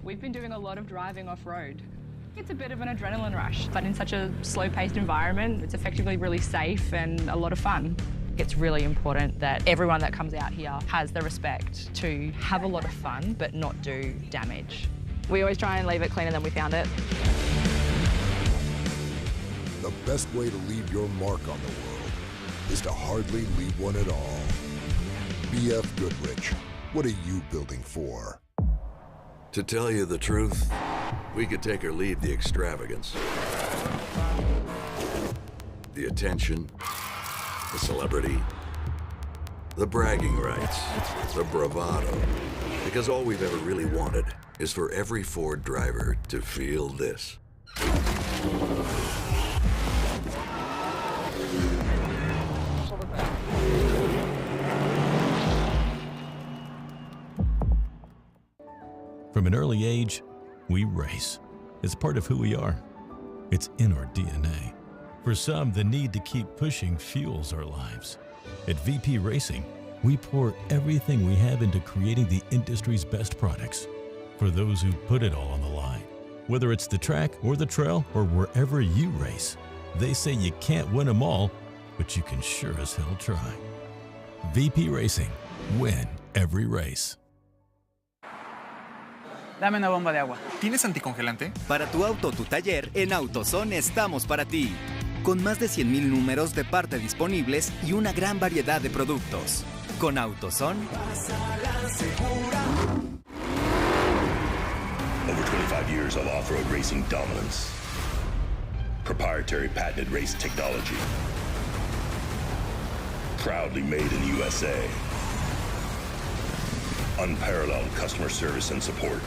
We've been doing a lot of driving off-road. It's a bit of an adrenaline rush, but in such a slow-paced environment, it's effectively really safe and a lot of fun. It's really important that everyone that comes out here has the respect to have a lot of fun, but not do damage. We always try and leave it cleaner than we found it. The best way to leave your mark on the world is to hardly leave one at all. BF Goodrich, what are you building for? To tell you the truth, we could take or leave the extravagance, the attention, the celebrity, the bragging rights, the bravado, because all we've ever really wanted is for every Ford driver to feel this. From an early age, we race. It's part of who we are. It's in our DNA. For some, the need to keep pushing fuels our lives. At VP Racing, we pour everything we have into creating the industry's best products for those who put it all on the line. Whether it's the track or the trail or wherever you race, they say you can't win them all, but you can sure as hell try. VP Racing, win every race. Dame una bomba de agua. ¿Tienes anticongelante? Para tu auto o tu taller, en AutoZone estamos para ti. Con más de 100,000 números de parte disponibles y una gran variedad de productos. Con AutoZone, Over 25 years of off-road racing dominance. Proprietary patented race technology. Proudly made in the USA. Unparalleled customer service and support.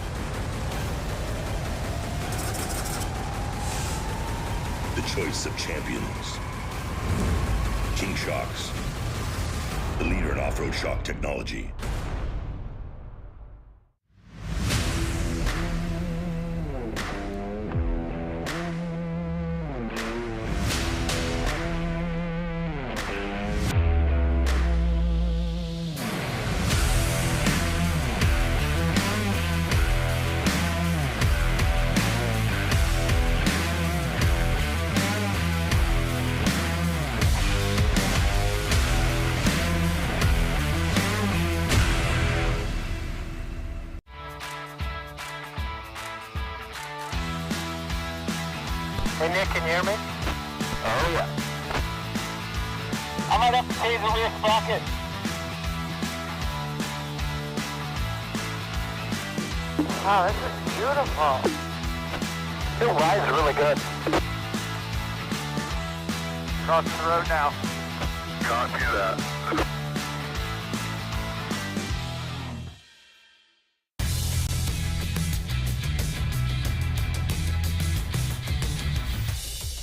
The choice of champions. King Shocks. The leader in off-road shock technology. Hey Nick, can you hear me? Oh yeah. I might have to change the rear sprocket. Wow, this is beautiful. It rides really good. Crossing the road now. Can't do that.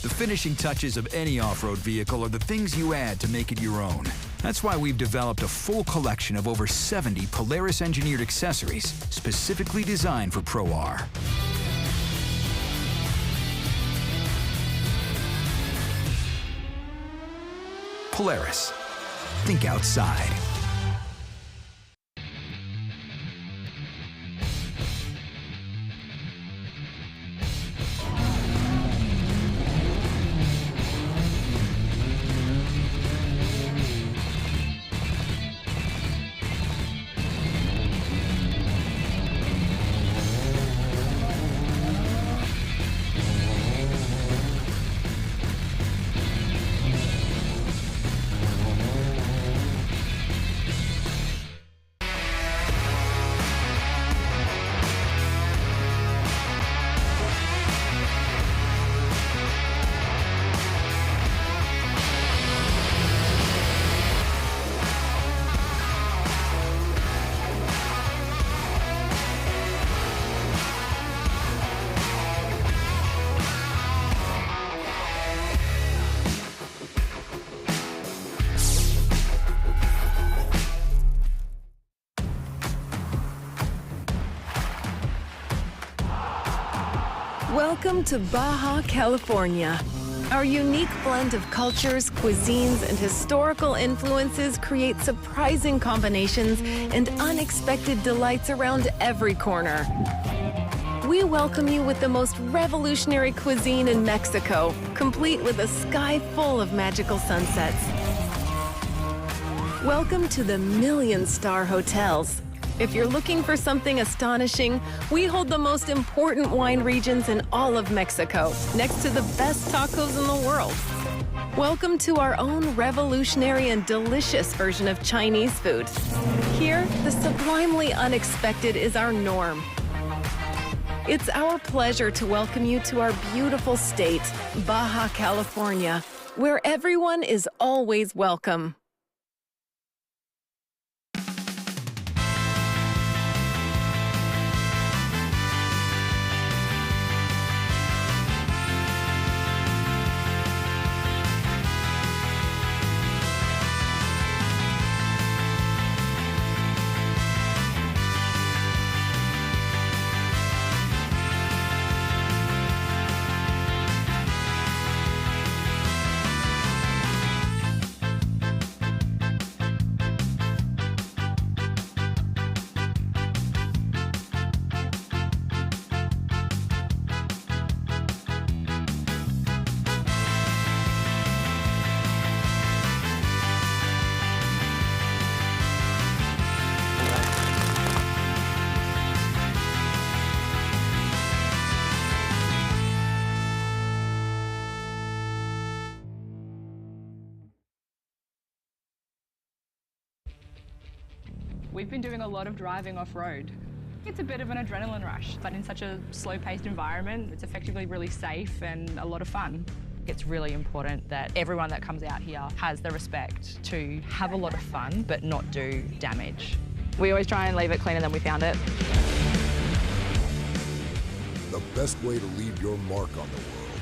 The finishing touches of any off-road vehicle are the things you add to make it your own. That's why we've developed a full collection of over 70 Polaris-engineered accessories specifically designed for Pro R. Polaris. Think outside. Welcome to Baja, California. Our unique blend of cultures, cuisines, and historical influences create surprising combinations and unexpected delights around every corner. we welcome you with the most revolutionary cuisine in Mexico, complete with a sky full of magical sunsets. Welcome to the million-star hotels. If you're looking for something astonishing, we hold the most important wine regions in all of Mexico, next to the best tacos in the world. Welcome to our own revolutionary and delicious version of Chinese food. Here, the sublimely unexpected is our norm. It's our pleasure to welcome you to our beautiful state, Baja California, where everyone is always welcome. We've been doing a lot of driving off-road. It's a bit of an adrenaline rush, but in such a slow-paced environment, it's effectively really safe and a lot of fun. It's really important that everyone that comes out here has the respect to have a lot of fun, but not do damage. We always try and leave it cleaner than we found it. The best way to leave your mark on the world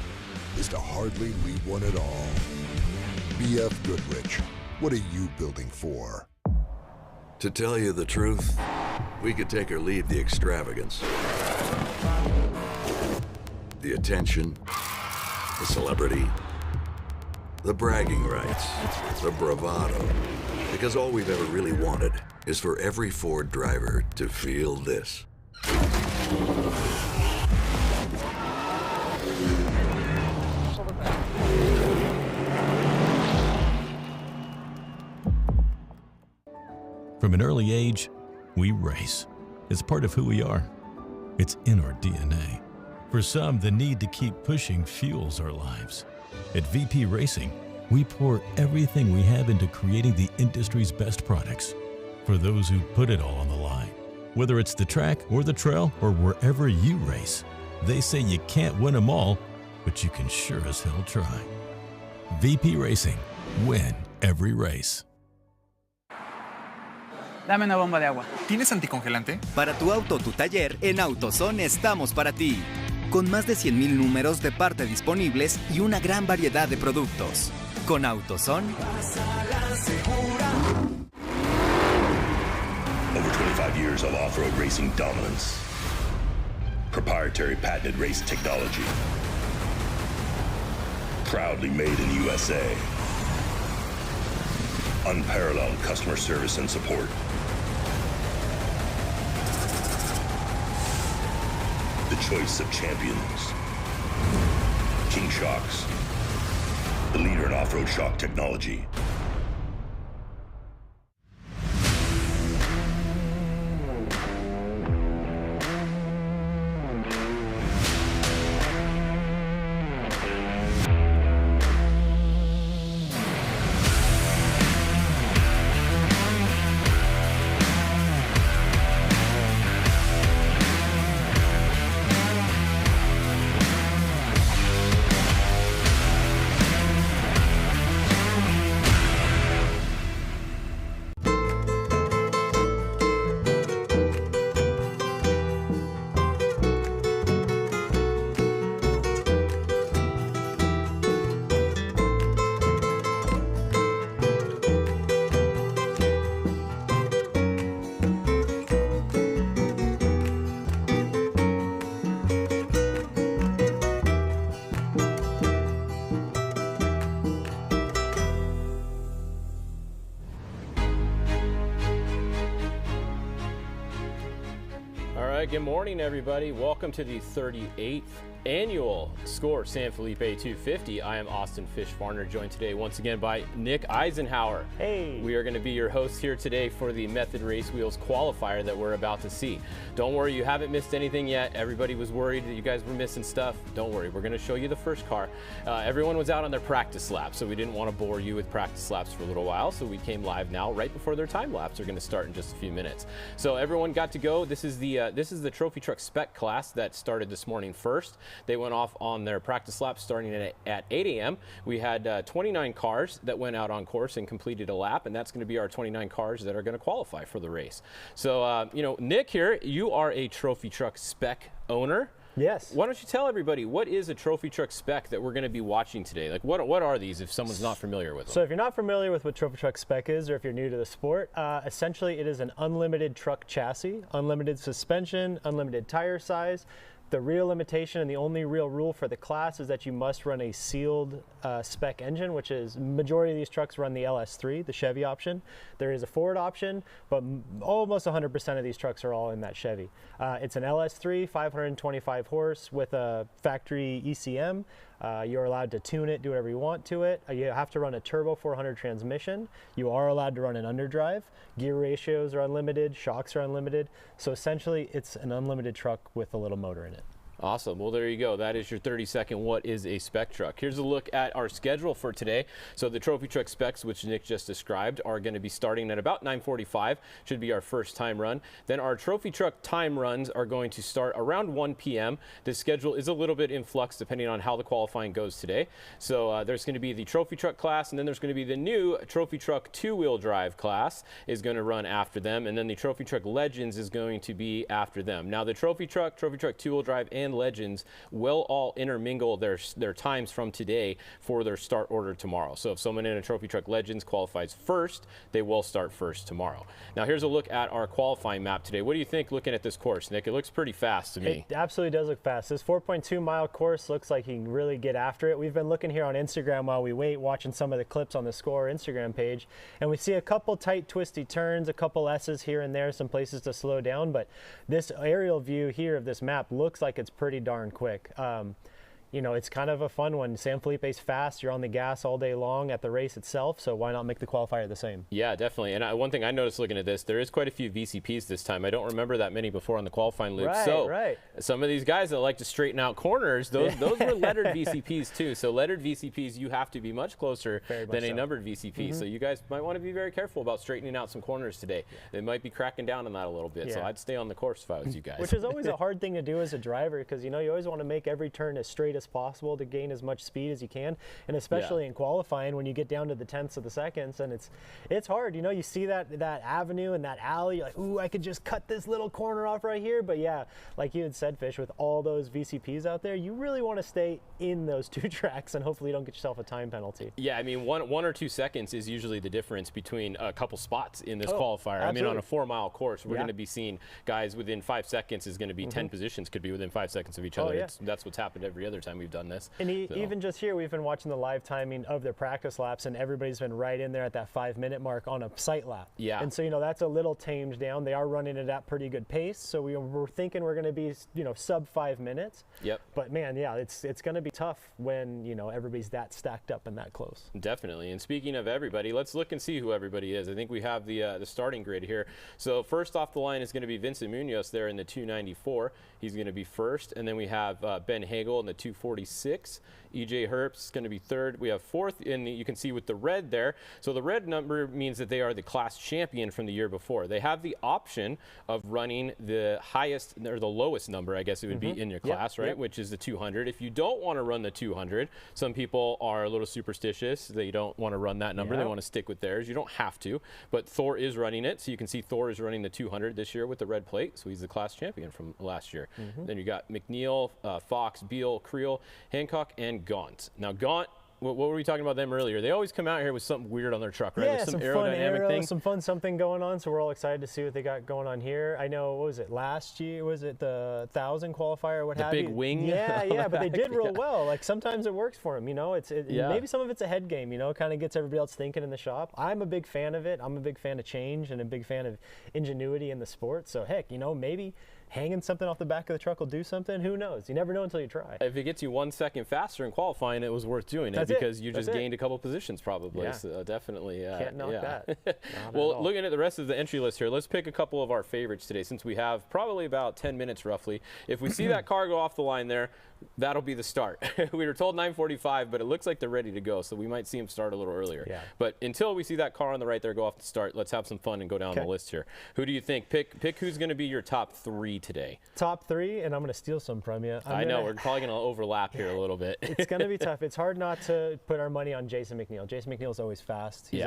is to hardly leave one at all. BF Goodrich, what are you building for? To tell you the truth, we could take or leave the extravagance, the attention, the celebrity, the bragging rights, the bravado, because all we've ever really wanted is for every Ford driver to feel this. From an early age, we race. It's part of who we are. It's in our DNA. For some, the need to keep pushing fuels our lives. At VP Racing, we pour everything we have into creating the industry's best products for those who put it all on the line. Whether it's the track or the trail or wherever you race, they say you can't win them all, but you can sure as hell try. VP Racing, win every race. Dame una bomba de agua. ¿Tienes anticongelante? Para tu auto o tu taller, en AutoZone estamos para ti. Con más de 100,000 números de parte disponibles y una gran variedad de productos. Con AutoZone, Over 25 years of off-road racing dominance. Proprietary patented race technology. Proudly made in the USA. Unparalleled customer service and support. The choice of champions. King Shocks, the leader in off-road shock technology. right, good morning, everybody. Welcome to the 38th annual Score San Felipe 250. I am Austin Fish-Farner, joined today once again by Nick Eisenhower. Hey. We are going to be your hosts here today for the Method Race Wheels qualifier that we're about to see. Don't worry, you haven't missed anything yet. Everybody was worried that you guys were missing stuff. Don't worry, we're going to show you the first car. Everyone was out on their practice lap, so we didn't want to bore you with practice laps for a little while, so we came live now right before their time laps are going to start in just a few minutes. So everyone got to go. This is the trophy truck spec class that started this morning first. They went off on their practice lap starting at 8 a.m. We had 29 cars that went out on course and completed a lap, and that's going to be our 29 cars that are going to qualify for the race. So, Nick here, you are a trophy truck spec owner. Yes. Why don't you tell everybody, what is a trophy truck spec that we're going to be watching today? Like, what are these if someone's not familiar with them? So if you're not familiar with what trophy truck spec is, or if you're new to the sport, essentially it is an unlimited truck chassis, unlimited suspension, unlimited tire size. The real limitation and the only real rule for the class is that you must run a sealed spec engine, which is majority of these trucks run the LS3, the Chevy option. There is a Ford option, but almost 100% of these trucks are all in that Chevy. It's an LS3, 525 horse with a factory ECM. You're allowed to tune it, do whatever you want to it. You have to run a turbo 400 transmission. You are allowed to run an underdrive. Gear ratios are unlimited, shocks are unlimited. So essentially it's an unlimited truck with a little motor in it. Awesome. Well, there you go. That is your 30-second what is a spec truck. Here's a look at our schedule for today. So the trophy truck specs, which Nick just described, are going to be starting at about 9:45. Should be our first time run. Then our trophy truck time runs are going to start around 1 p.m. The schedule is a little bit in flux depending on how the qualifying goes today. So there's going to be the trophy truck class, and then there's going to be the new trophy truck two-wheel drive class is going to run after them, and then the trophy truck legends is going to be after them. Now the trophy truck two-wheel drive, and legends will all intermingle their times from today for their start order tomorrow. So if someone in a trophy truck legends qualifies first, they will start first tomorrow. Now here's a look at our qualifying map today. What do you think looking at this course, Nick? It looks pretty fast to me. It absolutely does look fast. This 4.2 mile course looks like you can really get after it. We've been looking here on Instagram while we wait, watching some of the clips on the Score Instagram page, and we see a couple tight twisty turns, a couple S's here and there, some places to slow down, but this aerial view here of this map looks like it's pretty darn quick. You know, it's kind of a fun one. San Felipe's fast. You're on the gas all day long at the race itself, so why not make the qualifier the same? Yeah, definitely. And one thing I noticed looking at this, there is quite a few VCPs this time. I don't remember that many before on the qualifying loop. Right. Some of these guys that like to straighten out corners, those were lettered VCPs too. So lettered VCPs, you have to be much closer than a numbered VCP. So you guys might want to be very careful about straightening out some corners today. They might be cracking down on that a little bit. So I'd stay on the course if I was you guys. Which is always a hard thing to do as a driver, because you know you always want to make every turn as straight as possible to gain as much speed as you can, and especially in qualifying when you get down to the tenths of the seconds, and it's hard. You know, you see that avenue and that alley, you're like, ooh, I could just cut this little corner off right here. But yeah, like you had said, Fish, with all those VCPs out there, you really want to stay in those two tracks and hopefully you don't get yourself a time penalty. Yeah, I mean, one or 2 seconds is usually the difference between a couple spots in this qualifier. Absolutely. I mean, on a 4-mile course, we're going to be seeing guys within 5 seconds is going to be 10 positions could be within 5 seconds of each other. That's what's happened every other time we've done this. And even just here, we've been watching the live timing of their practice laps, and everybody's been right in there at that 5-minute mark on a sight lap. Yeah. And so, you know, that's a little tamed down. They are running it at pretty good pace, so we're thinking we're going to be, you know, sub 5 minutes. Yep. But man, yeah, it's going to be tough when, you know, everybody's that stacked up and that close. Definitely. And speaking of everybody, let's look and see who everybody is. I think we have the starting grid here. So first off the line is going to be Vincent Munoz there in the 294. He's going to be first, and then we have Ben Hagel in the 246. EJ Herbst is going to be third. We have fourth, and you can see with the red there. So the red number means that they are the class champion from the year before. They have the option of running the highest or the lowest number, I guess it would be in your class, right? Which is the 200. If you don't want to run the 200, some people are a little superstitious. They don't want to run that number. They want to stick with theirs. You don't have to, but Thor is running it. So you can see Thor is running the 200 this year with the red plate. So he's the class champion from last year. Then you got McNeil, Fox, Beal, Creel, Hancock, and Gaunt. Now Gaunt, what were we talking about them earlier? They always come out here with something weird on their truck, right? Yeah, with some aerodynamic fun thing. some fun something going on. So we're all excited to see what they got going on here. I know, what was it, last year? Was it the 1,000 qualifier or what have you? The big wing? Yeah, but they did real well. Like sometimes it works for them, you know. Maybe some of it's a head game, you know, kind of gets everybody else thinking in the shop. I'm a big fan of it. I'm a big fan of change and a big fan of ingenuity in the sport. So heck, you know, maybe hanging something off the back of the truck will do something. Who knows? You never know until you try. If it gets you 1 second faster in qualifying, it was worth doing it because you just gained a couple positions probably. Yeah. So definitely. Can't knock that. Well, looking at the rest of the entry list here, let's pick a couple of our favorites today since we have probably about 10 minutes roughly. If we see that car go off the line there, that'll be the start. We were told 9:45, but it looks like they're ready to go, so we might see them start a little earlier. Yeah. But until we see that car on the right there go off the start, let's have some fun and go down the list here. Who do you think? Pick who's going to be your top 3 today. Top 3, and I'm going to steal some from you. I know, we're probably going to overlap here a little bit. It's going to be tough. It's hard not to put our money on Jason McNeil. Jason McNeil's always fast. He's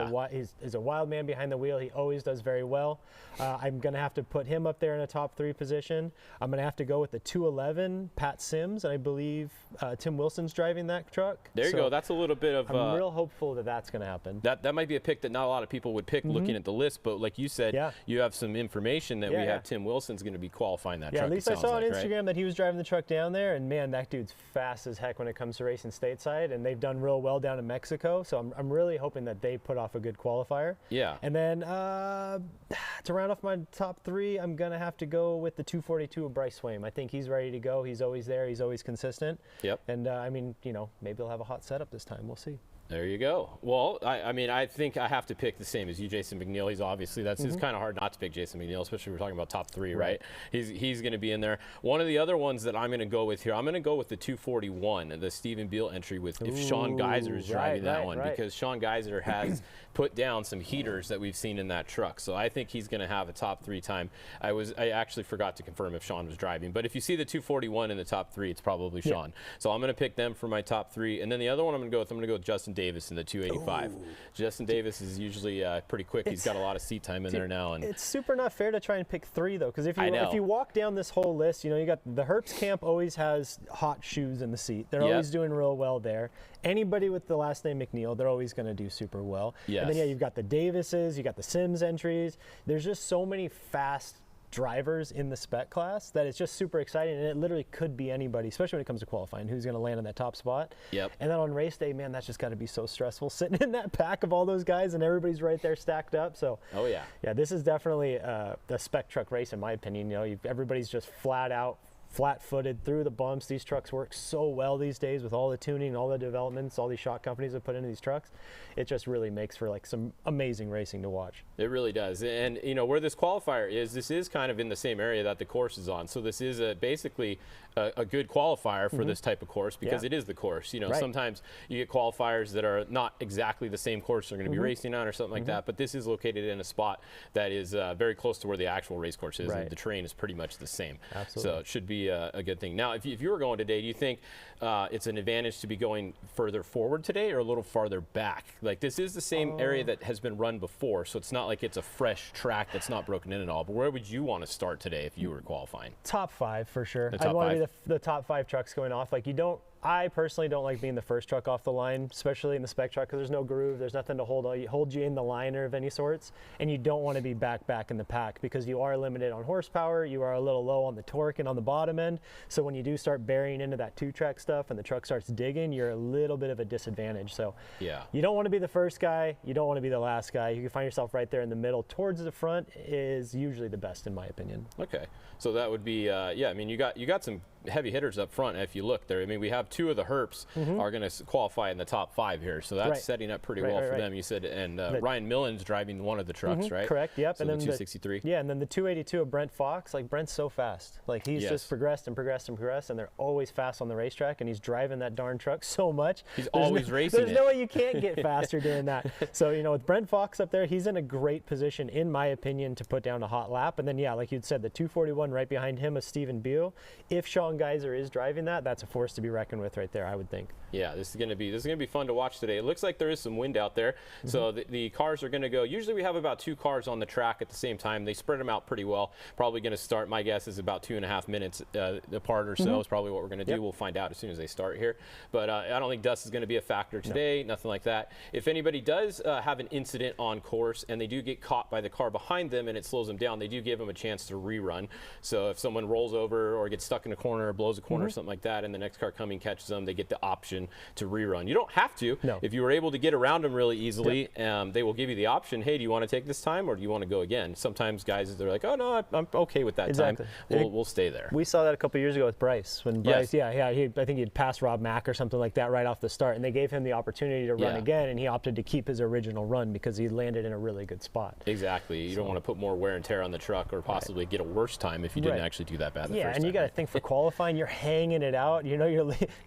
a wild man behind the wheel. He always does very well. I'm going to have to put him up there in a top 3 position. I'm going to have to go with the 211 Pat Sims, and I believe Tim Wilson's driving that truck. There you go. That's a little bit of. I'm real hopeful that that's going to happen. That might be a pick that not a lot of people would pick looking at the list, but like you said, you have some information that we have Tim Wilson's going to be qualifying that truck. At least I saw on Instagram that he was driving the truck down there, and man, that dude's fast as heck when it comes to racing stateside, and they've done real well down in Mexico, so I'm really hoping that they put off a good qualifier. Yeah. And then to round off my top 3, I'm going to have to go with the 242 of Bryce Swaim. I think he's ready to go. He's always there. He's always consistent. Yep. And I mean, you know, maybe he'll have a hot setup this time. We'll see. There you go. Well, I mean, I think I have to pick the same as you, Jason McNeil. He's obviously, it's kind of hard not to pick Jason McNeil, especially if we're talking about top 3, right? He's going to be in there. One of the other ones that I'm going to go with here, I'm going to go with the 241, the Stephen Beal entry with if Sean Geiser is driving that one, because Sean Geiser has put down some heaters that we've seen in that truck. So I think he's going to have a top 3 time. I actually forgot to confirm if Sean was driving, but if you see the 241 in the top 3, it's probably Sean. So I'm going to pick them for my top 3. And then the other one I'm going to go with Justin Davis in the 285. Justin Davis is usually pretty quick. He's got a lot of seat time in there now. And it's super not fair to try and pick 3 though, because if you walk down this whole list, you know, you got the Herps camp always has hot shoes in the seat. They're always doing real well there. Anybody with the last name McNeil, they're always going to do super well. Yes. And then you've got the Davises, you got the Sims entries. There's just so many fast drivers in the spec class that it's just super exciting, and it literally could be anybody, especially when it comes to qualifying, who's going to land in that top spot. Yep. And then on race day, man, that's just got to be so stressful sitting in that pack of all those guys and everybody's right there stacked up. So yeah, this is definitely the spec truck race in my opinion. You know, everybody's just flat-footed through the bumps. These trucks work so well these days with all the tuning, all the developments, all these shock companies have put into these trucks. It just really makes for like some amazing racing to watch. It really does. And you know where this qualifier is, this is kind of in the same area that the course is on. So this is basically a good qualifier for this type of course because it is the course. You know, sometimes you get qualifiers that are not exactly the same course they're going to be racing on or something like that, but this is located in a spot that is very close to where the actual race course is. And the terrain is pretty much the same. Absolutely. So it should be a good thing. Now, if you were going today, do you think it's an advantage to be going further forward today or a little farther back? Like this is the same area that has been run before, so it's not like it's a fresh track that's not broken in at all. But where would you want to start today if you were qualifying? Top 5 for sure. I'd want to be the top 5 trucks going off. Like I personally don't like being the first truck off the line, especially in the spec truck, because there's no groove, there's nothing to hold you in the liner of any sorts, and you don't want to be back in the pack because you are limited on horsepower, you are a little low on the torque and on the bottom end. So when you do start burying into that 2-track stuff and the truck starts digging, you're a little bit of a disadvantage. So you don't want to be the first guy, you don't want to be the last guy. You can find yourself right there in the middle. Towards the front is usually the best in my opinion. Okay, so that would be I mean you got some heavy hitters up front. If you look there, I mean we have 2 of the Herps are going to qualify in the top 5 here, so that's setting up pretty well for them. You said, and Ryan Millen's driving one of the trucks, right? Correct. Yep. So and the then 263. And then the 282 of Brent Fox. Like Brent's so fast. Like he's just progressed and progressed and progressed, and they're always fast on the racetrack. And he's driving that darn truck so much. He's always racing. There's no way you can't get faster doing that. So you know, with Brent Fox up there, he's in a great position, in my opinion, to put down a hot lap. And then like you'd said, the 241 right behind him is Stephen Beal. If Sean Geiser is driving that, that's a force to be reckoned with right there, I would think. Yeah, this is going to be fun to watch today. It looks like there is some wind out there, so the cars are going to go. Usually we have about 2 cars on the track at the same time. They spread them out pretty well. Probably going to start, my guess is about 2.5 minutes apart or so is probably what we're going to do. We'll find out as soon as they start here. But I don't think dust is going to be a factor today, nothing like that. If anybody does have an incident on course and they do get caught by the car behind them and it slows them down, they do give them a chance to rerun. So if someone rolls over or gets stuck in a corner or blows a corner or something like that and the next car coming catches catches them, they get the option to rerun. You don't have to. No. If you were able to get around them really easily, they will give you the option, hey, do you want to take this time or do you want to go again? Sometimes guys, they're like, oh, no, I'm okay with that time. We'll stay there. We saw that a couple years ago with Bryce. When Bryce, I think he'd passed Rob Mack or something like that right off the start, and they gave him the opportunity to run again, and he opted to keep his original run because he landed in a really good spot. Exactly. You don't want to put more wear and tear on the truck or possibly get a worse time if you didn't actually do that bad the first time. And you got to think for qualifying, you're hanging it out. You know,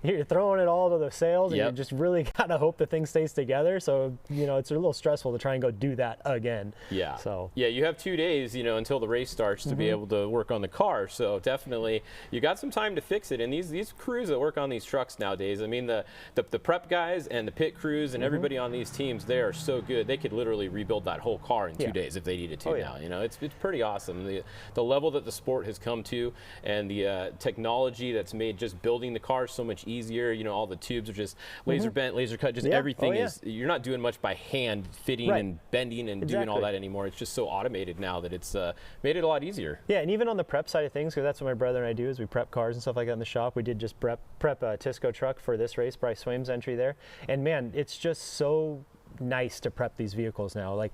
you're throwing it all to the sails, and you just really got to hope the thing stays together. So, you know, it's a little stressful to try and go do that again. Yeah. So. Yeah, you have 2 days, you know, until the race starts to be able to work on the car. So definitely, you got some time to fix it. And these crews that work on these trucks nowadays, I mean, the prep guys and the pit crews and everybody on these teams, they are so good. They could literally rebuild that whole car in 2 days if they needed to now. You know, it's pretty awesome. The level that the sport has come to and the technology that's made just building the car so much easier. You know, all the tubes are just laser bent, laser cut, just everything is, you're not doing much by hand fitting and bending and doing all that anymore. It's just so automated now that it's made it a lot easier. Yeah, and even on the prep side of things, because that's what my brother and I do, is we prep cars and stuff like that in the shop. We did just prep a Tisco truck for this race, Bryce Swaim's entry there. And man, it's just so nice to prep these vehicles now. Like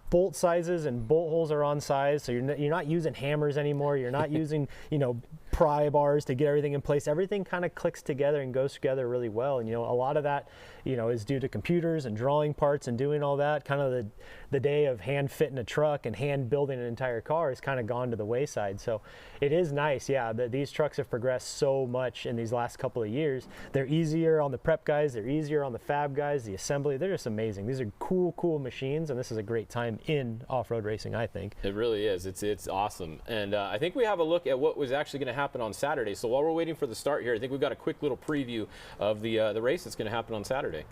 bolt sizes and bolt holes are on size, so you're not using hammers anymore. You're not using, you know, pry bars to get everything in place. Everything kind of clicks together and goes together really well. And, you know, a lot of that, you know, is due to computers and drawing parts and doing all that. Kind of the day of hand fitting a truck and hand building an entire car has kind of gone to the wayside. So it is nice, that these trucks have progressed so much in these last couple of years. They're easier on the prep guys. They're easier on the fab guys, the assembly. They're just amazing. These are cool machines, and this is a great time in off-road racing, I think. It really is. It's awesome. And I think we have a look at what was actually going to happen on Saturday. So while we're waiting for the start here, I think we've got a quick little preview of the race that's going to happen on Saturday.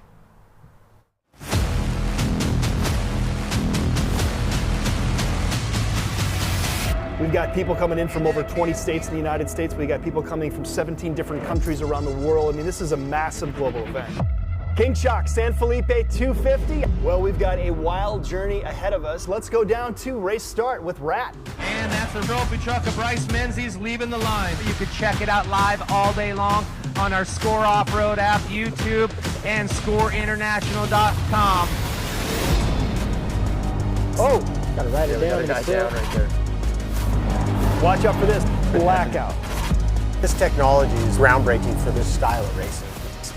We've got people coming in from over 20 states in the United States. We got people coming from 17 different countries around the world. I mean, this is a massive global event. King Shock, San Felipe 250. Well, we've got a wild journey ahead of us. Let's go down to race start with Rat. And that's the trophy truck of Bryce Menzies leaving the line. You can check it out live all day long on our Score Off-Road app, YouTube, and ScoreInternational.com. Oh, gotta write it down. Got a guy down right there. Watch out for this blackout. This technology is groundbreaking for this style of racing.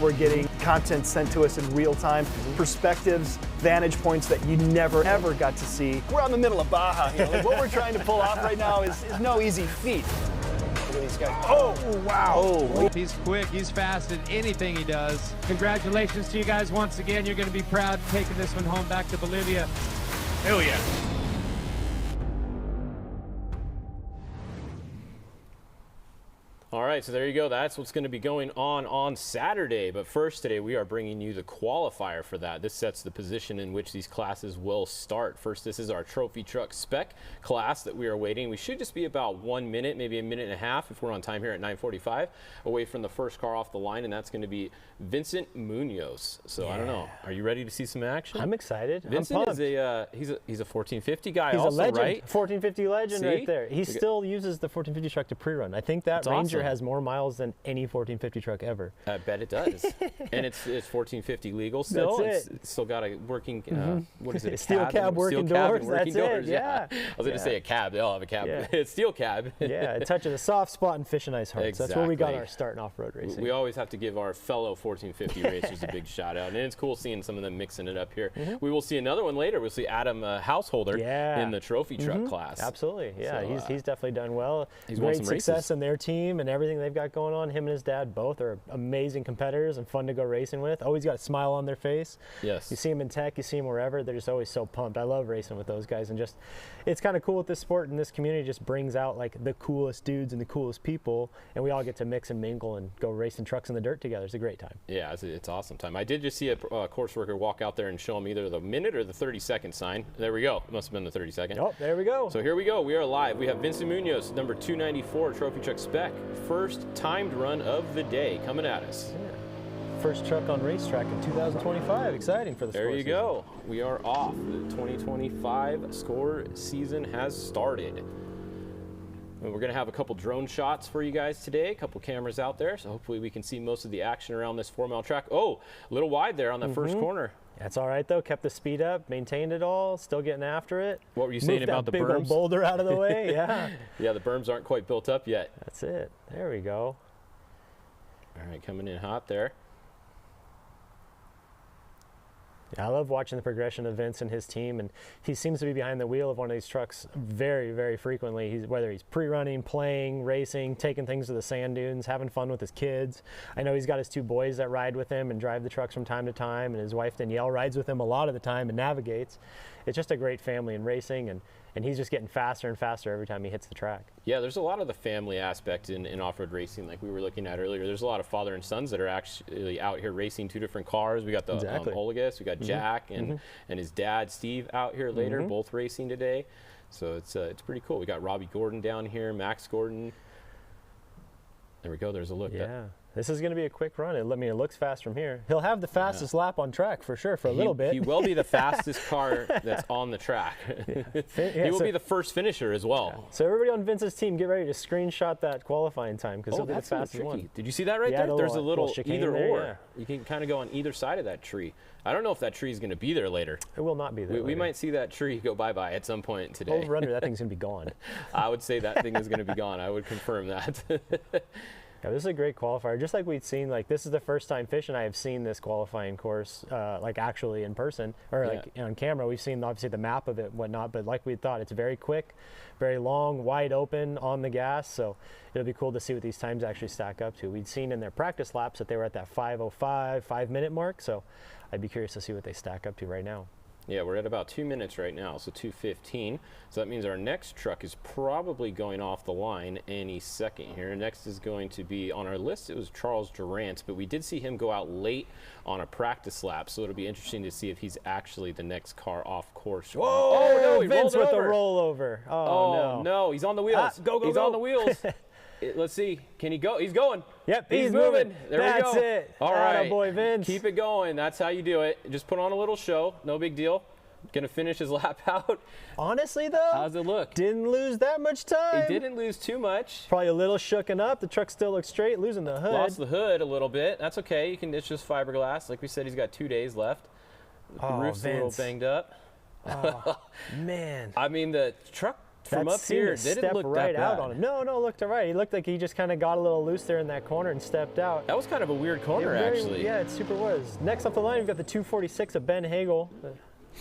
We're getting content sent to us in real time, perspectives, vantage points that you never ever got to see. We're on the middle of Baja here. Like, what we're trying to pull off right now is no easy feat. Look at these guys. Oh, wow. Oh. He's quick, he's fast in anything he does. Congratulations to you guys once again. You're going to be proud taking this one home back to Bolivia. Hell yeah. All right, so there you go. That's what's going to be going on Saturday. But first today, we are bringing you the qualifier for that. This sets the position in which these classes will start. First, this is our trophy truck spec class that we are waiting. We should just be about 1 minute, maybe a minute and a half if we're on time here at 9:45, away from the first car off the line, and that's going to be Vincent Munoz. So I don't know. Are you ready to see some action? I'm excited. Vincent is he's a 1450 guy. He's also, a legend. right? 1450 legend right there. He still uses the 1450 truck to pre-run. I think that Ranger has more miles than any 1450 truck ever. I bet it does. And it's 1450 legal still. That's it's still got a working what is it? A steel cab working doors. That's doors. it. Yeah. I was going to say a cab. They all have a cab. Yeah. It's steel cab. Yeah, it touches a soft spot in Fish and Ice Hearts. Exactly. That's where we got our start in off-road racing. We always have to give our fellow 1450 racers a big shout out, and it's cool seeing some of them mixing it up here. We will see another one later. We'll see Adam Householder in the trophy truck class. Absolutely. Yeah, so, he's definitely done well. He's great won some success races in their team and everything they've got going on. Him and his dad both are amazing competitors and fun to go racing with. Always got a smile on their face. Yes. You see them in tech, you see them wherever. They're just always so pumped. I love racing with those guys, and just it's kind of cool with this sport and this community. Just brings out like the coolest dudes and the coolest people, and we all get to mix and mingle and go racing trucks in the dirt together. It's a great time. Yeah, it's awesome time. I did just see a course worker walk out there and show him either the minute or the 30-second sign. There we go. It must have been the 30-second. Oh, there we go. So here we go. We are live. We have Vincent Munoz, number 294, trophy truck spec. First timed run of the day coming at us. Yeah. First truck on racetrack in 2025. Exciting for the There you go. We are off. The 2025 Score season has started. And we're going to have a couple drone shots for you guys today, a couple cameras out there, so hopefully we can see most of the action around this 4-mile track. Oh, a little wide there on that first corner. That's all right, though. Kept the speed up, maintained it all, still getting after it. What were you saying about the berms? Big old boulder out of the way, yeah. Yeah, the berms aren't quite built up yet. That's it. There we go. All right, coming in hot there. Yeah, I love watching the progression of Vince and his team, and he seems to be behind the wheel of one of these trucks very, very frequently. Whether he's pre-running, playing, racing, taking things to the sand dunes, having fun with his kids. I know he's got his 2 boys that ride with him and drive the trucks from time to time, and his wife Danielle rides with him a lot of the time and navigates. It's just a great family in racing, and he's just getting faster and faster every time he hits the track. Yeah, there's a lot of the family aspect in off-road racing, like we were looking at earlier. There's a lot of father and sons that are actually out here racing 2 different cars. We got the Olagus, we got Jack and his dad Steve out here later, both racing today. So it's pretty cool. We got Robbie Gordon down here, Max Gordon. There we go. There's a look. Yeah. This is going to be a quick run. It looks fast from here. He'll have the fastest lap on track for sure for a little bit. He will be the fastest car that's on the track. He will be the first finisher as well. Yeah. So everybody on Vince's team, get ready to screenshot that qualifying time because he'll be the fastest one. Did you see that right there? There's a little either there, or. Yeah. You can kind of go on either side of that tree. I don't know if that tree is going to be there later. It will not be there. We might see that tree go bye-bye at some point today. Over under, that thing's going to be gone. I would say that thing is going to be gone. I would confirm that. Yeah, this is a great qualifier. Just like we'd seen, like this is the first time Fish and I have seen this qualifying course, like actually in person or like on camera. We've seen obviously the map of it and whatnot, but like we thought, it's very quick, very long, wide open on the gas. So it'll be cool to see what these times actually stack up to. We'd seen in their practice laps that they were at that 5:05, 5-minute mark. So I'd be curious to see what they stack up to right now. Yeah, we're at about 2 minutes right now, so 2:15. So that means our next truck is probably going off the line any second here. Next is going to be on our list. It was Charles Durant, but we did see him go out late on a practice lap, so it'll be interesting to see if he's actually the next car off course. Whoa! Oh no, he Vince with the rollover. Oh no, he's on the wheels. He's on the wheels. Let's see. Can he go? He's going. Yep, he's moving. There we go. That's it. All right. Boy, Vince. Keep it going. That's how you do it. Just put on a little show. No big deal. Gonna finish his lap out. Honestly, though, how's it look? Didn't lose that much time. He didn't lose too much. Probably a little shooken up. The truck still looks straight. Losing the hood. Lost the hood a little bit. That's okay. You can. It's just fiberglass. Like we said, he's got 2 days left. The roof's a little banged up. Oh, man. I mean, the truck from up here didn't look right that out bad. on him. No, looked all right. He looked like he just kind of got a little loose there in that corner and stepped out. That was kind of a weird corner, actually. Yeah, it super was. Next up the line, we've got the 246 of Ben Hagel.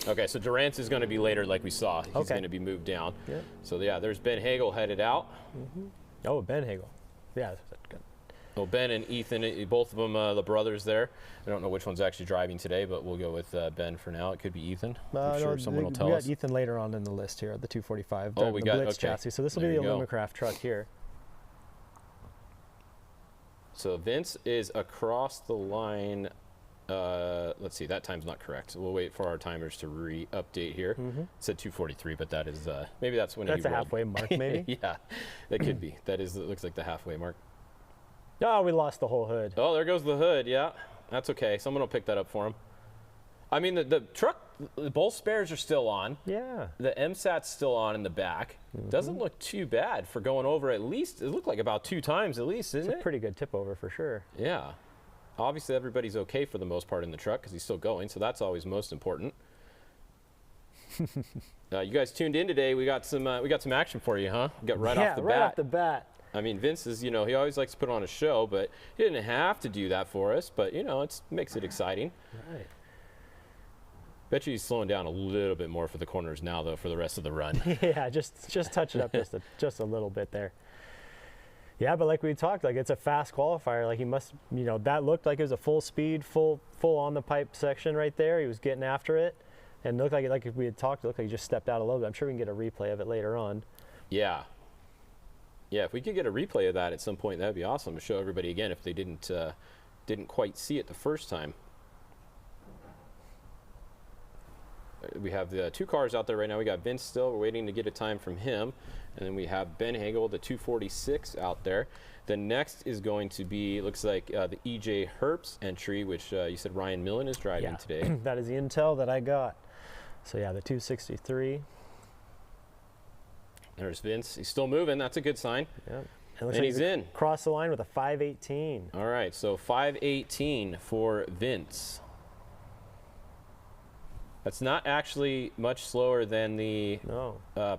Okay, so Durant's is going to be later, like we saw. He's going to be moved down. Yeah. So yeah, there's Ben Hagel headed out. Oh, Ben Hagel. Yeah, that's good. Well, Ben and Ethan, both of them, the brothers there. I don't know which one's actually driving today, but we'll go with Ben for now. It could be Ethan. I'm sure someone will tell us. We got Ethan later on in the list here, the 245. Oh, we got Blitz chassis. So this will be the Illumicraft truck here. So Vince is across the line. Let's see, that time's not correct. So we'll wait for our timers to re-update here. It said 2:43, but that is maybe that's when that's a halfway mark, maybe. Yeah, that could be. That is. It looks like the halfway mark. Oh, we lost the whole hood. Oh, there goes the hood. Yeah, that's okay. Someone will pick that up for him. I mean, the truck, both spares are still on. Yeah. The MSAT's still on in the back. Doesn't look too bad for going over at least. It looked like about 2 times at least, isn't it? It's a pretty good tip over for sure. Yeah. Obviously, everybody's okay for the most part in the truck because he's still going, so that's always most important. You guys tuned in today. We got some action for you, huh? We got right off the bat. Yeah, right off the bat. I mean, Vince is, he always likes to put on a show, but he didn't have to do that for us. But it makes it exciting. Right. Bet you he's slowing down a little bit more for the corners now, though, for the rest of the run. Yeah, just touch it up just a little bit there. Yeah, but like we talked, like it's a fast qualifier. Like he must, that looked like it was a full speed, full on the pipe section right there. He was getting after it, and looked like we had talked, it looked like he just stepped out a little bit. I'm sure we can get a replay of it later on. Yeah. Yeah, if we could get a replay of that at some point, that'd be awesome to show everybody again if they didn't quite see it the first time. We have the 2 cars out there right now. We got Vince still. We're waiting to get a time from him. And then we have Ben Hagel, the 246 out there. The next is going to be, looks like the EJ Herps entry, which you said Ryan Millen is driving today. That is the intel that I got. So yeah, the 263. There's Vince. He's still moving. That's a good sign. Yeah. And he's in. Cross the line with a 518. All right, so 518 for Vince. That's not actually much slower than the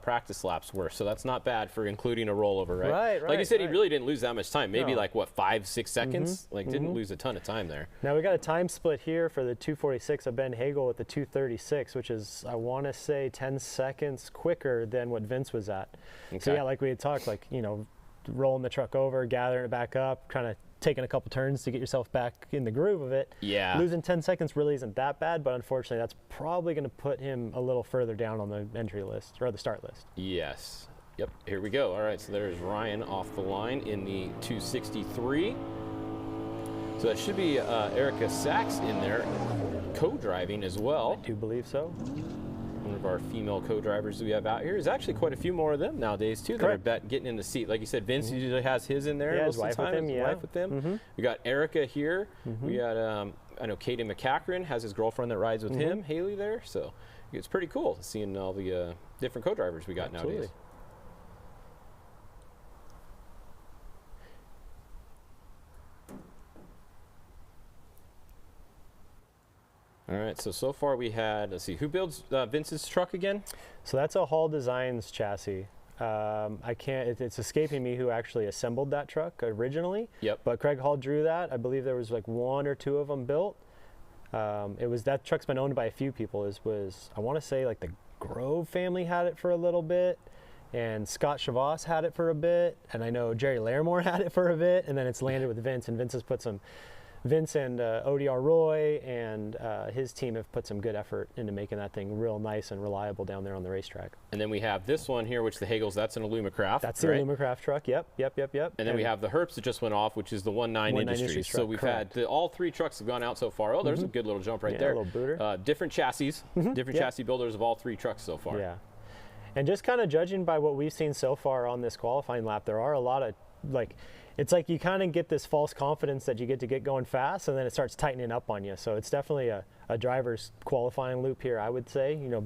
practice laps were, so that's not bad for including a rollover, right? Right. Like you said, he really didn't lose that much time. Maybe like, what, 5-6 seconds? Like, didn't lose a ton of time there. Now we got a time split here for the 246 of Ben Hagel with the 236, which is, I want to say, 10 seconds quicker than what Vince was at. Okay. So yeah, like we had talked, like, you know, rolling the truck over, gathering it back up, kind of taking a couple turns to get yourself back in the groove of it. Yeah. Losing 10 seconds really isn't that bad, but unfortunately that's probably going to put him a little further down on the entry list, or the start list. Yes. Yep, here we go. All right, so there's Ryan off the line in the 263. So that should be Erica Sachs in there, co-driving as well. I do believe so. One of our female co-drivers we have out here. There's actually quite a few more of them nowadays too that are getting in the seat. Like you said, Vince usually has his in there. Yeah, most his wife of the time, with him. his wife with them. We got Erica here. We got I know Katie McCachran has his girlfriend that rides with him, Haley there. So it's pretty cool seeing all the different co-drivers we got nowadays. All right, so far we had, let's see, who builds Vince's truck again? So that's a Hall Designs chassis. It's escaping me who actually assembled that truck originally. Yep. But Craig Hall drew that. I believe there was like 1 or 2 of them built. That truck's been owned by a few people. I want to say like the Grove family had it for a little bit, and Scott Chavos had it for a bit, and I know Jerry Larimore had it for a bit, and then it's landed with Vince, and Vince has put some. Vince and ODR Roy and his team have put some good effort into making that thing real nice and reliable down there on the racetrack. And then we have this one here, which the Hagels, that's an Illumicraft. That's the Illumicraft truck, yep. And then we have the Herps that just went off, which is the 19 Industries. So we've had all 3 trucks have gone out so far. Oh, there's a good little jump right there. A little booter. Different chassis, different chassis builders of all 3 trucks so far. Yeah. And just kind of judging by what we've seen so far on this qualifying lap, there are a lot of, like, it's like you kind of get this false confidence that you get to get going fast, and then it starts tightening up on you. So it's definitely a driver's qualifying loop here, I would say. You know,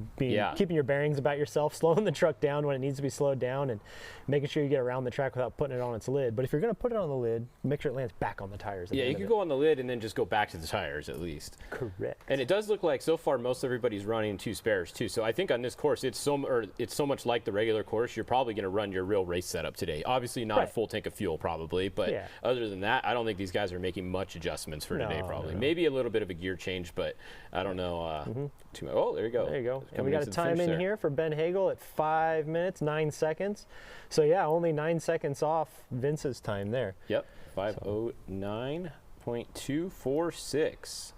keeping your bearings about yourself, slowing the truck down when it needs to be slowed down, and making sure you get around the track without putting it on its lid. But if you're going to put it on the lid, make sure it lands back on the tires. Yeah, you could go on the lid and then just go back to the tires at least. Correct. And it does look like so far most everybody's running 2 spares too. So I think on this course it's so much like the regular course. You're probably going to run your real race setup today. Obviously not a full tank of fuel probably, but other than that, I don't think these guys are making much adjustments for today. Probably maybe a little bit of a gear change, but I don't know. Too much. Oh, there you go. There you go. And we got a time in here for Ben Hagel at 5 minutes 9 seconds. So yeah, only 9 seconds off Vince's time there. Yep, 5:09.246.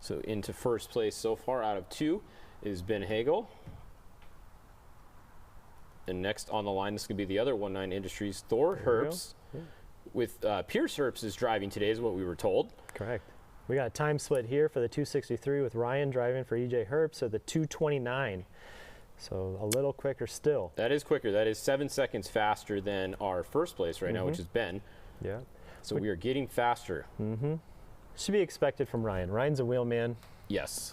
So into first place so far out of 2 is Ben Hagel. And next on the line, this is going to be the other 19 Industries, Thor Herbst. With Pierce Herbst is driving today, is what we were told. Correct. We got a time split here for the 263 with Ryan driving for EJ Herbst at the 229. So a little quicker still. That is quicker. That is 7 seconds faster than our first place right now, which is Ben. Yeah. So we are getting faster. Should be expected from Ryan. Ryan's a wheelman. Yes.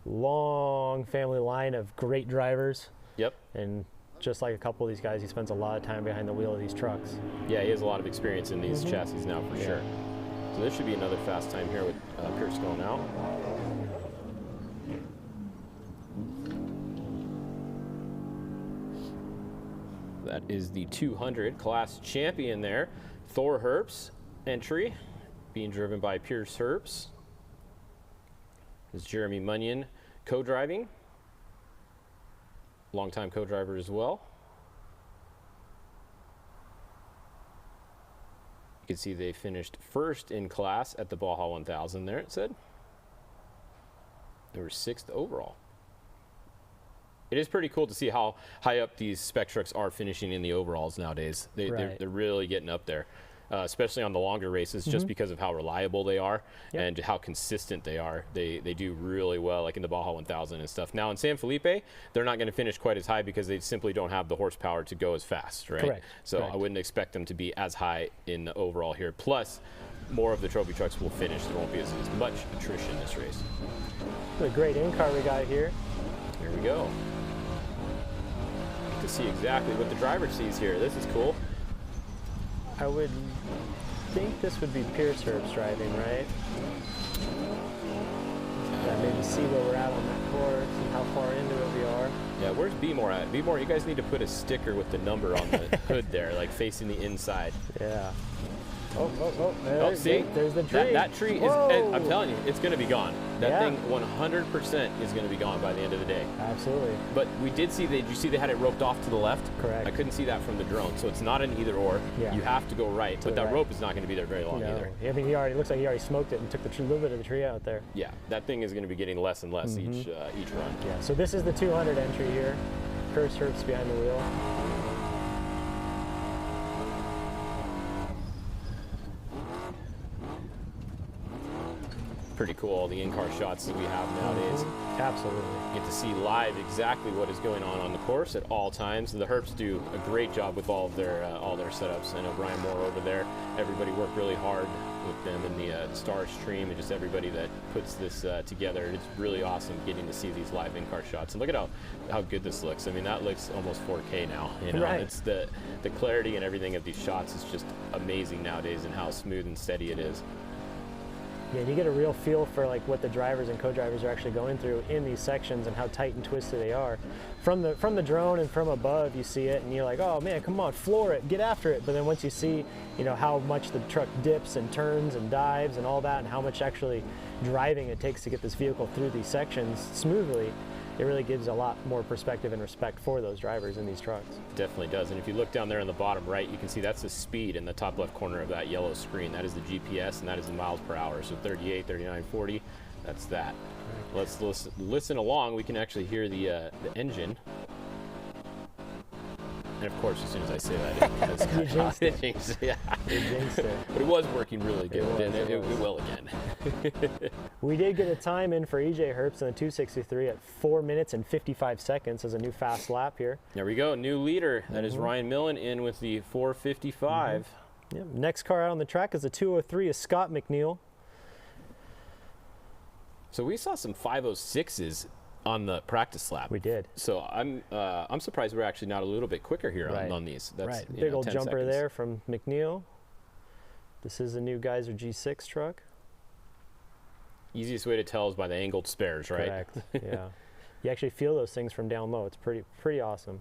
Long family line of great drivers. Yep. And just like a couple of these guys, he spends a lot of time behind the wheel of these trucks. Yeah, he has a lot of experience in these chassis now for sure. So this should be another fast time here with Pierce going out. That is the 200 class champion there. Thor Herbst entry being driven by Pierce Herbst. Is Jeremy Munyon co-driving. Longtime co-driver as well. You can see they finished first in class at the Baja 1000 there, it said. They were 6th overall. It is pretty cool to see how high up these spec trucks are finishing in the overalls nowadays. They're really getting up there, especially on the longer races, just because of how reliable they are and how consistent they are. They do really well, like in the Baja 1000 and stuff. Now in San Felipe, they're not going to finish quite as high because they simply don't have the horsepower to go as fast, right? Correct. So I wouldn't expect them to be as high in the overall here. Plus, more of the trophy trucks will finish. There won't be as much attrition this race. What a great in-car we got here. Here we go. To see exactly what the driver sees here. This is cool. I would think this would be Pierce Herbst driving, right? Maybe see where we're at on that course and how far into it we are. Yeah, where's B-More at? B-More, you guys need to put a sticker with the number on the hood there, like facing the inside. Yeah. Oh, see? There's the tree. That tree is, I'm telling you, it's going to be gone. That thing 100% is going to be gone by the end of the day. Absolutely. But we did see, did you see they had it roped off to the left? Correct. I couldn't see that from the drone, so it's not an either or. Yeah. You have to go right, but that right. rope is not going to be there very long either. I mean, looks like he already smoked it and took the little bit of the tree out there. Yeah, that thing is going to be getting less and less each run. Yeah, so this is the 200 entry here. Pierce Herbst behind the wheel. Pretty cool, all the in-car shots that we have nowadays. Absolutely. You get to see live exactly what is going on the course at all times. The Herps do a great job with all their setups. I know Brian Moore over there, everybody worked really hard with them in the Star Stream and just everybody that puts this together. It's really awesome getting to see these live in-car shots. And look at how good this looks. I mean, that looks almost 4K now. You know? Right. It's the clarity and everything of these shots is just amazing nowadays and how smooth and steady it is. Yeah, you get a real feel for like what the drivers and co-drivers are actually going through in these sections and how tight and twisted they are. From the drone and from above, you see it and you're like, oh man, come on, floor it, get after it. But then once you see, how much the truck dips and turns and dives and all that, and how much actually driving it takes to get this vehicle through these sections smoothly, it really gives a lot more perspective and respect for those drivers in these trucks. It definitely does. And if you look down there in the bottom right, you can see that's the speed in the top left corner of that yellow screen. That is the GPS and that is the miles per hour. So 38, 39, 40, that's that. Let's listen along. We can actually hear the engine. And of course, as soon as I say that, you jinxed it. Yeah. You jinxed it. But it was working really good. It will again. We did get a time in for EJ Herbst in the 263 at 4 minutes and 55 seconds as a new fast lap here. There we go, new leader. That is Ryan Millen in with the 455. Yep. Next car out on the track is the 203 is Scott McNeil. So we saw some 506s on the practice lap. We did. So I'm surprised we're actually not a little bit quicker here on these. That's, right. Big old jumper seconds there from McNeil. This is the new Geyser G6 truck. Easiest way to tell is by the angled spares, right? Correct. Yeah. You actually feel those things from down low. It's pretty awesome.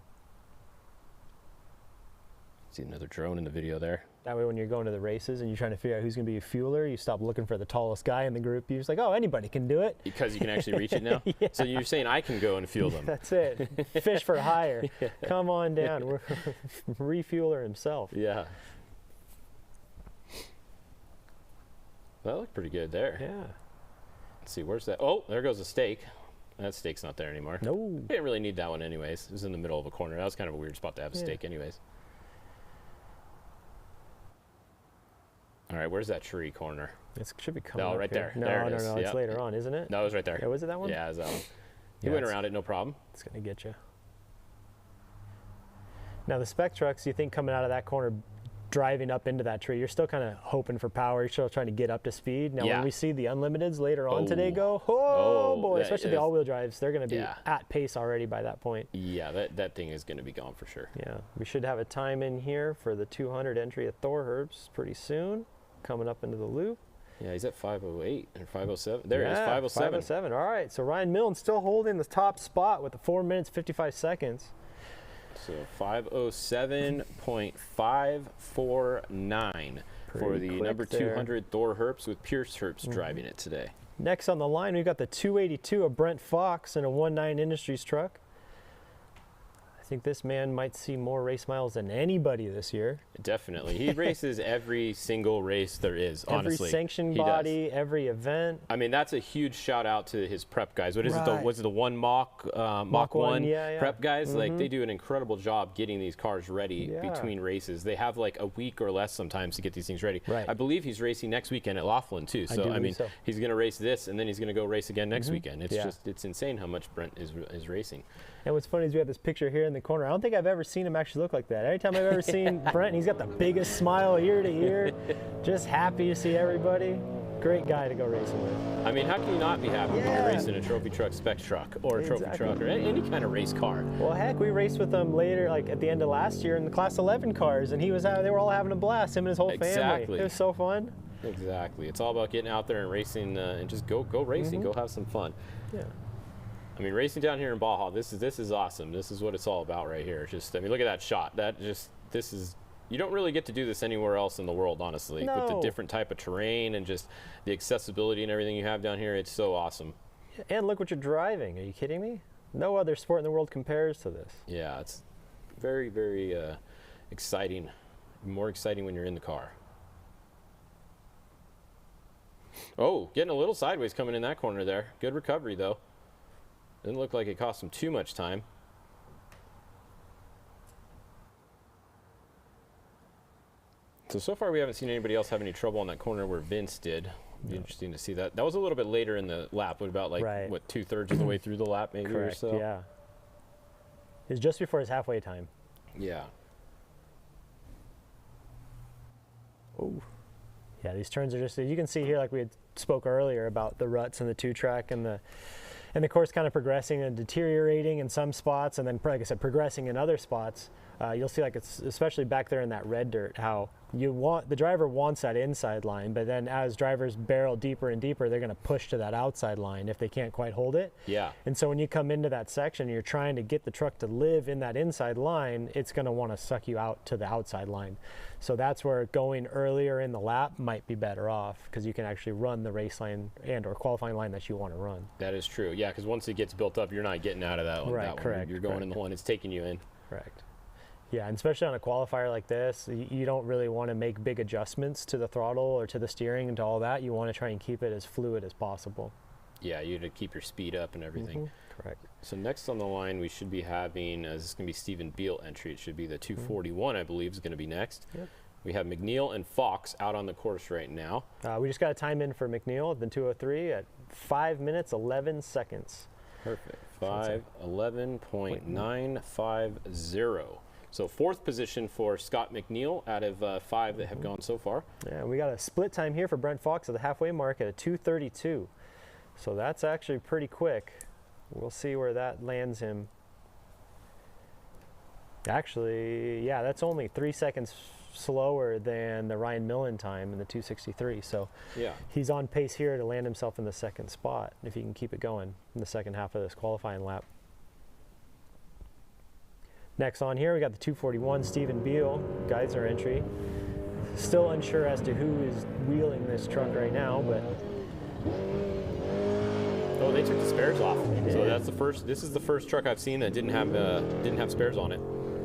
See another drone in the video there. That way when you're going to the races and you're trying to figure out who's going to be a fueler, you stop looking for the tallest guy in the group. You're just like, oh, anybody can do it. Because you can actually reach it now? Yeah. So you're saying I can go and fuel them. That's it. Fish for hire. Yeah. Come on down. We're refueler himself. Yeah. That looked pretty good there. Yeah. Let's see, where's that? Oh, there goes the stake. That stake's not there anymore. No. We didn't really need that one anyways. It was in the middle of a corner. That was kind of a weird spot to have a stake anyways. All right, where's that tree corner? It should be coming up right there. No, there it no, is. no, it's later on, isn't it? No, it was right there. Yeah, was it that one? Yeah, it was that one. He Yeah, went around it, no problem. It's going to get you. Now the spec trucks, you think coming out of that corner, driving up into that tree, you're still kind of hoping for power. You're still trying to get up to speed. Now when we see the Unlimiteds later on today go, boy, especially the all-wheel drives, they're going to be at pace already by that point. Yeah, that thing is going to be gone for sure. Yeah, we should have a time in here for the 200 entry at Thor Herbst pretty soon, coming up into the loop. Yeah, he's at 508 or 507. There it is, 507. 507. All right, so Ryan Millen still holding the top spot with the 4 minutes 55 seconds. So 507.549 for the number 200 Thor Herbst with Pierce Herbst driving it today. Next on the line, we've got the 282 of Brent Fox in a 19 Industries truck. I think this man might see more race miles than anybody this year. Definitely. He races every single race there is, honestly. Every sanctioned body, every event. I mean, that's a huge shout out to his prep guys. What is it? Was it the one Mach 1 prep guys? Like, they do an incredible job getting these cars ready between races. They have like a week or less sometimes to get these things ready. Right. I believe he's racing next weekend at Laughlin too. So, I mean, he's going to race this and then he's going to go race again next weekend. It's just, it's insane how much Brent is racing. And what's funny is we have this picture here in the corner. I don't think I've ever seen him actually look like that. Every time I've ever seen Brent, he's got the biggest smile ear to ear, just happy to see everybody. Great guy to go racing with. I mean, how can you not be happy when you're racing a trophy truck, spec truck, or a trophy truck, or any kind of race car? Well, heck, we raced with him later, like at the end of last year in the Class 11 cars, and they were all having a blast, him and his whole family. It was so fun. Exactly. It's all about getting out there and racing, and just go racing, go have some fun. Yeah. I mean, racing down here in Baja, this is awesome. This is what it's all about right here. Just, I mean, look at that shot. You don't really get to do this anywhere else in the world, honestly. No. With the different type of terrain and just the accessibility and everything you have down here, it's so awesome. And look what you're driving. Are you kidding me? No other sport in the world compares to this. Yeah, it's very, very exciting. More exciting when you're in the car. Oh, getting a little sideways coming in that corner there. Good recovery, though. Didn't look like it cost him too much time. So far we haven't seen anybody else have any trouble on that corner where Vince did. It'd be interesting to see that. That was a little bit later in the lap, about like, what, 2/3 of the way through the lap maybe? Correct, or so? Yeah. It was just before his halfway time. Yeah. Oh. Yeah, these turns are just, you can see here, like we had spoke earlier about the ruts and the two-track and the course kind of progressing and deteriorating in some spots, and then, like I said, progressing in other spots. You'll see, like, it's especially back there in that red dirt, how the driver wants that inside line, but then as drivers barrel deeper and deeper, they're going to push to that outside line if they can't quite hold it. Yeah. And so when you come into that section, you're trying to get the truck to live in that inside line, it's going to want to suck you out to the outside line. So that's where going earlier in the lap might be better off, because you can actually run the race line and or qualifying line that you want to run. That is true. Yeah, because once it gets built up, you're not getting out of that one. Right, correct. You're going in the one it's taking you in. Correct. Yeah, and especially on a qualifier like this, you don't really want to make big adjustments to the throttle or to the steering and to all that. You want to try and keep it as fluid as possible. Yeah, you to keep your speed up and everything. Correct. So next on the line, we should be having, this is going to be Stephen Beal entry. It should be the 241, I believe, is going to be next. Yep. We have McNeil and Fox out on the course right now. We just got a time in for McNeil, the 203 at 5 minutes, 11 seconds. Perfect. 5:11.950. So fourth position for Scott McNeil out of 5 that have gone so far. Yeah, we got a split time here for Brent Fox at the halfway mark at a 2:32. So that's actually pretty quick. We'll see where that lands him. Actually, yeah, that's only 3 seconds slower than the Ryan Millen time in the 2:63. So yeah, he's on pace here to land himself in the second spot if he can keep it going in the second half of this qualifying lap. Next on here, we got the 241, Stephen Beal, Geyser entry. Still unsure as to who is wheeling this truck right now, but... Oh, they took the spares off. So that's the first, this is the first truck I've seen that didn't have spares on it.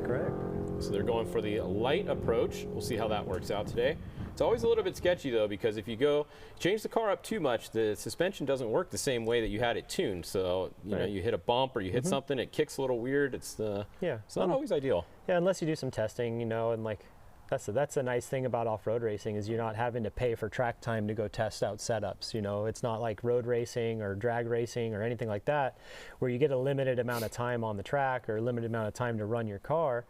Correct. So they're going for the light approach. We'll see how that works out today. It's always a little bit sketchy though, because if you change the car up too much, the suspension doesn't work the same way that you had it tuned. So you know, you hit a bump or you hit something, it kicks a little weird. It's it's not always ideal. Yeah, unless you do some testing, you know, and like that's the nice thing about off-road racing is you're not having to pay for track time to go test out setups. You know, it's not like road racing or drag racing or anything like that, where you get a limited amount of time on the track or a limited amount of time to run your car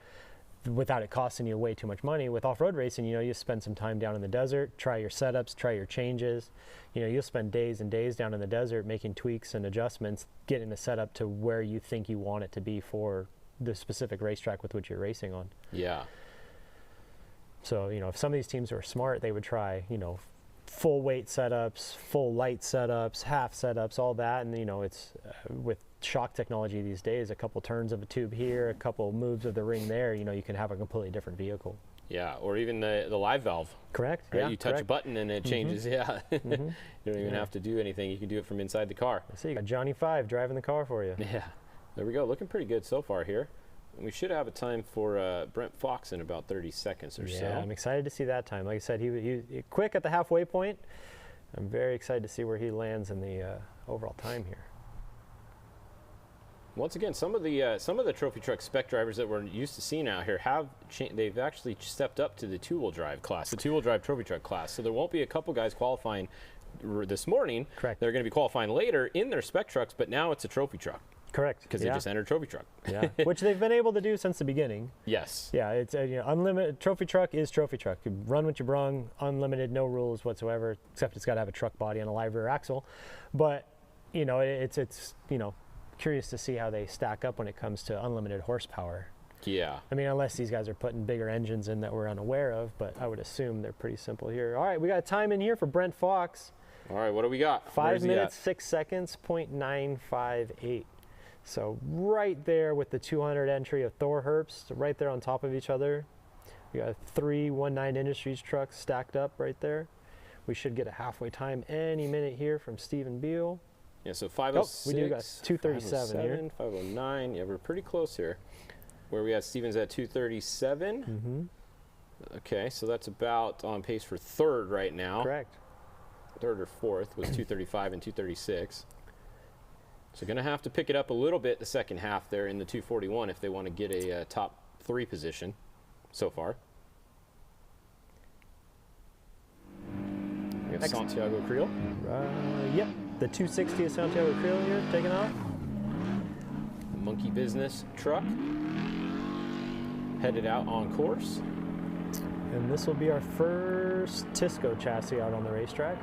without it costing you way too much money. With off-road racing, you know, you spend some time down in the desert, try your setups, try your changes. You know, you'll spend days and days down in the desert making tweaks and adjustments, getting the setup to where you think you want it to be for the specific racetrack with which you're racing on. Yeah. So, you know, if some of these teams are smart, they would try, you know, full weight setups, full light setups, half setups, all that. And, you know, it's with shock technology these days, a couple turns of a tube here, a couple moves of the ring there, you know, you can have a completely different vehicle. Yeah, or even the live valve. Correct. Right? Yeah, you touch a button and it changes. Yeah. You don't even have to do anything. You can do it from inside the car. So you got Johnny 5 driving the car for you. Yeah. There we go. Looking pretty good so far here. We should have a time for Brent Fox in about 30 seconds or so. Yeah, I'm excited to see that time. Like I said, he quick at the halfway point. I'm very excited to see where he lands in the overall time here. Once again, some of the trophy truck spec drivers that we're used to seeing out here they've actually stepped up to the two-wheel drive class, the two-wheel drive trophy truck class. So there won't be a couple guys qualifying this morning. Correct. They're going to be qualifying later in their spec trucks, but now it's a trophy truck. Correct. Because they just entered trophy truck. Yeah, which they've been able to do since the beginning. Yes. Yeah, it's unlimited. Trophy truck is trophy truck. You run what you brung, unlimited, no rules whatsoever, except it's got to have a truck body and a live rear axle. But it's curious to see how they stack up when it comes to unlimited horsepower. Yeah. I mean, unless these guys are putting bigger engines in that we're unaware of, but I would assume they're pretty simple here. All right, we got time in here for Brent Fox. All right, what do we got? 5 minutes, 6 seconds, 0.958. So right there with the 200 entry of Thor Herbst, right there on top of each other. We got 3 19 Industries trucks stacked up right there. We should get a halfway time any minute here from Stephen Beal. Yeah, so 506. We do got 237 here. 509. Yeah, we're pretty close here. Where we have Stevens at 237. Mm-hmm. Okay, so that's about on pace for third right now. Correct. Third or fourth was 235 and 236. So going to have to pick it up a little bit the second half there in the 241 if they want to get a top 3 position so far. We have Santiago Creel. Yep, the 260 of Santiago Creel here taking off. The Monkey Business truck headed out on course. And this will be our first Tisco chassis out on the racetrack.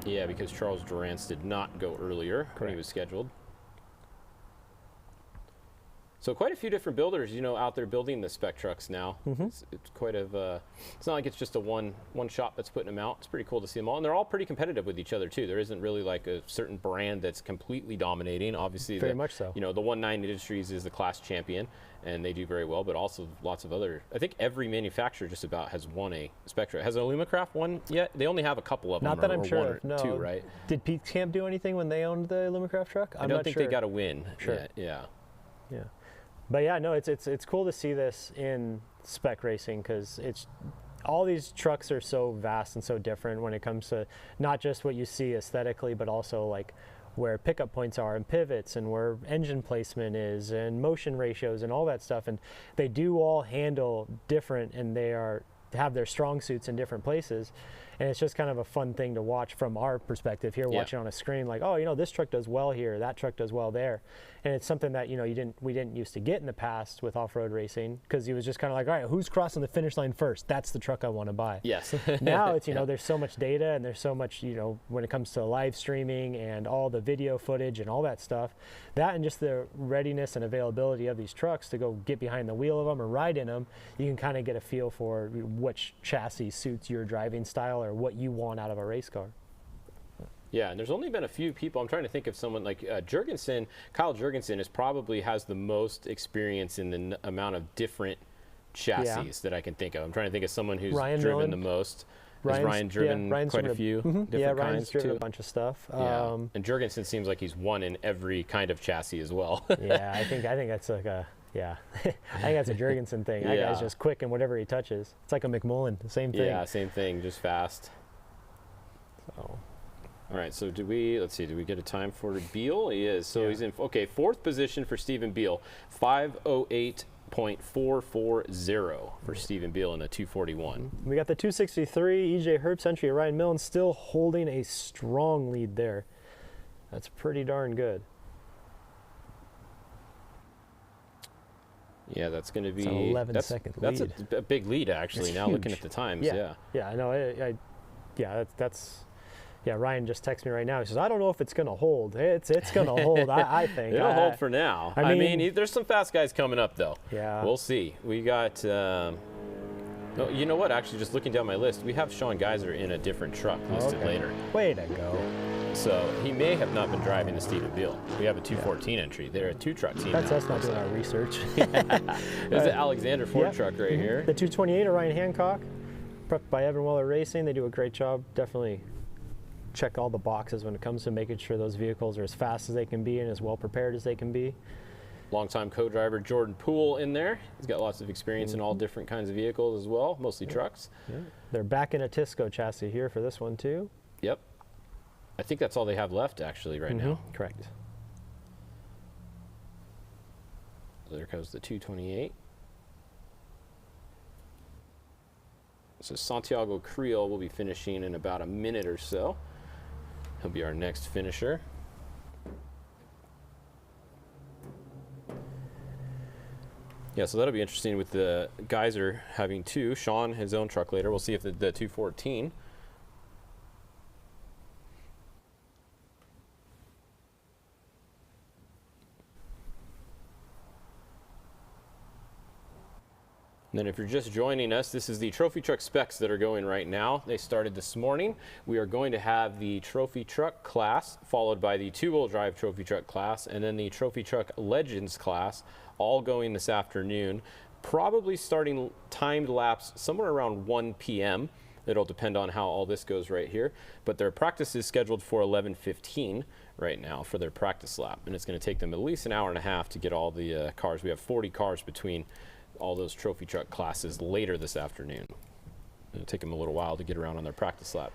Yeah, because Charles Durance did not go earlier when he was scheduled. So quite a few different builders, out there building the spec trucks now. Mm-hmm. It's quite of it's not like it's just a one shop that's putting them out. It's pretty cool to see them all, and they're all pretty competitive with each other too. There isn't really like a certain brand that's completely dominating. Obviously, very much so. The 19 Industries is the class champion, and they do very well. But also lots of other. I think every manufacturer just about has won a spec truck. Has Illumicraft won yet? They only have a couple of them. Not that or I'm sure one of. or No. two, right? Did Pete Camp do anything when they owned the Illumicraft truck? I don't think they got a win. Sure. Yet. Yeah. Yeah. But yeah, no, it's cool to see this in spec racing because all these trucks are so vast and so different when it comes to not just what you see aesthetically, but also like where pickup points are and pivots and where engine placement is and motion ratios and all that stuff. And they do all handle different, and they have their strong suits in different places. And it's just kind of a fun thing to watch from our perspective here, watching on a screen, like, oh, this truck does well here, that truck does well there. And it's something that, we didn't used to get in the past with off-road racing, because he was just kind of like, all right, who's crossing the finish line first? That's the truck I want to buy. Yes. Now it's, there's so much data, and there's so much, when it comes to live streaming and all the video footage and all that stuff, that and just the readiness and availability of these trucks to go get behind the wheel of them or ride in them, you can kind of get a feel for which chassis suits your driving style or what you want out of a race car. Yeah, and there's only been a few people. I'm trying to think of someone like Jurgensen. Kyle Jurgensen probably has the most experience in the amount of different chassis that I can think of. I'm trying to think of someone who's driven the most. Has Ryan driven quite a few different Ryan's kinds driven too? A bunch of stuff. Yeah. And Jurgensen seems like he's won in every kind of chassis as well. Yeah, I think that's like a I think that's a Jurgensen thing. That guy's just quick in whatever he touches. It's like a McMullen, the same thing. Yeah, same thing, just fast. So. All right, so did we get a time for Beal? He is. So he's in, fourth position for Stephen Beal, 508.440 for Stephen Beal in a 241. We got the 263, EJ Herbst entry of Ryan Millen still holding a strong lead there. That's pretty darn good. Yeah, that's going to be an 11-second lead. That's a big lead, actually, now looking at the times. Yeah, I know. Ryan just texted me right now. He says, I don't know if it's going to hold. It's going to hold, I think. It'll hold for now. I mean, there's some fast guys coming up, though. Yeah. We'll see. We got, you know what? Actually, just looking down my list, we have Sean Geiser in a different truck listed later. Way to go. So he may have not been driving the Stephen Beal. We have a 214 entry. They're a two-truck team. That's us not doing our research. There's the Alexander Ford truck right here. The 228 of Ryan Hancock, prepped by Evan Weller Racing. They do a great job. Definitely check all the boxes when it comes to making sure those vehicles are as fast as they can be and as well prepared as they can be. Longtime co-driver Jordan Poole in there. He's got lots of experience in all different kinds of vehicles as well, mostly trucks. Yeah. They're back in a Tisco chassis here for this one too. Yep. I think that's all they have left actually right now. Correct. So there goes the 228. So Santiago Creel will be finishing in about a minute or so. He'll be our next finisher. Yeah, so that'll be interesting with the Geyser having 2. Sean, his own truck later. We'll see if the 214. And then if you're just joining us, this is the Trophy Truck specs that are going right now. They started this morning. We are going to have the Trophy Truck class, followed by the 2-wheel drive Trophy Truck class, and then the Trophy Truck Legends class, all going this afternoon. Probably starting timed laps somewhere around 1 p.m. It'll depend on how all this goes right here. But their practice is scheduled for 11:15 right now for their practice lap. And it's going to take them at least an hour and a half to get all the cars. We have 40 cars between all those Trophy Truck classes later this afternoon. It'll take them a little while to get around on their practice lap.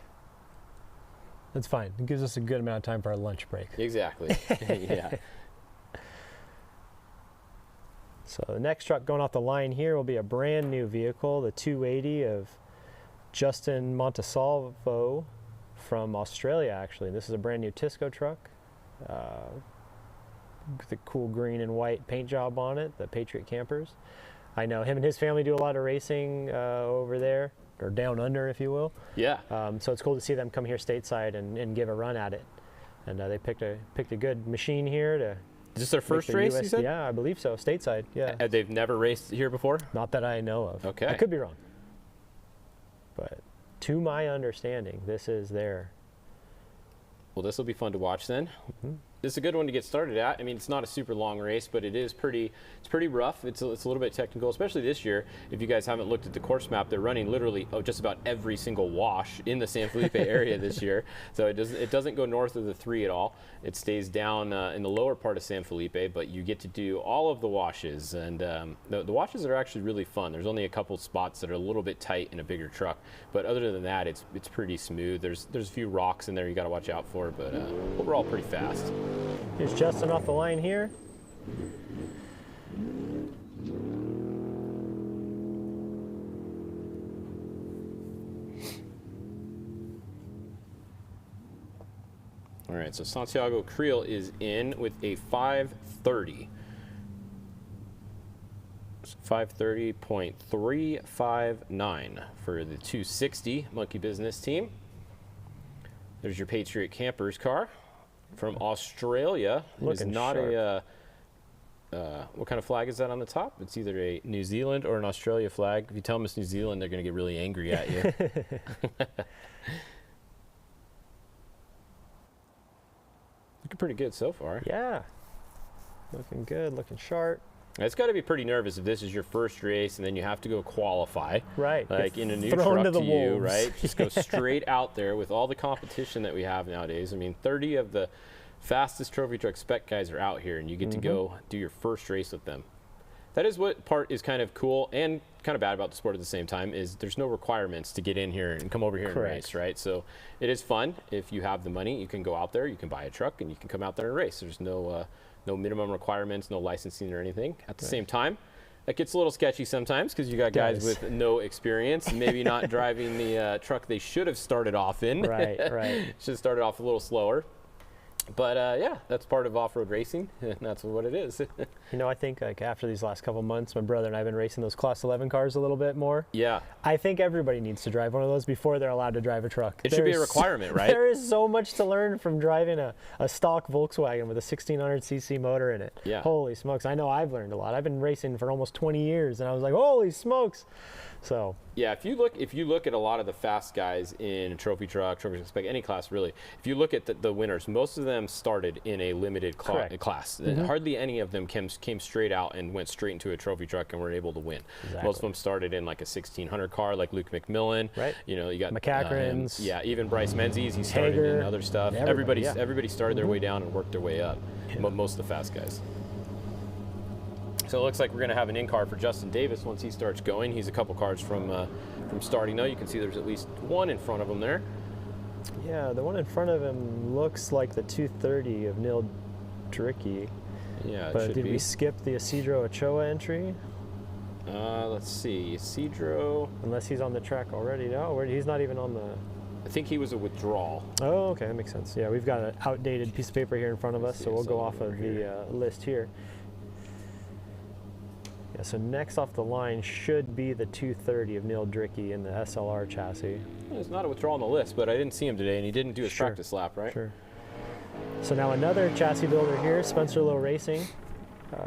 That's fine. It gives us a good amount of time for our lunch break. Exactly. Yeah. So the next truck going off the line here will be a brand new vehicle, the 280 of Justin Montesalvo from Australia, actually. This is a brand new Tisco truck. The cool green and white paint job on it, the Patriot Campers. I know him and his family do a lot of racing over there, or down under, if you will. Yeah. So it's cool to see them come here stateside and give a run at it. And they picked a good machine here to. Is this their first race, you said? Yeah, I believe so. Stateside, yeah. They've never raced here before? Not that I know of. Okay. I could be wrong. But to my understanding, this is their. Well, this will be fun to watch then. Mm-hmm. It's a good one to get started at. I mean, it's not a super long race, but it's pretty rough. It's a little bit technical, especially this year. If you guys haven't looked at the course map, they're running literally just about every single wash in the San Felipe area this year. So it doesn't go north of the 3 at all. It stays down in the lower part of San Felipe, but you get to do all of the washes. And the washes are actually really fun. There's only a couple spots that are a little bit tight in a bigger truck, but other than that, it's pretty smooth. There's a few rocks in there you got to watch out for, but overall pretty fast. Here's Justin off the line here. All right, so Santiago Creel is in with a 5:30. 5:30.359 for the 260 Monkey Business team. There's your Patriot Campers car from Australia. It's not sharp. what kind of flag is that on the top? It's either a New Zealand or an Australia flag. If you tell them it's New Zealand, they're going to get really angry at you. Looking pretty good so far. Yeah. Looking good, looking sharp. It's got to be pretty nervous if this is your first race and then you have to go qualify. Right. Like in a new truck to you, right? Just go straight out there with all the competition that we have nowadays. I mean, 30 of the fastest Trophy Truck spec guys are out here, and you get to go do your first race with them. That is what part is kind of cool and kind of bad about the sport at the same time, is there's no requirements to get in here and come over here and race, right? So it is fun. If you have the money, you can go out there, you can buy a truck, and you can come out there and race. There's no minimum requirements, no licensing or anything. At the same time, it gets a little sketchy sometimes because you got guys with no experience, maybe not driving the truck they should have started off in. Right. Should have started off a little slower. But yeah, that's part of off-road racing, and that's what it is. You know, I think like after these last couple months, my brother and I have been racing those Class 11 cars a little bit more. Yeah. I think everybody needs to drive one of those before they're allowed to drive a truck. It should be a requirement, right? There is so much to learn from driving a stock Volkswagen with a 1600cc motor in it. Yeah. Holy smokes. I know I've learned a lot. I've been racing for almost 20 years, and I was like, holy smokes. So yeah, if you look at a lot of the fast guys in Trophy Truck Spec, any class really, if you look at the winners, most of them started in a limited class. Hardly any of them came straight out and went straight into a Trophy Truck and were able to win. Exactly. Most of them started in like a 1600 car, like Luke McMillan. Right. You know, you got McCackrins. Yeah, even Bryce Menzies. He started Hager, in other stuff. Everybody started their way down and worked their way up. Most of the fast guys. So it looks like we're going to have an in-car for Justin Davis once he starts going. He's a couple cars from starting, though. You can see there's at least one in front of him there. Yeah, the one in front of him looks like the 230 of Neil Dricky. Yeah, but did we skip the Isidro Ochoa entry? Let's see. Isidro. Unless he's on the track already. No, he's not even on the... I think he was a withdrawal. Oh, okay, that makes sense. Yeah, we've got an outdated piece of paper here in front of us, so we'll go off of the list here. Yeah, so next off the line should be the 230 of Neil Drickey in the SLR chassis. It's not a withdrawal on the list, but I didn't see him today, and he didn't do his practice lap, right? Sure. So now another chassis builder here, Spencer Lowe Racing.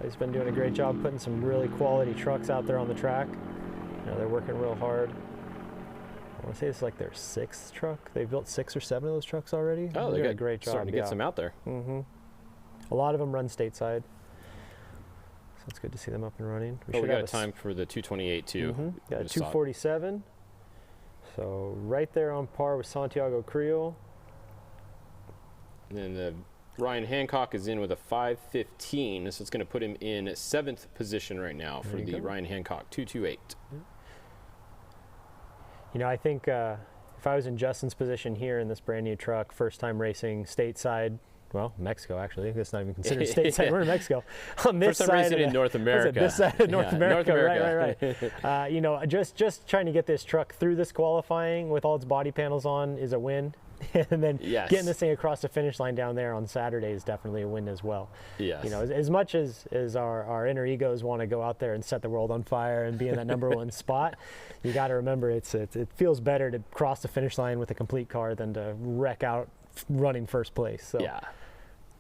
He's been doing a great job putting some really quality trucks out there on the track. They're working real hard. I want to say it's like their 6th truck. They've built 6 or 7 of those trucks already. Oh, they're doing a great job. Starting to get some out there. Mm-hmm. A lot of them run stateside. So it's good to see them up and running. We got a time for the 228 too. Mm-hmm. Got a 247. So right there on par with Santiago Creel. And then the Ryan Hancock is in with a 5:15, so it's going to put him in 7th position right now for the Ryan Hancock 228. You know, I think if I was in Justin's position here in this brand new truck, first time racing stateside, well, Mexico actually, it's not even considered stateside. We're in Mexico. On this first time side racing in North America. This side of North America. North America. Right. You know, just trying to get this truck through this qualifying with all its body panels on is a win. And then getting this thing across the finish line down there on Saturday is definitely a win as well. Yes. You know, as much as our inner egos want to go out there and set the world on fire and be in that #1 spot, you got to remember it feels better to cross the finish line with a complete car than to wreck out running first place. So.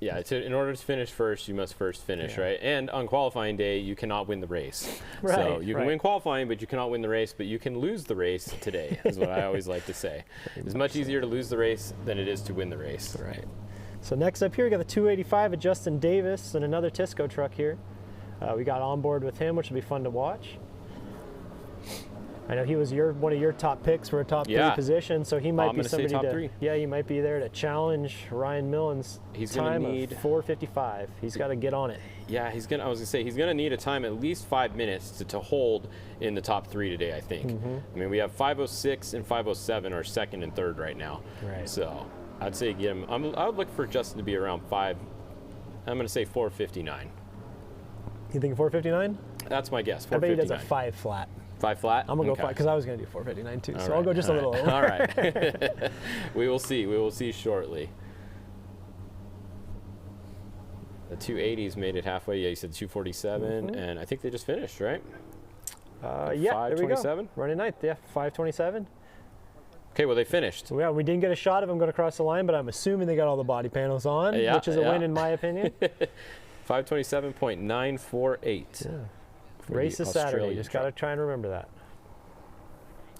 Yeah, in order to finish first, you must first finish, right? And on qualifying day, you cannot win the race. Right, so you can win qualifying, but you cannot win the race, but you can lose the race today, is what I always like to say. It's much easier to lose the race than it is to win the race. Right. So next up here, we got the 285 of Justin Davis and another Tisco truck here. We got on board with him, which will be fun to watch. I know he was one of your top picks for a top 3 position, so he might be somebody top 3. Yeah, he might be there to challenge Ryan Millen's time of 4:55. He's got to get on it. Yeah, I was gonna say he's gonna need a time at least 5 minutes to hold in the top 3 today, I think. I mean, we have 5:06 and 5:07 are 2nd and 3rd right now. Right. So I'd say get him. I would look for Justin to be around 5. I'm gonna say 4:59. You think 4:59? That's my guess. 4:59. I bet he does a 5 flat. 5 flat? I'm going to go 5 because I was going to do 4:59 too. So right, I'll go just a little over. All right. We will see. We will see shortly. The 280s made it halfway. Yeah, you said 247, and I think they just finished, right? Yeah, there we go. Running 9th, yeah, 5:27. Okay, well, they finished. Yeah, we didn't get a shot of them going across the line, but I'm assuming they got all the body panels on, which is a win in my opinion. 5:27.948. Yeah. Race is Saturday. Just got to try and remember that.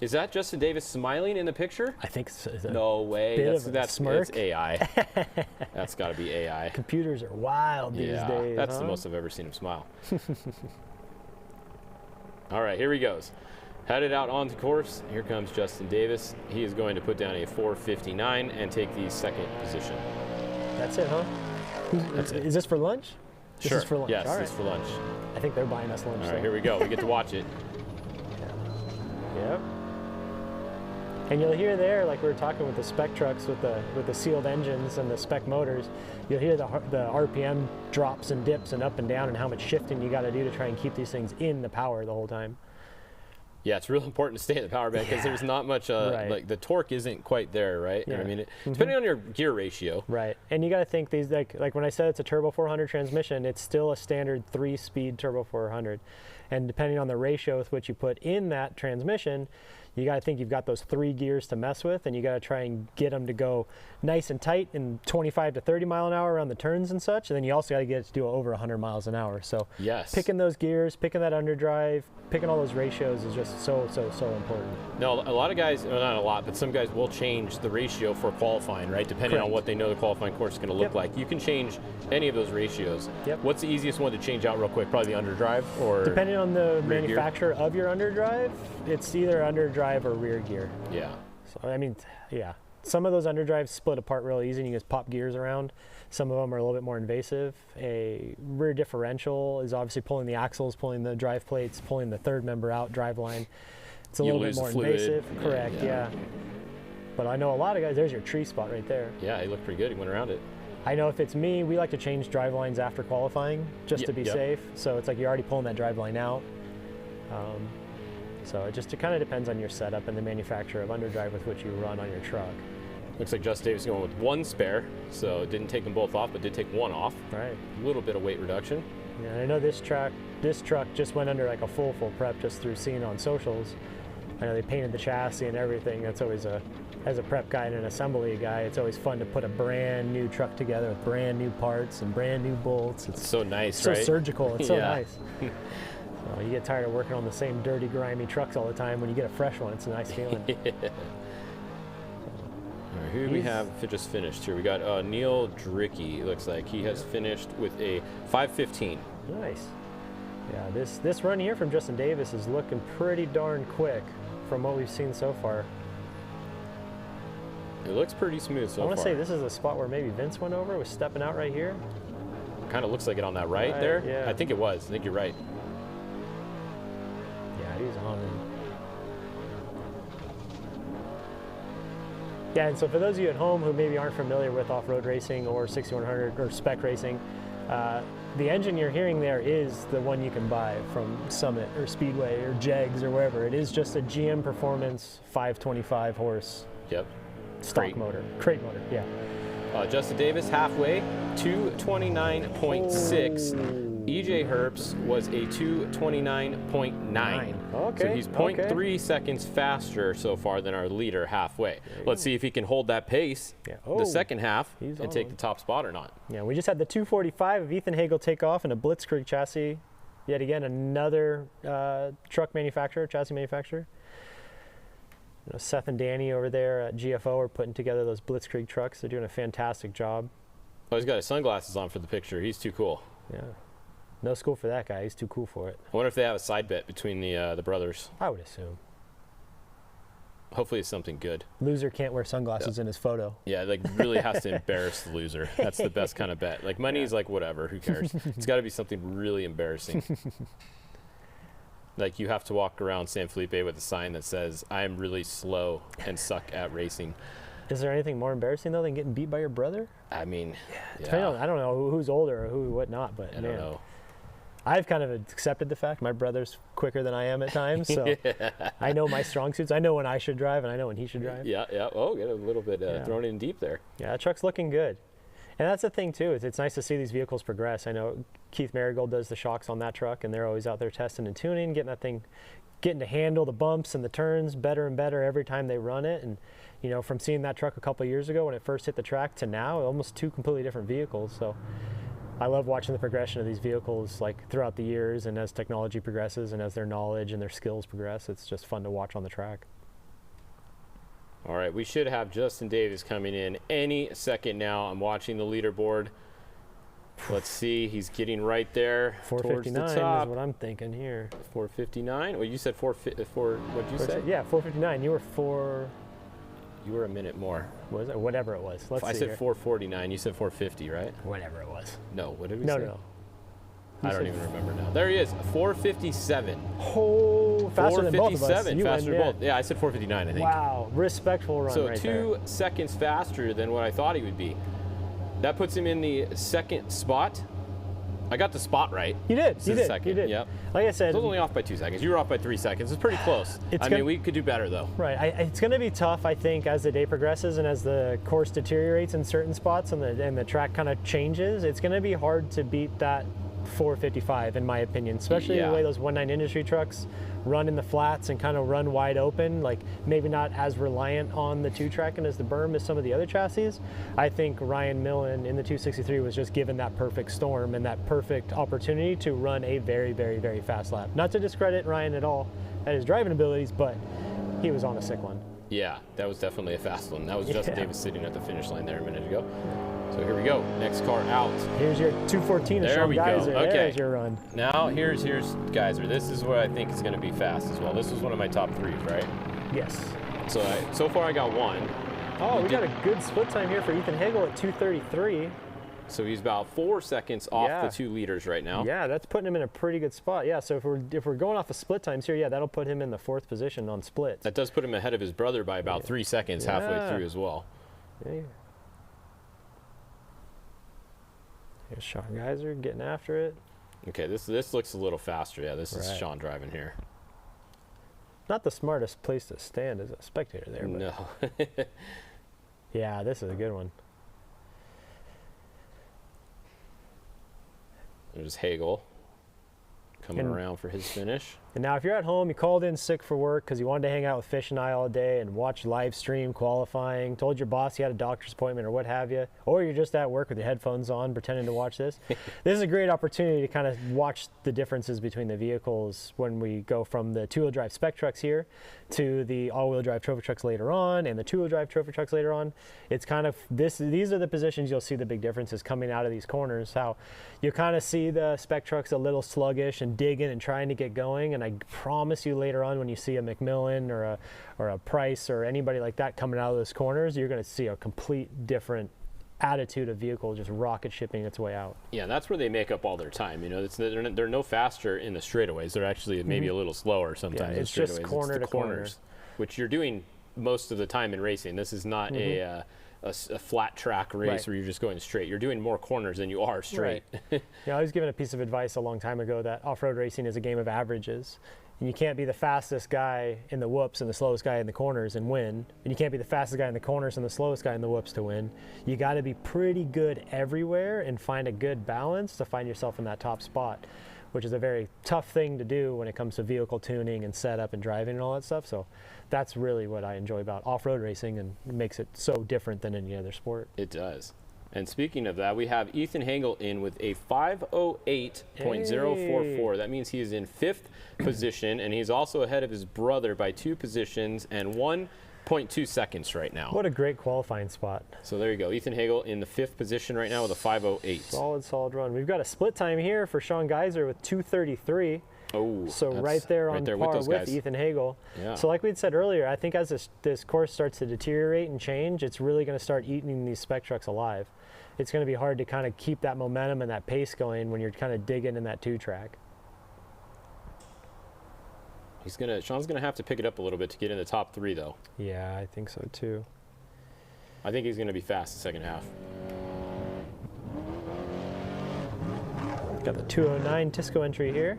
Is that Justin Davis smiling in the picture? I think so. No way. That's smirk. It's AI. That's got to be AI. Computers are wild these days. That's the most I've ever seen him smile. All right, here he goes. Headed out on the course. Here comes Justin Davis. He is going to put down a 4:59 and take the 2nd position. That's it, huh? Is this for lunch? Sure. This is for lunch. Yes, all right. this is for lunch. I think they're buying us lunch. All right, here we go. We get to watch it. Yep. And you'll hear there, like we were talking with the spec trucks with the sealed engines and the spec motors, you'll hear the RPM drops and dips and up and down and how much shifting you got to do to try and keep these things in the power the whole time. Yeah, it's real important to stay in the power band because there's not much, like the torque isn't quite there, right? Yeah. I mean, depending on your gear ratio. Right, and you got to think these, like when I said it's a turbo 400 transmission, it's still a standard 3-speed turbo 400. And depending on the ratio with which you put in that transmission, you got to think you've got those 3 gears to mess with, and you got to try and get them to go nice and tight in 25 to 30 mile an hour around the turns and such. And then you also got to get it to do over 100 miles an hour. So picking those gears, picking that underdrive, picking all those ratios is just so important. No, a lot of guys, well, not a lot, but some guys will change the ratio for qualifying, right? Depending on what they know the qualifying course is going to look like. You can change any of those ratios. What's the easiest one to change out real quick? Probably the underdrive, or depending on the manufacturer of your underdrive, it's either underdrive or rear gear. Yeah. So I mean, yeah. Some of those underdrives split apart real easy and you just pop gears around. Some of them are a little bit more invasive. A rear differential is obviously pulling the axles, pulling the drive plates, pulling the third member out, drive line. It's a little bit more invasive. Correct, yeah. But I know a lot of guys, there's your tree spot right there. Yeah, he looked pretty good. He went around it. I know if it's me, we like to change drive lines after qualifying just to be safe. So it's like you're already pulling that drive line out. So it kind of depends on your setup and the manufacturer of underdrive with which you run on your truck. Looks like Justin Davis going with one spare, so it didn't take them both off, but did take one off. Right. A little bit of weight reduction. Yeah, I know this truck just went under like a full prep just through seeing on socials. I know they painted the chassis and everything. That's always as a prep guy and an assembly guy, it's always fun to put a brand new truck together with brand new parts and brand new bolts. It's so nice, so right? So surgical. It's so yeah. nice. So you get tired of working on the same dirty, grimy trucks all the time. When you get a fresh one, it's a nice feeling. Yeah. All right, who do we have just finished here? We got Neil Dricky. It looks like he has finished with a 5:15. Nice. Yeah, this run here from Justin Davis is looking pretty darn quick from what we've seen so far. It looks pretty smooth so far. I want to say this is a spot where maybe Vince went over, was stepping out right here. Kind of looks like it on that right there. Yeah. I think it was. I think you're right. Yeah, he's on it. Yeah, and so for those of you at home who maybe aren't familiar with off-road racing or 6100 or spec racing, the engine you're hearing there is the one you can buy from Summit or Speedway or Jegs or wherever. It is just a GM Performance 525 horse. Yep. Stock motor, crate motor, yeah. Justin Davis halfway, 229.6. EJ Herbst was a 229.9. Okay. So he's 0.3 seconds faster so far than our leader halfway. Let's see if he can hold that pace the second half and take the top spot or not. Yeah, we just had the 245 of Ethan Hagel take off in a Blitzkrieg chassis. Yet again, another truck manufacturer, chassis manufacturer. You know, Seth and Danny over there at GFO are putting together those Blitzkrieg trucks. They're doing a fantastic job. Oh, he's got his sunglasses on for the picture. He's too cool. Yeah. No school for that guy. He's too cool for it. I wonder if they have a side bet between the brothers. I would assume. Hopefully it's something good. Loser can't wear sunglasses in his photo. Yeah, like really has to embarrass the loser. That's the best kind of bet. Like money is like whatever, who cares? It's got to be something really embarrassing. Like you have to walk around San Felipe with a sign that says, "I am really slow and suck at racing." Is there anything more embarrassing though than getting beat by your brother? I mean, yeah. I don't know who's older or who whatnot, but I don't know. I've kind of accepted the fact my brother's quicker than I am at times, so I know my strong suits. I know when I should drive, and I know when he should drive. Yeah, yeah. Oh, get a little bit thrown in deep there. Yeah, that truck's looking good. And that's the thing, too. It's nice to see these vehicles progress. I know Keith Marigold does the shocks on that truck, and they're always out there testing and tuning, getting that thing, getting to handle the bumps and the turns better and better every time they run it. And, you know, from seeing that truck a couple of years ago when it first hit the track to now, almost two completely different vehicles. So I love watching the progression of these vehicles, like, throughout the years, and as technology progresses and as their knowledge and their skills progress, it's just fun to watch on the track. All right, we should have Justin Davis coming in any second now. I'm watching the leaderboard. Let's see, he's getting right there towards the top. Is what I'm thinking here. 459? Well, you said what'd you say? Yeah, 459. You were You were a minute more. Was it? Whatever it was. Let's see. I said 449. You said 450, right? Whatever it was. No, what did we say? No. I don't even remember now. There he is, 457. Oh, faster than both of us. 457, faster than both. Yeah, I said 459, I think. Wow, respectful run right there. So 2 seconds faster than what I thought he would be. That puts him in the second spot. I got the spot right. You did. You did. Yep. Like I said, I was only off by 2 seconds. You were off by 3 seconds. It's pretty close. I mean, we could do better though. Right. It's going to be tough, I think, as the day progresses and as the course deteriorates in certain spots and the track kind of changes. It's going to be hard to beat that 455, in my opinion, especially the way those 1.9 industry trucks run in the flats and kind of run wide open, like maybe not as reliant on the 2-track and as the berm as some of the other chassis. I think Ryan Millen in the 263 was just given that perfect storm and that perfect opportunity to run a very, very, very fast lap. Not to discredit Ryan at all at his driving abilities, but he was on a sick one. Yeah, that was definitely a fast one. That was Justin Davis sitting at the finish line there a minute ago. So here we go. Next car out. Here's your 214 of Sean Geyser. Okay. There's your run. Now here's Geyser. This is what I think is going to be fast as well. This was one of my top 3s, right? Yes. So far I got 1. Oh, we got a good split time here for Ethan Hagel at 2:33. So he's about 4 seconds off the 2 leaders right now. Yeah, that's putting him in a pretty good spot. Yeah, so if we're going off of split times here, that'll put him in the 4th position on splits. That does put him ahead of his brother by about 3 seconds halfway through as well. Yeah. Here's Sean Geyser getting after it. Okay, this looks a little faster. Yeah, this is Sean driving here. Not the smartest place to stand as a spectator there. But no. Yeah, this is a good one. There's Hagel coming around for his finish. And now if you're at home, you called in sick for work because you wanted to hang out with Fish and I all day and watch live stream qualifying, told your boss you had a doctor's appointment or what have you, or you're just at work with your headphones on pretending to watch this, this is a great opportunity to kind of watch the differences between the vehicles when we go from the two-wheel drive spec trucks here to the all-wheel drive trophy trucks later on and the two-wheel drive trophy trucks later on. It's kind of these are the positions you'll see the big differences coming out of these corners, how you kind of see the spec trucks a little sluggish and digging and trying to get going, and I promise you later on when you see a McMillan or a Price or anybody like that coming out of those corners, you're going to see a complete different attitude of vehicle just rocket shipping its way out. Yeah, that's where they make up all their time. You know, they're no faster in the straightaways. They're actually maybe a little slower sometimes. Yeah, it's in just straightaways. corner it's the to corners, which you're doing most of the time in racing. This is not a flat track race where you're just going straight. You're doing more corners than you are straight. Right. Yeah, I was given a piece of advice a long time ago that off-road racing is a game of averages. And you can't be the fastest guy in the whoops and the slowest guy in the corners and win. And you can't be the fastest guy in the corners and the slowest guy in the whoops to win. You got to be pretty good everywhere and find a good balance to find yourself in that top spot, which is a very tough thing to do when it comes to vehicle tuning and setup and driving and all that stuff. So that's really what I enjoy about off-road racing, and it makes it so different than any other sport. It does. And speaking of that, we have Ethan Hagel in with a 5:08.044. That means he is in 5th position, and he's also ahead of his brother by 2 positions and 1.2 seconds right now. What a great qualifying spot. So there you go. Ethan Hagel in the 5th position right now with a 5:08. Solid run. We've got a split time here for Sean Geiser with 2:33. Oh, so right there on par with Ethan Hagel. Yeah. So like we had said earlier, I think as this course starts to deteriorate and change, it's really going to start eating these spec trucks alive. It's going to be hard to kind of keep that momentum and that pace going when you're kind of digging in that 2-track. Sean's gonna have to pick it up a little bit to get in the top 3 though. Yeah, I think so too. I think he's gonna be fast the second half. Got the 209 Tisco entry here.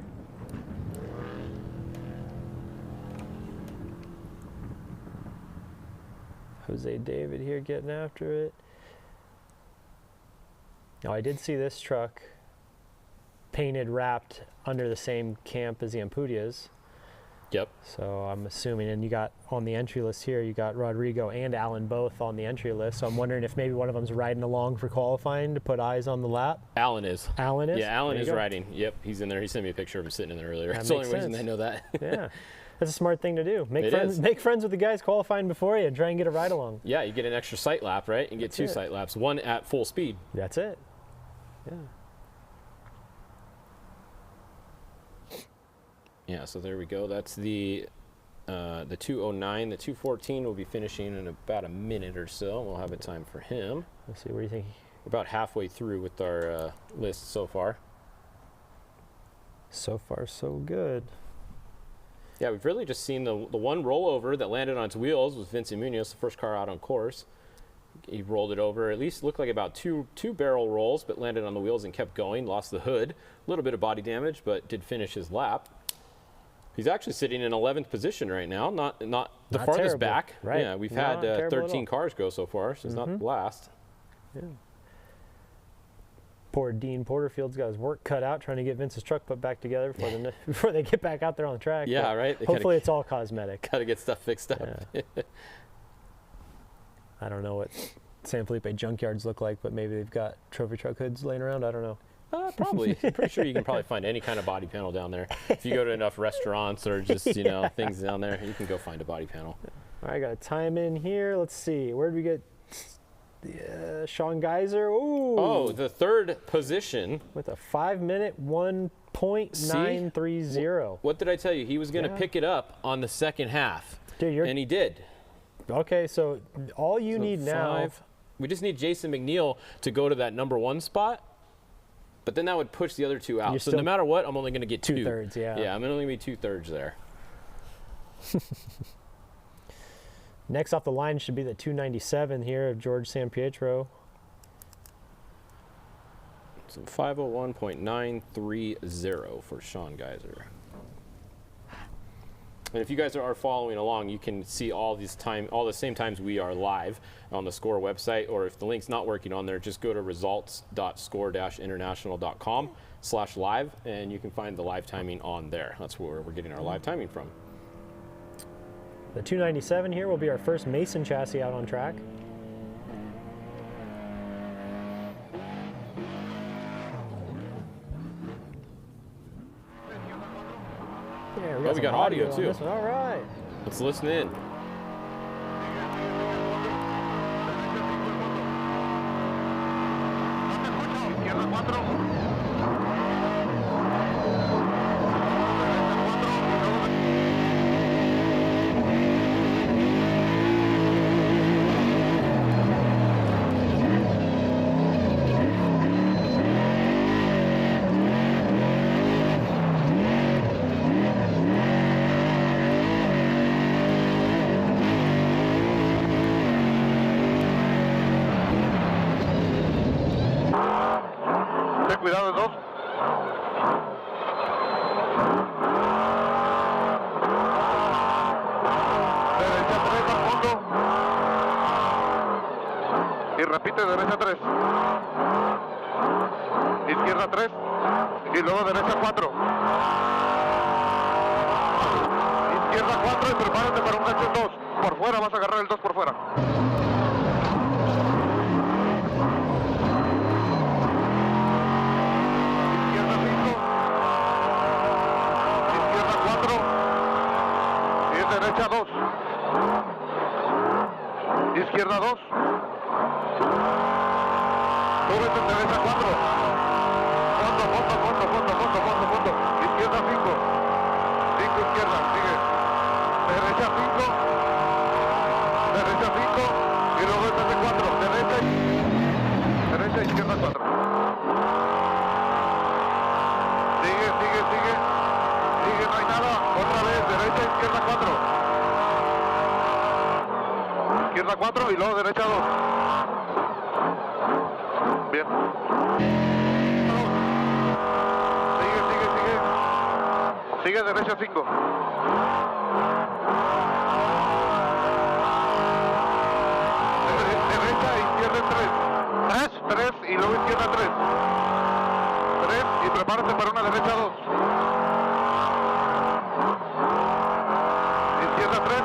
Jose David here getting after it. Now I did see this truck painted, wrapped under the same camp as the Ampudias. Yep. So I'm assuming, and you got on the entry list here, you got Rodrigo and Alan both on the entry list. So I'm wondering if maybe one of them's riding along for qualifying to put eyes on the lap. Alan is. Alan is? Yeah, Alan is riding. Yep, he's in there. He sent me a picture of him sitting in there earlier. That's the only reason I know that. Yeah. That's a smart thing to do. Make friends with the guys qualifying before you and try and get a ride along. Yeah, you get an extra sight lap, right? You get 2 sight laps, 1 at full speed. That's it. Yeah. Yeah, so there we go. That's the 209. The 214 will be finishing in about a minute or so. We'll have a time for him. Let's see, what do you think? We're about halfway through with our list so far. So far, so good. Yeah, we've really just seen the one rollover that landed on its wheels was Vincent Munoz, the first car out on course. He rolled it over, at least looked like about two barrel rolls, but landed on the wheels and kept going, lost the hood. A little bit of body damage, but did finish his lap. He's actually sitting in 11th position right now, not the farthest terrible. back. Right. Yeah, we've had 13 all. cars go so far, so it's not the last. Yeah. Poor Dean Porterfield's got his work cut out trying to get Vince's truck put back together before they get back out there on the track. Yeah, but right. Hopefully it's all cosmetic. Got to get stuff fixed up. Yeah. I don't know what San Felipe junkyards look like, but maybe they've got trophy truck hoods laying around. I don't know. Probably. I'm pretty sure you can probably find any kind of body panel down there. If you go to enough restaurants or just, things down there, you can go find a body panel. All right, got a time in here. Let's see. Where did we get Sean Geiser? Ooh. Oh, the 3rd position. With a 5-minute 1.930. What did I tell you? He was going to pick it up on the second half. Dude, and he did. Okay, so all you need now. We just need Jason McNeil to go to that number 1 spot. But then that would push the other 2 out. So no matter what, I'm only going to get 2. 2/3, yeah. Yeah, I'm only going to be 2/3 there. Next off the line should be the 297 here of George Sampietro. So 501.930 for Sean Geiser. And if you guys are following along, you can see all the same times we are live on the Score website, or if the link's not working on there, just go to results.score-international.com/live, and you can find the live timing on there. That's where we're getting our live timing from. The 297 here will be our first Mason chassis out on track. Yeah, we got audio too. All right. Let's listen in. Cuidado de dos. Derecha 3 al fondo. Y repite derecha 3. Izquierda 3. Y luego derecha 4. Izquierda 4 y prepárate para un gancho 2. Por fuera, vas a agarrar el 2 por fuera. Derecha 2. Izquierda 2. Súbete en derecha 4. Fondo. Izquierda 5. 5 izquierda, sigue. Derecha 5. Derecha 5. Y luego el de 4. Derecha, izquierda 4. Sigue. Sigue, no hay nada. Otra vez, derecha, izquierda 4. Izquierda 4 y luego derecha 2. Bien. Sigue derecha 5. Derecha, izquierda 3. 3 y luego izquierda 3. 3 y prepárate para una derecha 2. Izquierda 3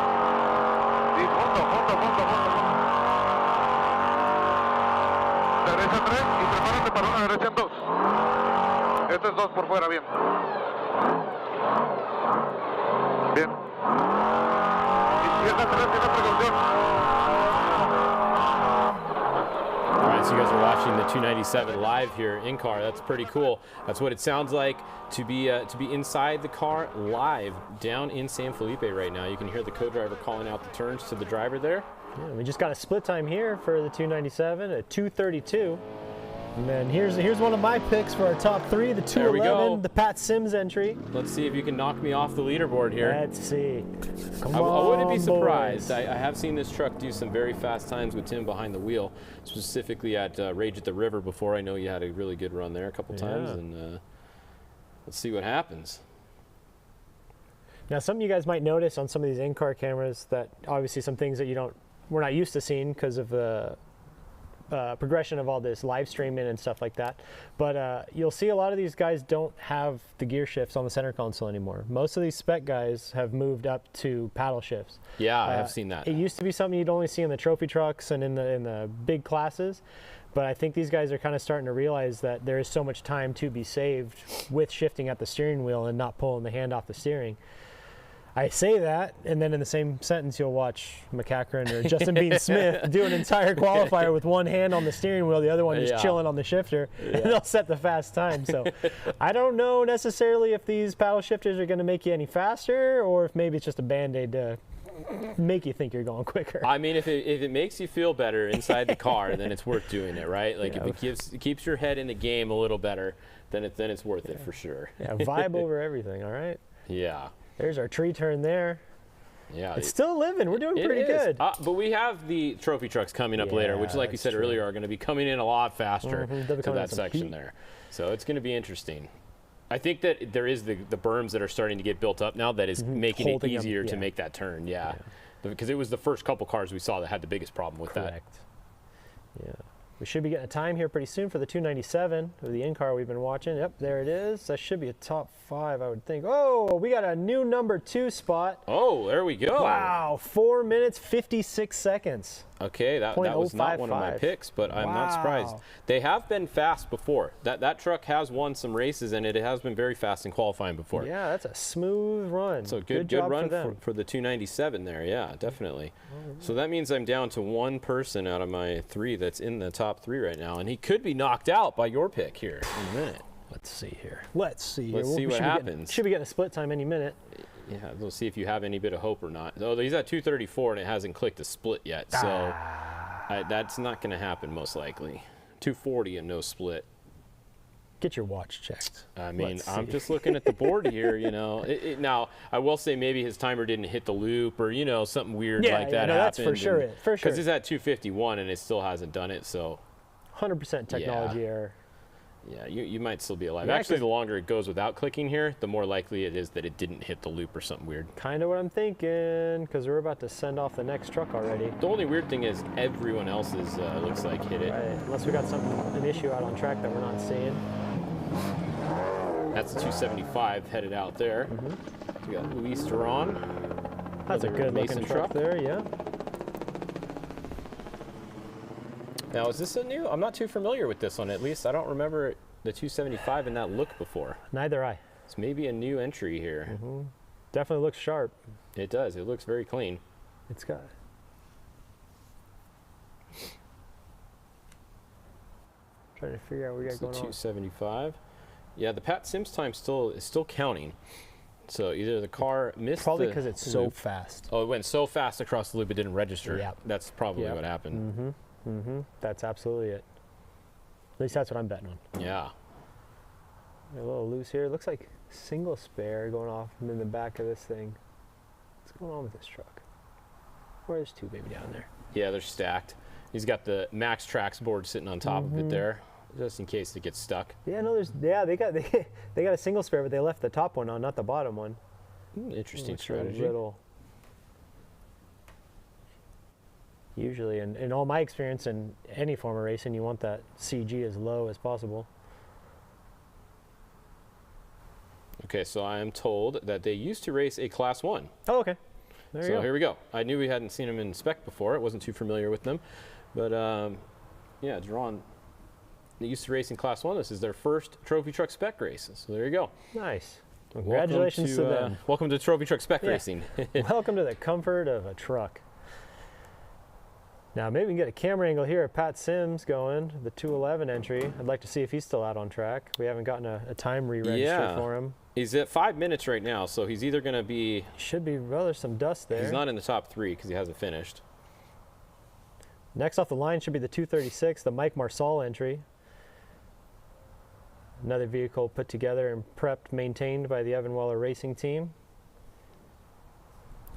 y fondo. Derecha 3 y prepárate para una derecha en 2. Este es 2 por fuera, bien. Bien. Izquierda 3, tiene precaución. All right, so you guys are watching the 297 live here in car. That's pretty cool. That's what it sounds like to be inside the car live down in San Felipe right now. You can hear the co-driver calling out the turns to the driver there. Yeah, we just got a split time here for the 297 at 2:32. And then here's one of my picks for our top 3, the 211, the Pat Sims entry. Let's see if you can knock me off the leaderboard here. Let's see. Come I wouldn't be surprised. boys. I have seen this truck do some very fast times with Tim behind the wheel, specifically at Rage at the River before. I know you had a really good run there a couple times, and let's see what happens. Now, some of you guys might notice on some of these in-car cameras that obviously some things that we're not used to seeing because of the progression of all this live streaming and stuff like that. But you'll see a lot of these guys don't have the gear shifts on the center console anymore. Most of these spec guys have moved up to paddle shifts. Yeah, I have seen that. It used to be something you'd only see in the trophy trucks and in the big classes. But I think these guys are kind of starting to realize that there is so much time to be saved with shifting at the steering wheel and not pulling the hand off the steering. I say that, and then in the same sentence, you'll watch McCachran or Justin Bean Smith do an entire qualifier with one hand on the steering wheel, the other one just chilling on the shifter, and they'll set the fast time. So I don't know necessarily if these paddle shifters are going to make you any faster, or if maybe it's just a Band-Aid to make you think you're going quicker. I mean, if it makes you feel better inside the car, then it's worth doing it, right? Like if it keeps your head in the game a little better, then it's worth it for sure. Yeah, vibe over everything, all right? Yeah. There's our tree turn there. Yeah, it's still living. We're doing pretty good. But we have the trophy trucks coming up later, which, like we said earlier, are going to be coming in a lot faster to that section there. So it's going to be interesting. I think that there is the berms that are starting to get built up now that is making it Holding easier them, to make that turn. Yeah. Because it was the first couple cars we saw that had the biggest problem with that. Yeah. We should be getting a time here pretty soon for the 297 of the in-car we've been watching. Yep, there it is. That should be a top 5, I would think. Oh, we got a new number 2 spot. Oh, there we go. Wow, 4 minutes, 56 seconds. Okay, that was not one of my picks, but I'm not surprised. They have been fast before. That truck has won some races, and it has been very fast in qualifying before. Yeah, that's a smooth run. So good run for the 297 there. Yeah, definitely. So that means I'm down to 1 person out of my 3 that's in the top 3 right now, and he could be knocked out by your pick here in a minute. Let's see here. Let's see what happens. Should be getting a split time any minute. Yeah, we'll see if you have any bit of hope or not. Oh, he's at 234 and it hasn't clicked a split yet, so that's not going to happen most likely. 240 and no split. Get your watch checked. I mean, I'm just looking at the board here, you know. Now, I will say maybe his timer didn't hit the loop or, you know, something weird like that happened. That's for sure. Because it's at 251 and it still hasn't done it, so. 100% technology error. Yeah, you might still be alive. Actually, the longer it goes without clicking here, the more likely it is that it didn't hit the loop or something weird. Kind of what I'm thinking, because we're about to send off the next truck already. The only weird thing is everyone else's looks like hit it. Right. Unless we got an issue out on track that we're not seeing. That's 275 headed out there. We got Luis Duran. That's a good looking truck there, yeah. Now, is this a new? I'm not too familiar with this one, at least. I don't remember the 275 in that look before. Neither I. It's maybe a new entry here. Definitely looks sharp. It does. It looks very clean. It's got. Trying to figure out what we got going on. 275. Yeah, the Pat Sims time is still counting. So either the car missed probably because it's so fast. Oh, it went so fast across the loop it didn't register. Yeah. That's probably what happened. That's absolutely it. At least that's what I'm betting on. Yeah. A little loose here. It looks like single spare going off in the back of this thing. What's going on with this truck? Where's 2 maybe down there? Yeah, they're stacked. He's got the Max Trax board sitting on top of it there, just in case it gets stuck. Yeah, no, they got a single spare, but they left the top one on, not the bottom one. Interesting strategy. Usually, in all my experience in any form of racing, you want that CG as low as possible. Okay, so I am told that they used to race a Class 1. Oh, okay. There you go. So here we go. I knew we hadn't seen them in spec before. I wasn't too familiar with them. But, yeah, Duran, they used to race in Class 1. This is their first Trophy Truck Spec race. So there you go. Nice. Congratulations to them. Welcome to Trophy Truck Spec Racing. Welcome to the comfort of a truck. Now, maybe we can get a camera angle here of Pat Sims going, the 211 entry. I'd like to see if he's still out on track. We haven't gotten a time re-register for him. He's at 5 minutes right now, so he's either going to be... Should be, well, there's some dust there. He's not in the top 3 because he hasn't finished. Next off the line should be the 236, the Mike Marsal entry. Another vehicle put together and prepped, maintained by the Evan Weller Racing team.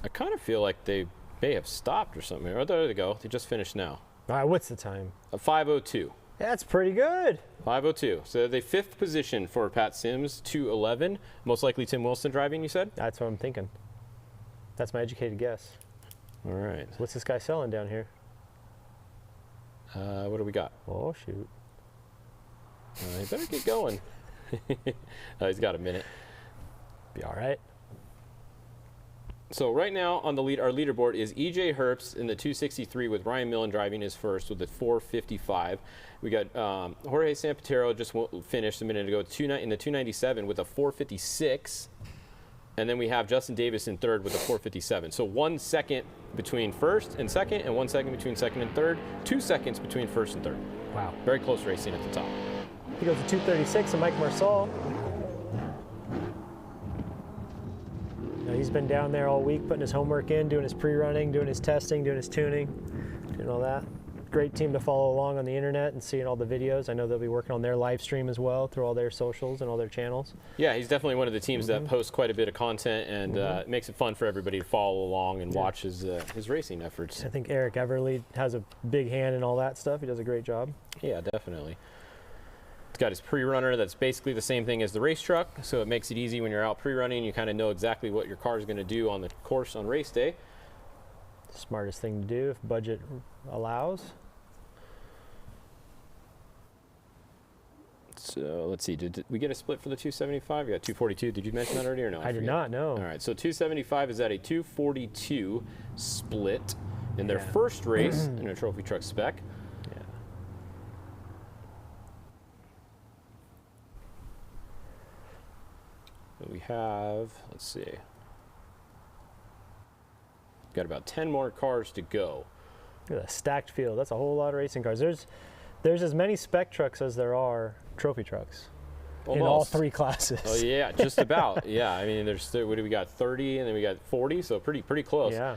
I kind of feel like they may have stopped or something. Oh, there they go. They just finished now. All right, what's the time? 5:02. That's pretty good. 5:02. So the 5th position for Pat Sims, 211. Most likely Tim Wilson driving, you said? That's what I'm thinking. That's my educated guess. All right. So what's this guy selling down here? What do we got? Oh, shoot. He better get going. He's got a minute. Be all right. So right now on the our leaderboard is EJ Herbst in the 263 with Ryan Millen driving his first with the 455. We got Jorge Sampatero just finished a minute ago in the 297 with a 456. And then we have Justin Davis in third with a 457. So 1 second between first and second, and 1 second between second and third. 2 seconds between first and third. Wow. Very close racing at the top. He goes to 236 and Mike Marsal. Now he's been down there all week putting his homework in, doing his pre-running, doing his testing, doing his tuning, doing all that. Great team to follow along on the internet and seeing all the videos. I know they'll be working on their live stream as well through all their socials and all their channels. Yeah, he's definitely one of the teams that posts quite a bit of content and it makes it fun for everybody to follow along and watch his racing efforts. I think Eric Everly has a big hand in all that stuff. He does a great job. Yeah, definitely. got his pre-runner that's basically the same thing as the race truck, so it makes it easy when you're out pre-running. You kind of know exactly what your car is going to do on the course on race day. Smartest thing to do if budget allows. So let's see, did we get a split for the 275? We got 242. Did you mention that already or no? I did not, no. All right, so 275 is at a 242 split in their first race in a trophy truck spec. Yeah. We have, let's see, got about 10 more cars to go. Look at that stacked field. That's a whole lot of racing cars. There's as many spec trucks as there are trophy trucks. Almost. In all three classes. Oh yeah, just about. Yeah, I mean, what do we got? 30, and then we got 40, so pretty close. Yeah.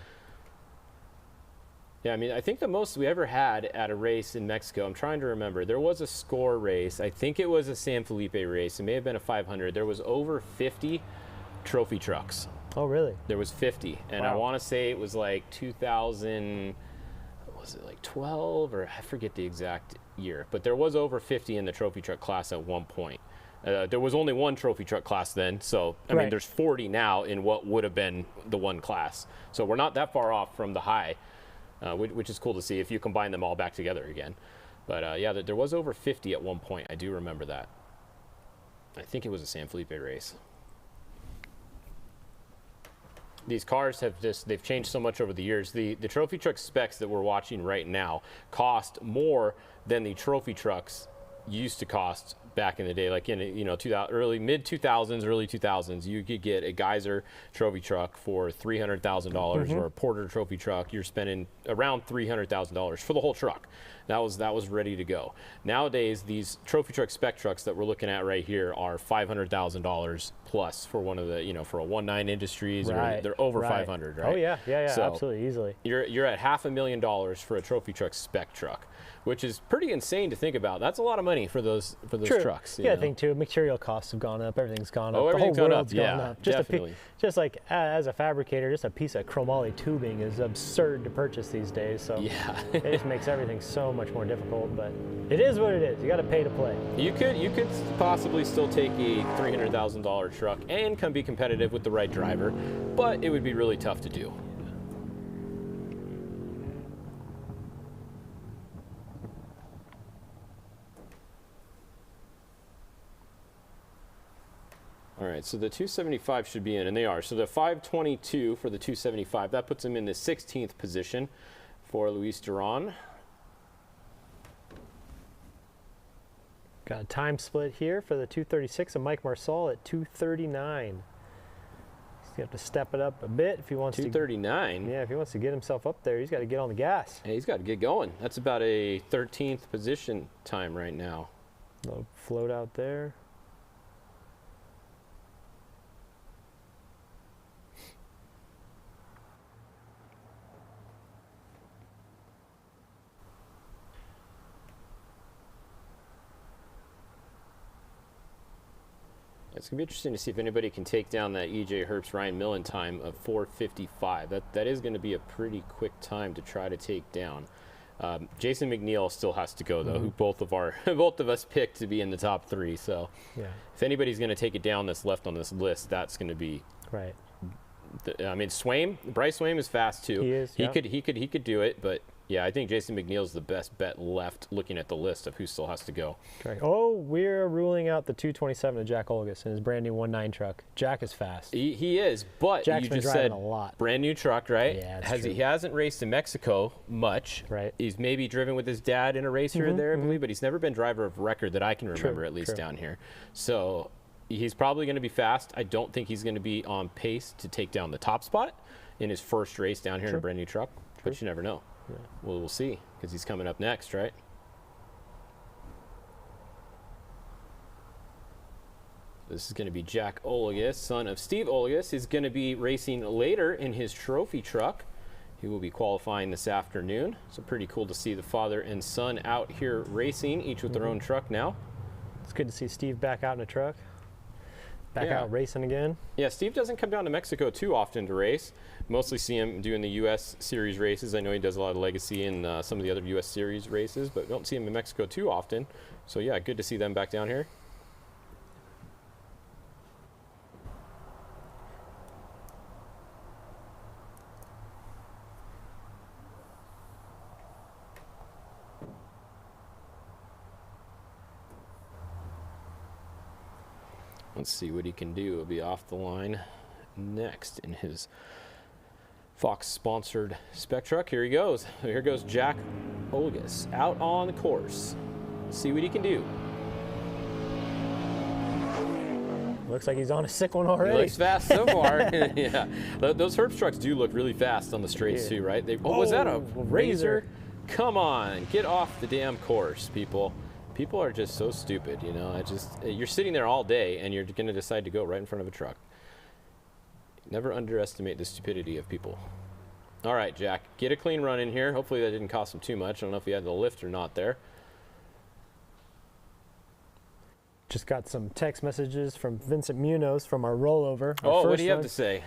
Yeah, I mean, I think the most we ever had at a race in Mexico, I'm trying to remember, there was a score race. I think it was a San Felipe race. It may have been a 500. There was over 50 trophy trucks. Oh, really? There was 50, and wow. I want to say it was like 2000, was it like 12, or I forget the exact year, but there was over 50 in the trophy truck class at one point. There was only one trophy truck class then, so I mean, there's 40 now in what would have been the one class. So we're not that far off from the high, which is cool to see if you combine them all back together again. But yeah, there was over 50 at one point. I do remember that. I think it was a San Felipe race. These cars have they've changed so much over the years. The trophy truck specs that we're watching right now cost more than the trophy trucks used to cost back in the day, like in mid 2000s, early 2000s. You could get a Geyser trophy truck for $300,000 or a Porter trophy truck. You're spending around $300,000 for the whole truck. That was ready to go. Nowadays, these trophy truck spec trucks that we're looking at right here are $500,000 plus for one of the, for a 1.9 Industries, or they're over 500, right? Oh yeah, so absolutely, easily. You're at $500,000 for a trophy truck spec truck, which is pretty insane to think about. That's a lot of money for those trucks. Yeah, I think too. Material costs have gone up. Everything's gone up. Oh, everything's the whole gone world's up. gone Yeah, up. definitely. Just like as a fabricator, just a piece of chromoly tubing is absurd to purchase these days. So yeah, it just makes everything so much more difficult. But it is what it is. You got to pay to play. You could possibly still take a $300,000 truck and be competitive with the right driver, but it would be really tough to do. All right, so the 275 should be in, and they are. So the 522 for the 275, that puts him in the 16th position for Luis Duran. Got a time split here for the 236 and Mike Marsal at 239. He's going to have to step it up a bit if he wants 239? Yeah, if he wants to get himself up there, he's got to get on the gas. Yeah, he's got to get going. That's about a 13th position time right now. Little float out there. It's going to be interesting to see if anybody can take down that E.J. Herbst Ryan Millen time of 4:55. That is going to be a pretty quick time to try to take down. Jason McNeil still has to go though, who both of us picked to be in the top 3. So if anybody's going to take it down that's left on this list, that's going to be right. I mean, Bryce Swaim is fast too. He is. He could do it, but yeah, I think Jason McNeil's the best bet left, looking at the list of who still has to go. Correct. Oh, we're ruling out the 227 of Jack Olgas in his brand new 1.9 truck. Jack is fast. He is, but Jack's you been just driving said a lot. Brand new truck, right? Yeah, that's true. He hasn't raced in Mexico much. Right. He's maybe driven with his dad in a race here or there, I believe, but he's never been driver of record that I can remember, at least down here. So he's probably going to be fast. I don't think he's going to be on pace to take down the top spot in his first race down here in a brand new truck, but you never know. Yeah. Well, we'll see, because he's coming up next, right? This is going to be Jack Olagus, son of Steve Olagus. He's going to be racing later in his trophy truck. He will be qualifying this afternoon. So pretty cool to see the father and son out here racing, each with their own truck now. It's good to see Steve back out in a truck. Back out racing again. Yeah, Steve doesn't come down to Mexico too often to race. Mostly see him doing the U.S. Series races. I know he does a lot of Legacy and some of the other U.S. Series races, but don't see him in Mexico too often. So yeah, good to see them back down here. Let's see what he can do. He'll be off the line next in his Fox-sponsored spec truck. Here he goes. Here goes Jack Olgas out on the course. Let's see what he can do. Looks like he's on a sick one already. He looks fast so far. Yeah, those Herbst trucks do look really fast on the straights too, right? Was that a razor? Come on, get off the damn course, people. People are just so stupid, you know. You're sitting there all day and you're going to decide to go right in front of a truck. Never underestimate the stupidity of people. All right, Jack, get a clean run in here. Hopefully that didn't cost him too much. I don't know if he had the lift or not there. Just got some text messages from Vincent Munoz from our rollover. Oh, what do you have to say?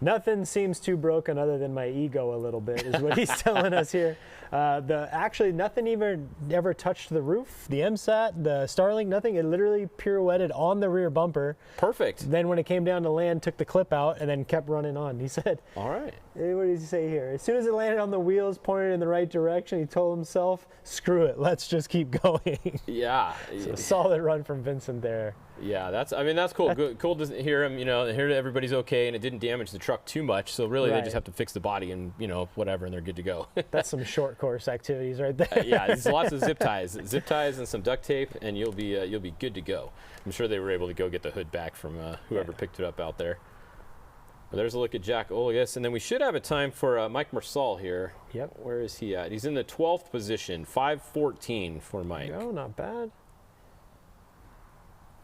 Nothing seems too broken other than my ego a little bit, is what he's telling us here. Actually, nothing even ever touched the roof, the MSAT, the Starlink, nothing. It literally pirouetted on the rear bumper. Perfect. Then when it came down to land, took the clip out and then kept running on. He said, all right. What did he say here? As soon as it landed on the wheels, pointed in the right direction, he told himself, screw it, let's just keep going. Yeah. So solid run from Vincent there. Yeah, that's cool. Cool to hear him, hear that everybody's okay and it didn't damage the truck too much. So really they just have to fix the body and, whatever, and they're good to go. That's some short course activities right there. Yeah, there's lots of zip ties and some duct tape, and you'll be good to go. I'm sure they were able to go get the hood back from whoever picked it up out there. But there's a look at Jack Olgas, and then we should have a time for Mike Mersal here. Yep. Where is he at? He's in the 12th position, 5:14 for Mike. Oh, not bad.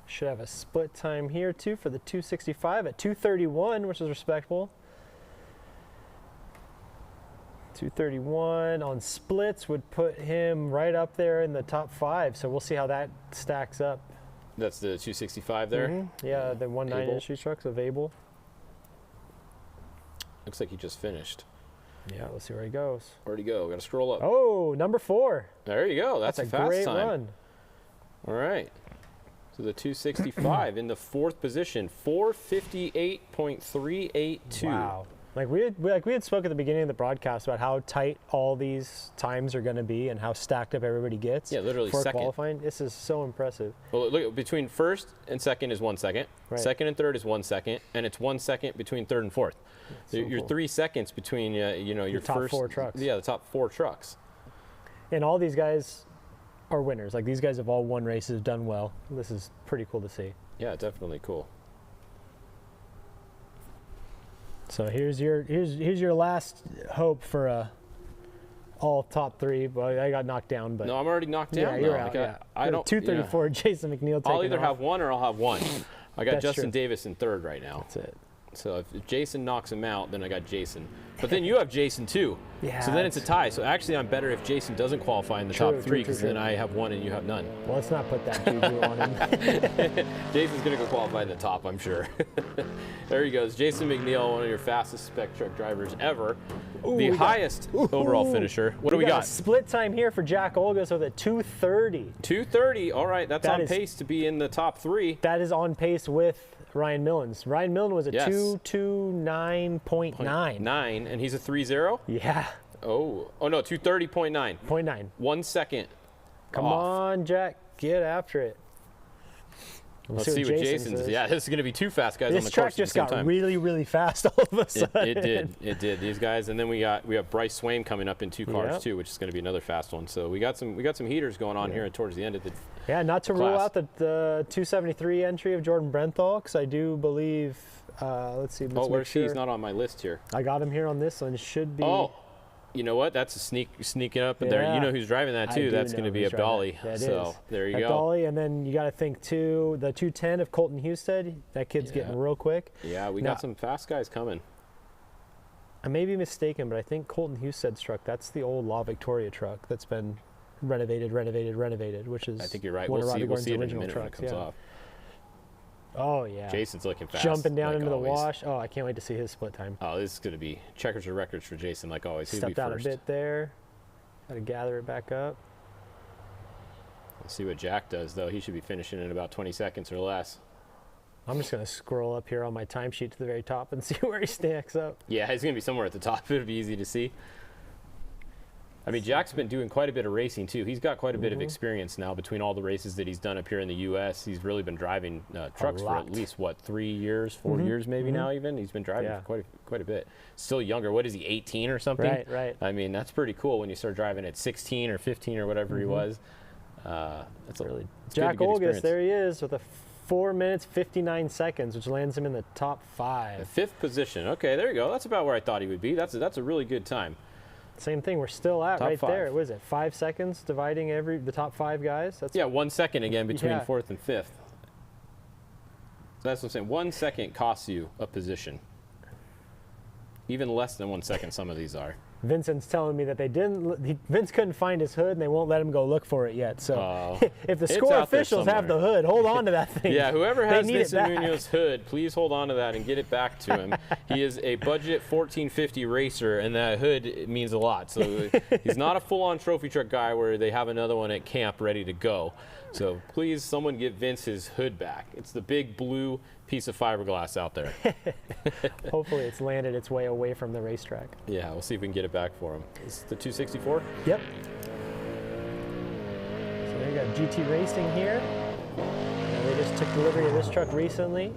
Should have a split time here too for the 265 at 2:31, which is respectable. 2:31 on splits would put him right up there in the top 5. So we'll see how that stacks up. That's the 265 there? Mm-hmm. Yeah, the 1.9 Industry trucks of Abel. Looks like he just finished. Yeah, let's see where he goes. Where'd he go? Got to scroll up. Oh, number 4. There you go. That's a fast great time. Run. All right. So the 265 in the 4th position, 458.382. Wow. Like we had spoke at the beginning of the broadcast about how tight all these times are going to be and how stacked up everybody gets. Yeah, literally for second. Qualifying. This is so impressive. Well, look, between first and second is 1 second. Right. Second and third is 1 second, and it's 1 second between third and fourth. So you're cool. 3 seconds between your top first 4 trucks. Yeah, the top 4 trucks. And all these guys are winners. Like these guys have all won races, done well. This is pretty cool to see. Yeah, definitely cool. So here's your last hope for all top 3. Well, I got knocked down, but no, I'm already knocked down. Yeah, you're out. I don't. 234. Jason McNeil. I'll either off. have one or I'll have one. I got That's Justin true. Davis in third right now. That's it. So if Jason knocks him out, then I got Jason. But then you have Jason too. Yeah. So then it's a tie. So actually, I'm better if Jason doesn't qualify in the top 3 because then I have one and you have none. Well, let's not put that juju on him. Jason's gonna go qualify in the top, I'm sure. There he goes, Jason McNeil, one of your fastest spec truck drivers ever. Ooh, the highest overall finisher. What do we got? A split time here for Jack Olgas with a 2:30. 2:30. All right, that's on pace to be in the top 3. That is on pace with Ryan Millens. Ryan Millen was a 229.9. 9, and he's a 3.0? Yeah. Oh no, 230.9. 0.9. 1 second. Come on, Jack. Get after it. Let's see what Jason says. Yeah, this is going to be 2 fast guys on the course. This track just got really, really fast all of a sudden. It did. These guys, and then we have Bryce Swain coming up in 2 cars too, which is going to be another fast one. So we got some heaters going on here towards the end of the. Yeah, not to rule out the 273 entry of Jordan Brenthal, because I do believe. Let's see. Where's he? He's not on my list here. I got him here on this one. Should be. Oh. You know what? That's a sneaking up in there. You know who's driving that too. That's going to be Abdali. So there you go. Abdali, and then you got to think too, the 210 of Colton Husted. That kid's getting real quick. Yeah, we got some fast guys coming. I may be mistaken, but I think Colton Husted's truck, that's the old La Victoria truck that's been renovated, which is I think you're right. One We'll of Robbie see it in a original minute trucks. when it comes off. Oh, yeah. Jason's looking fast. Jumping down like into always. the wash. Oh, I can't wait to see his split time. Oh, this is going to be checkers or records for Jason, like always. He'll be Stepped out first. a bit there. Got to gather it back up. Let's see what Jack does, though. He should be finishing in about 20 seconds or less. I'm just going to scroll up here on my timesheet to the very top and see where he stacks up. Yeah, he's going to be somewhere at the top. It'll be easy to see. I mean, Jack's been doing quite a bit of racing, too. He's got quite a bit of experience now between all the races that he's done up here in the U.S. He's really been driving trucks for at least, what, 3 years, 4 years maybe now even? He's been driving for quite a bit. Still younger. What is he, 18 or something? Right, right. I mean, that's pretty cool when you start driving at 16 or 15 or whatever he was. That's really Jack Olgas, there he is with a 4 minutes, 59 seconds, which lands him in the top 5. The 5th position. Okay, there you go. That's about where I thought he would be. That's a really good time. Same thing. We're still at top right 5. there. What is it? 5 seconds dividing the top 5 guys. That's 1 second again between 4th and 5th. So that's what I'm saying. 1 second costs you a position. Even less than 1 second. Some of these are. Vincent's telling me that they didn't. Vince couldn't find his hood, and they won't let him go look for it yet. So if the score officials have the hood, hold on to that thing. Yeah, whoever has Vincent Munoz's hood, please hold on to that and get it back to him. He is a budget 1450 racer, and that hood means a lot. So he's not a full-on trophy truck guy where they have another one at camp ready to go. So please, someone get Vince his hood back. It's the big blue piece of fiberglass out there. Hopefully it's landed its way away from the racetrack. Yeah, we'll see if we can get it back for him. Is it the 264? Yep. So they got GT Racing here. They just took delivery of this truck recently.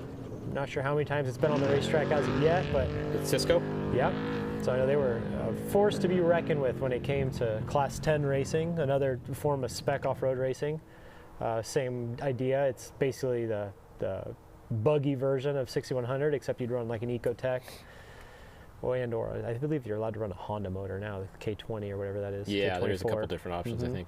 Not sure how many times it's been on the racetrack as of yet, but... It's Cisco? Yep. So I know they were a force to be reckoned with when it came to Class 10 racing, another form of spec off-road racing. Same idea. It's basically the buggy version of 6100, except you'd run like an Ecotec, or I believe you're allowed to run a Honda motor now, the K20 or whatever that is. Yeah, K24. there's a couple different options, I think.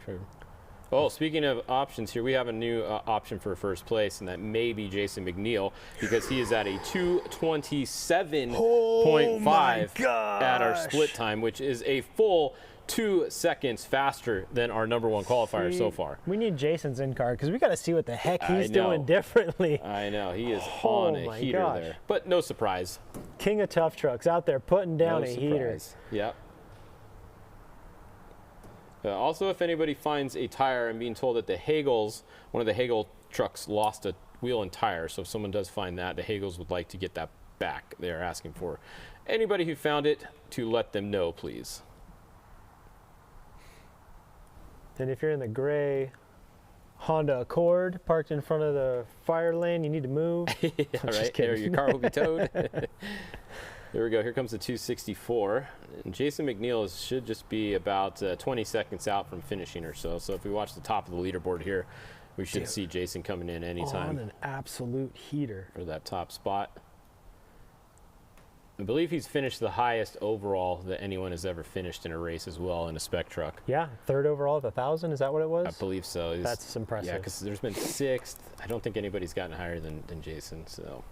Oh, speaking of options here, we have a new option for first place, and that may be Jason McNeil, because he is at a 2:27.5 at our split time, which is a full 2 seconds faster than our #1 qualifier so far. We need Jason's in car because we got to see what the heck he's doing differently. I know, he is on a heater there, but no surprise. King of tough trucks out there putting down a heater. Yep. Also, if anybody finds a tire, I'm being told that the Hagels, one of the Hagel trucks lost a wheel and tire, so if someone does find that, the Hagels would like to get that back. They are asking for anybody who found it to let them know, please. And if you're in the gray Honda Accord parked in front of the fire lane, you need to move. Right there, your car will be towed. There we go. Here comes the 264. And Jason McNeil should just be about 20 seconds out from finishing or so. So if we watch the top of the leaderboard here, we should see Jason coming in anytime. On an absolute heater. For that top spot. I believe he's finished the highest overall that anyone has ever finished in a race as well in a spec truck. Yeah, 3rd overall at 1,000. Is that what it was? I believe so. That's impressive. Yeah, because there's been 6th. I don't think anybody's gotten higher than Jason. So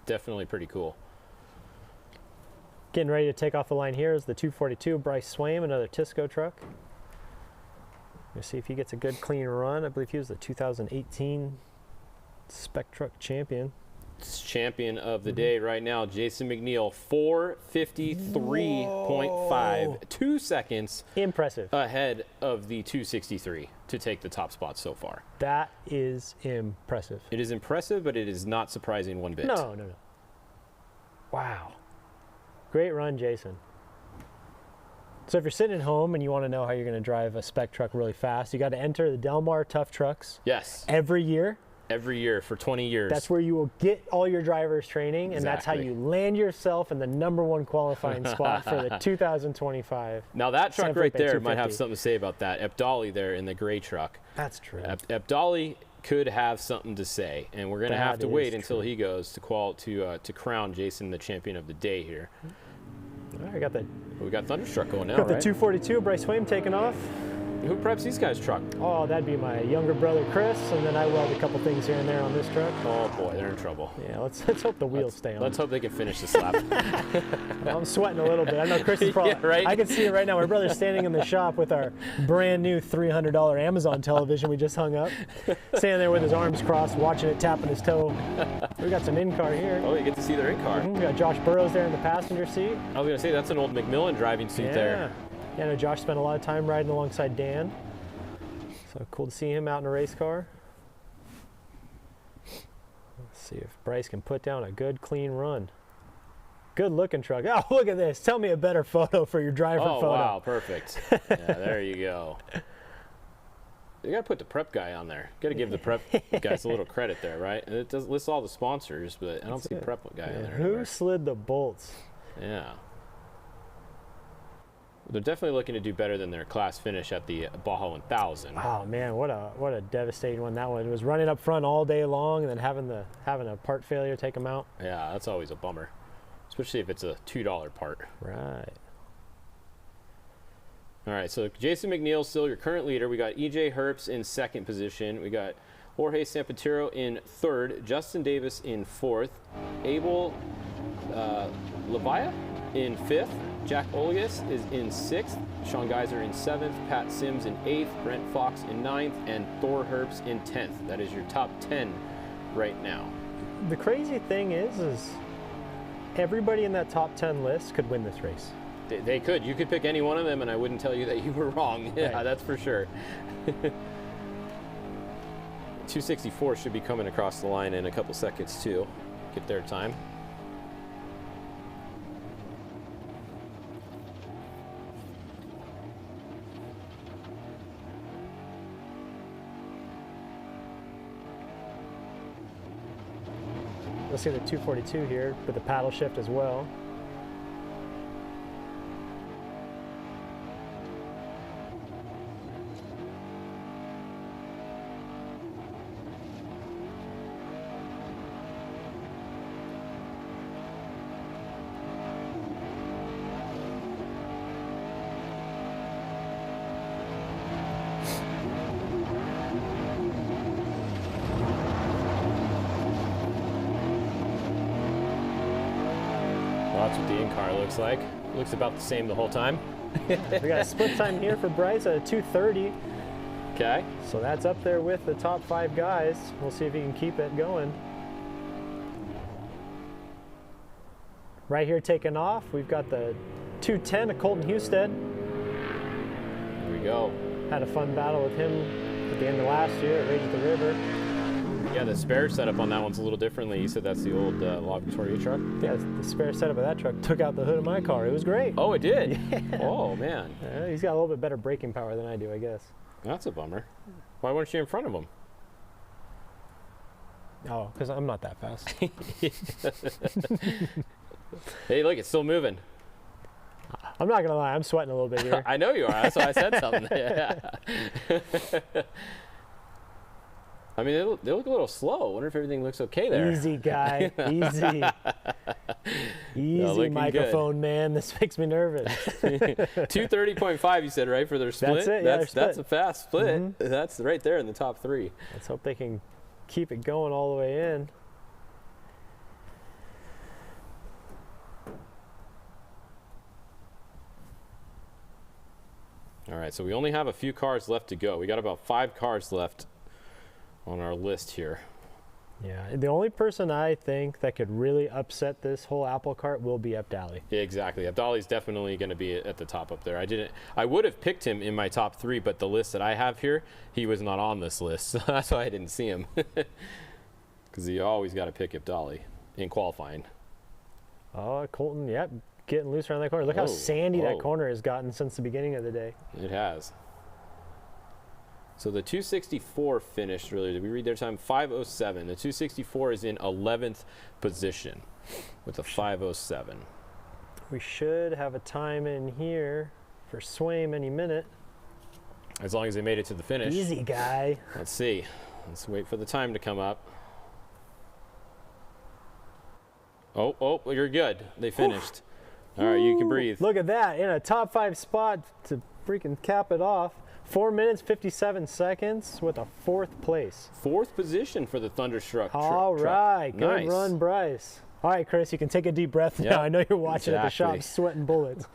definitely pretty cool. Getting ready to take off the line here is the 242 Bryce Swaim, another Tisco truck. We'll see if he gets a good clean run. I believe he was the 2018 spec truck champion. Champion of the day right now, Jason McNeil, 4:53.5, 2 seconds impressive ahead of the 263 to take the top spot so far. That is impressive. It is impressive, but it is not surprising one bit. No. Wow. Great run, Jason. So if you're sitting at home and you want to know how you're going to drive a spec truck really fast, you got to enter the Del Mar Tough Trucks. Yes. Every year. Every year for 20 years. That's where you will get all your driver's training, and that's how you land yourself in the #1 qualifying spot for the 2025. Now that truck right there might have something to say about that. Ebdali there in the gray truck. That's true. Ebdali could have something to say, and we're going to have to wait until he goes to crown Jason the champion of the day here. All right, we got Thunderstruck going now, got the right? 242 Bryce Swaim taking off. Who preps these guys' truck? Oh, that'd be my younger brother Chris, and then I weld a couple things here and there on this truck. Oh boy, they're in trouble. Yeah, let's hope the wheels stay on. Let's hope they can finish this lap. Well, I'm sweating a little bit. I know Chris is probably. Yeah, right? I can see it right now. My brother's standing in the shop with our brand new $300 Amazon television we just hung up, standing there with his arms crossed, watching it, tapping his toe. We got some in-car here. Oh, you get to see their in-car. We got Josh Burrows there in the passenger seat. I was gonna say that's an old McMillan driving seat there. Yeah, I know Josh spent a lot of time riding alongside Dan. So cool to see him out in a race car. Let's see if Bryce can put down a good, clean run. Good looking truck. Oh, look at this. Tell me a better photo for your driver photo. Oh, wow, perfect. Yeah, there you go. You got to put the prep guy on there. Got to give the prep guys a little credit there, right? And it does list all the sponsors, but I don't see prep guy on there. Who anywhere. slid the bolts? Yeah. They're definitely looking to do better than their class finish at the Baja 1000. Oh man, what a devastating one that one. It was running up front all day long and then having a part failure take them out. Yeah, that's always a bummer, especially if it's a $2 part. Right. All right, so Jason McNeil's still your current leader. We got EJ Herbst in second position. We got Jorge Sampatero in third, Justin Davis in fourth, Abel Labaya in fifth, Jack Olias is in sixth, Sean Geiser in seventh, Pat Sims in eighth, Brent Fox in ninth, and Thor Herbst in 10th. That is your top 10 right now. The crazy thing is everybody in that top 10 list could win this race. They could. You could pick any one of them, and I wouldn't tell you that you were wrong. Yeah, Right. That's for sure. 264 should be coming across the line in a couple seconds, too. Get their time. Let's see the 242 here with the paddle shift as well. That's what the in-car looks like. Looks about the same the whole time. We got a split time here for Bryce at a 2:30. Okay. So that's up there with the top 5 guys. We'll see if he can keep it going. Right here taking off, we've got the 210 of Colton Husted. There we go. Had a fun battle with him at the end of last year at Rage at the River. Yeah, the spare setup on that one's a little differently. You said that's the old La Victoria truck? Yeah, the spare setup of that truck took out the hood of my car. It was great. Oh, it did? Yeah. Oh, man. He's got a little bit better braking power than I do, I guess. That's a bummer. Why weren't you in front of him? Oh, because I'm not that fast. Hey, look, it's still moving. I'm not going to lie, I'm sweating a little bit here. I know you are. That's why I said something. Yeah. I mean, they look a little slow. I wonder if everything looks okay there. Easy, guy. Easy. Easy, microphone good. Man. This makes me nervous. 230.5, you said, right, for their split? That's it. Yeah, that's a fast split. Mm-hmm. That's right there in the top 3. Let's hope they can keep it going all the way in. All right, so we only have a few cars left to go. We got about 5 cars left on our list here. Yeah, the only person I think that could really upset this whole apple cart will be Abdali. Yeah, exactly. Abdali's definitely going to be at the top up there. I would have picked him in my top 3, but the list that I have here, he was not on this list. So that's why I didn't see him. Because you always got to pick Abdali in qualifying. Oh, Colton, yep, getting loose around that corner. Look how sandy that corner has gotten since the beginning of the day. It has. So the 264 finished earlier. Did we read their time? 5:07. The 264 is in 11th position with a 5:07. We should have a time in here for Swaim any minute. As long as they made it to the finish. Easy, guy. Let's see. Let's wait for the time to come up. Oh, you're good. They finished. All right, you can breathe. Look at that. In a top 5 spot to freaking cap it off. 4 minutes, 57 seconds with a 4th place. 4th position for the Thunderstruck truck. All right. Good nice. Run, Bryce. All right, Chris, you can take a deep breath now. I know you're watching at the shop sweating bullets.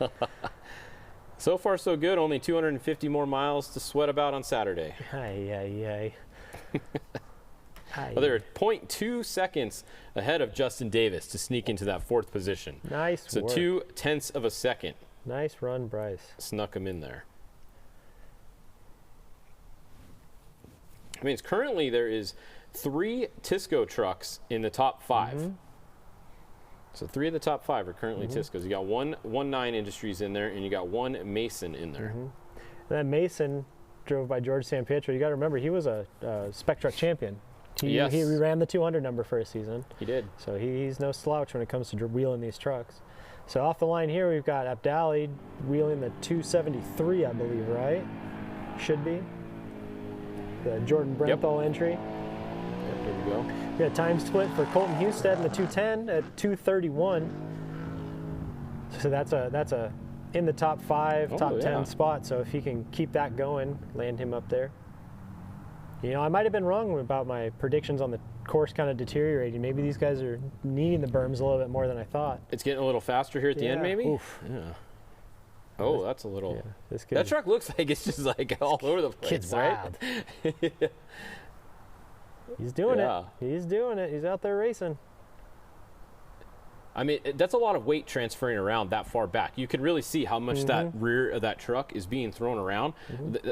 So far, so good. Only 250 more miles to sweat about on Saturday. Ay. Well, they're 0.2 seconds ahead of Justin Davis to sneak into that 4th position. Nice work. So 0.2 of a second. Nice run, Bryce. Snuck him in there. I mean, currently there is 3 Tisco trucks in the top 5. So 3 of the top 5 are currently Tiscos. You got one 9 Industries in there, and you got 1 Mason in there. And that Mason drove by George San Pietro. You got to remember, he was a Spec Truck champion. He ran the 200 number for a season. He did. So he's no slouch when it comes to wheeling these trucks. So off the line here, we've got Abdali wheeling the 273, I believe, right? Should be. The Jordan Brenthal entry. Yep, there we go. We got a time split for Colton Husted in the 210 at 231. So that's a in the top 5, top 10 spot. So if he can keep that going, land him up there. You know, I might have been wrong about my predictions on the course kind of deteriorating. Maybe these guys are needing the berms a little bit more than I thought. It's getting a little faster here at the end, maybe? Oof. Yeah. Oh, that's a little. This kid, that truck looks like it's just like all over the place, kid's right? wild. He's doing it. He's doing it. He's out there racing. I mean, that's a lot of weight transferring around that far back. You can really see how much that rear of that truck is being thrown around.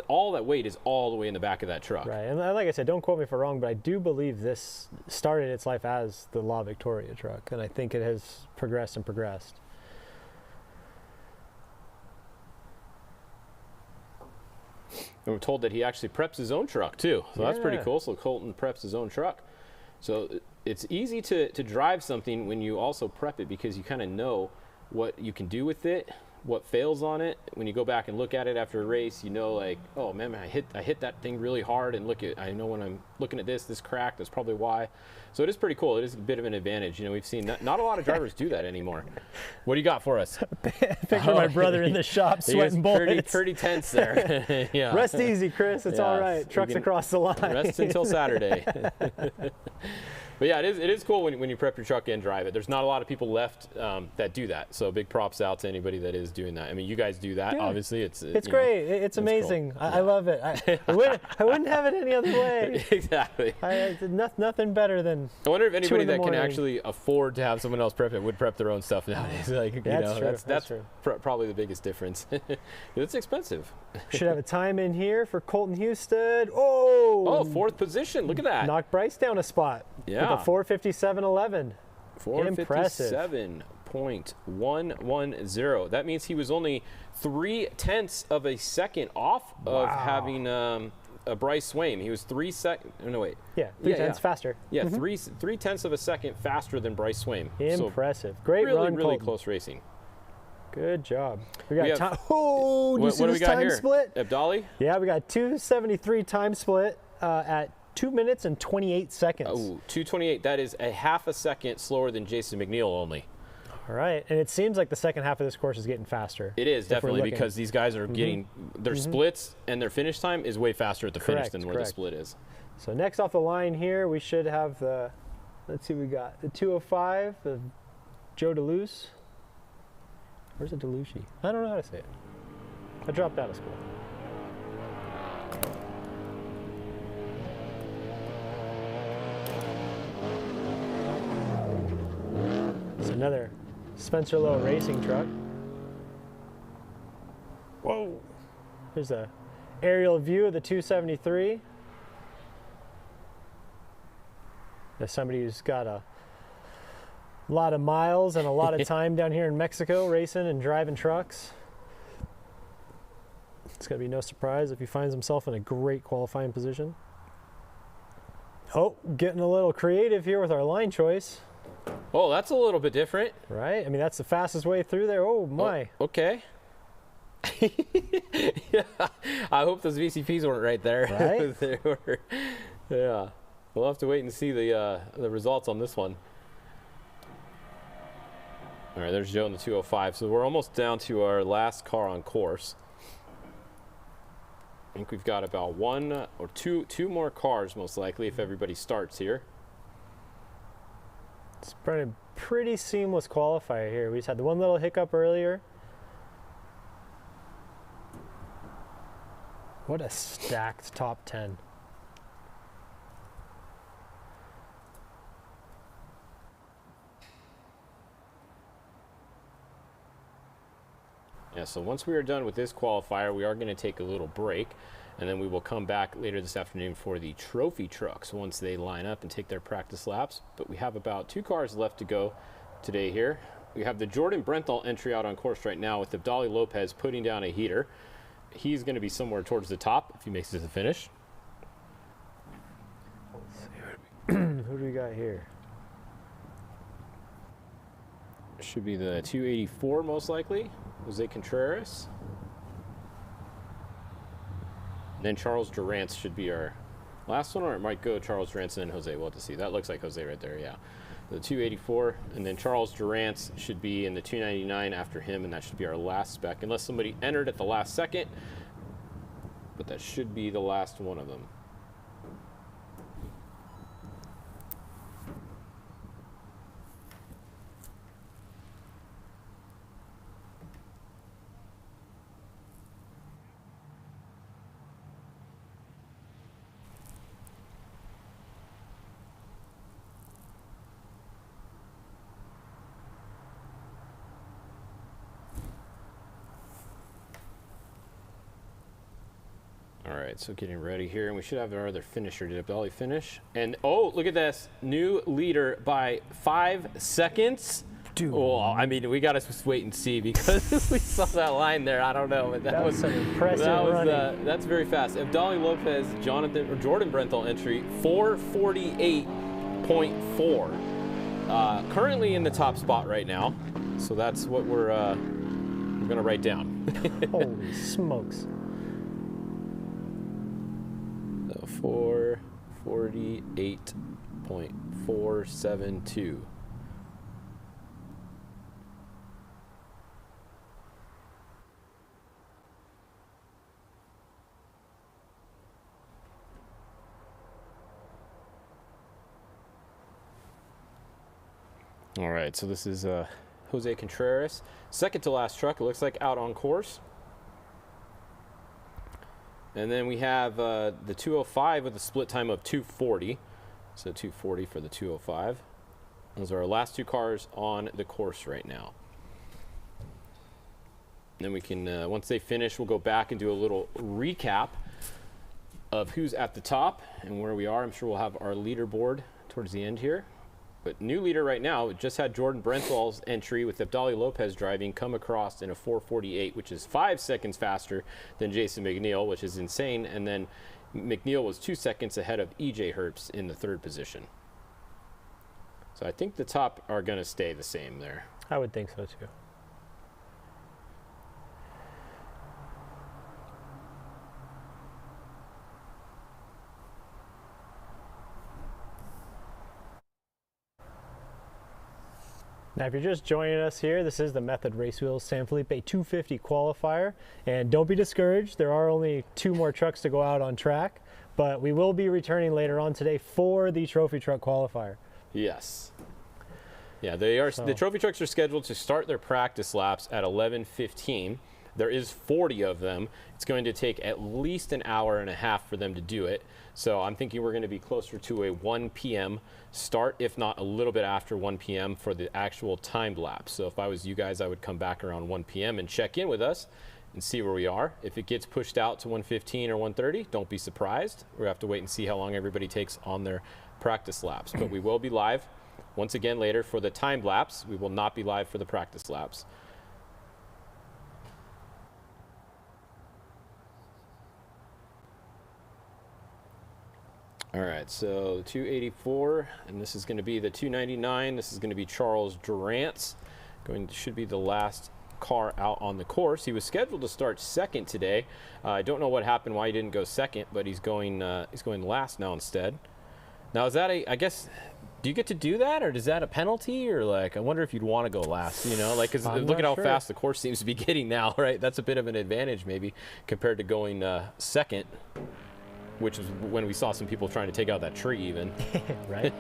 All that weight is all the way in the back of that truck. Right, and like I said, don't quote me if I'm wrong, but I do believe this started its life as the La Victoria truck, and I think it has progressed and progressed. And we're told that he actually preps his own truck too. So that's pretty cool. So Colton preps his own truck. So it's easy to drive something when you also prep it, because you kind of know what you can do with it, what fails on it. When you go back and look at it after a race, you know, like, oh man, I hit that thing really hard, and I know when I'm looking at this cracked, that's probably why. So it is pretty cool. It is a bit of an advantage. You know, we've seen not a lot of drivers do that anymore. What do you got for us? Picture my brother in the shop sweating bullets. Pretty tense there. Yeah. Rest easy, Chris. It's all right. Trucks across the line. Rest until Saturday. But yeah, it is cool when you prep your truck and drive it. There's not a lot of people left that do that. So big props out to anybody that is doing that. I mean, you guys do that. Obviously, it's great. It's amazing. Cool. I love it. I wouldn't have it any other way. Exactly. Nothing better than. I wonder if anybody that can actually afford to have someone else prep it would prep their own stuff nowadays. Like, that's true. Probably the biggest difference. It's expensive. Should have a time in here for Colton Husted. Oh, 4th position. Look at that. Knocked Bryce down a spot. Yeah. With a 4:57.11. 4:57.110. That means he was only 0.3 of a second off of having a Bryce Swaim. He was 3 seconds. No, wait. Yeah, 0.3 faster. Yeah, 0.3 of a second faster than Bryce Swaim. Impressive. So great really, run. Really close racing. Good job. We got time. Oh, do you see this time split? Abdali? Yeah, we got 2:73 time split at 2 minutes and 28 seconds. Oh, 2:28. That is a half a second slower than Jason McNeil only. All right, and it seems like the second half of this course is getting faster. It is, definitely, because these guys are getting their splits, and their finish time is way faster at the finish than where the split is. So next off the line here, we should have the, let's see, we got the 205 of Joe DeLuce. Where's the Delucci? I don't know how to say it. I dropped out of school. It's another Spencer Lowe racing truck. Whoa! Here's a aerial view of the 273. As somebody who's got a lot of miles and a lot of time down here in Mexico racing and driving trucks, it's going to be no surprise if he finds himself in a great qualifying position. Oh, getting a little creative here with our line choice. Oh, that's a little bit different. Right? I mean, that's the fastest way through there. Oh, my. Oh, okay. Yeah. I hope those VCPs weren't right there. Right? They were. Yeah. We'll have to wait and see the results on this one. All right, there's Joe in the 205. So we're almost down to our last car on course. I think we've got about one or two more cars, most likely, if everybody starts here. It's pretty seamless qualifier here. We just had the one little hiccup earlier. What a stacked top 10. Yeah, so once we are done with this qualifier, we are going to take a little break, and then we will come back later this afternoon for the trophy trucks once they line up and take their practice laps. But we have about 2 cars left to go today here. We have the Jordan Brenthal entry out on course right now with Abdali Lopez putting down a heater. He's going to be somewhere towards the top if he makes it to the finish. Let's see who do we got here? Should be the 284 most likely, Jose Contreras. And then Charles Durance should be our last one, or it might go Charles Durance and then Jose. We'll have to see. That looks like Jose right there, yeah. The 284, and then Charles Durance should be in the 299 after him, and that should be our last spec, unless somebody entered at the last second, but that should be the last one of them. All right, so getting ready here, and we should have our other finisher. Did Abdali finish? And oh, look at this, new leader by 5 seconds. Dude. Well, I mean, we got to wait and see because we saw that line there. I don't know, but that was some impressive running. That's very fast. Abdali Lopez, Jordan Brenthal entry 448.4. Currently in the top spot right now, so that's what we're gonna write down. Holy smokes! 448.472. All right, so this is Jose Contreras, second to last truck, it looks like, out on course. And then we have the 205 with a split time of 240. So 240 for the 205. Those are our last 2 cars on the course right now. Then we can, once they finish, we'll go back and do a little recap of who's at the top and where we are. I'm sure we'll have our leaderboard towards the end here. But new leader right now, just had Jordan Brenthal's entry with Abdali Lopez driving come across in a 4:48, which is 5 seconds faster than Jason McNeil, which is insane. And then McNeil was 2 seconds ahead of EJ Herbst in the 3rd position. So I think the top are going to stay the same there. I would think so too. Now, if you're just joining us here, this is the Method Race Wheels San Felipe 250 qualifier. And don't be discouraged, there are only 2 more trucks to go out on track, but we will be returning later on today for the trophy truck qualifier. Yes. Yeah, they are. The trophy trucks are scheduled to start their practice laps at 11:15. There is 40 of them. It's going to take at least an hour and a half for them to do it. So I'm thinking we're going to be closer to a 1 p.m. start, if not a little bit after 1 p.m. for the actual timed lap. So if I was you guys, I would come back around 1 p.m. and check in with us and see where we are. If it gets pushed out to 1:15 or 1:30, don't be surprised. We'll have to wait and see how long everybody takes on their practice laps. But we will be live once again later for the timed laps. We will not be live for the practice laps. All right, so 284, and this is going to be the 299. This is going to be Charles Durance. Should be the last car out on the course. He was scheduled to start second today. I don't know what happened, why he didn't go second, but he's going last now instead. Now, is that I guess, do you get to do that, or is that a penalty, or like, I wonder if you'd want to go last, you know, like, because look at how fast the course seems to be getting now, right? That's a bit of an advantage maybe compared to going second, which is when we saw some people trying to take out that tree even. Right.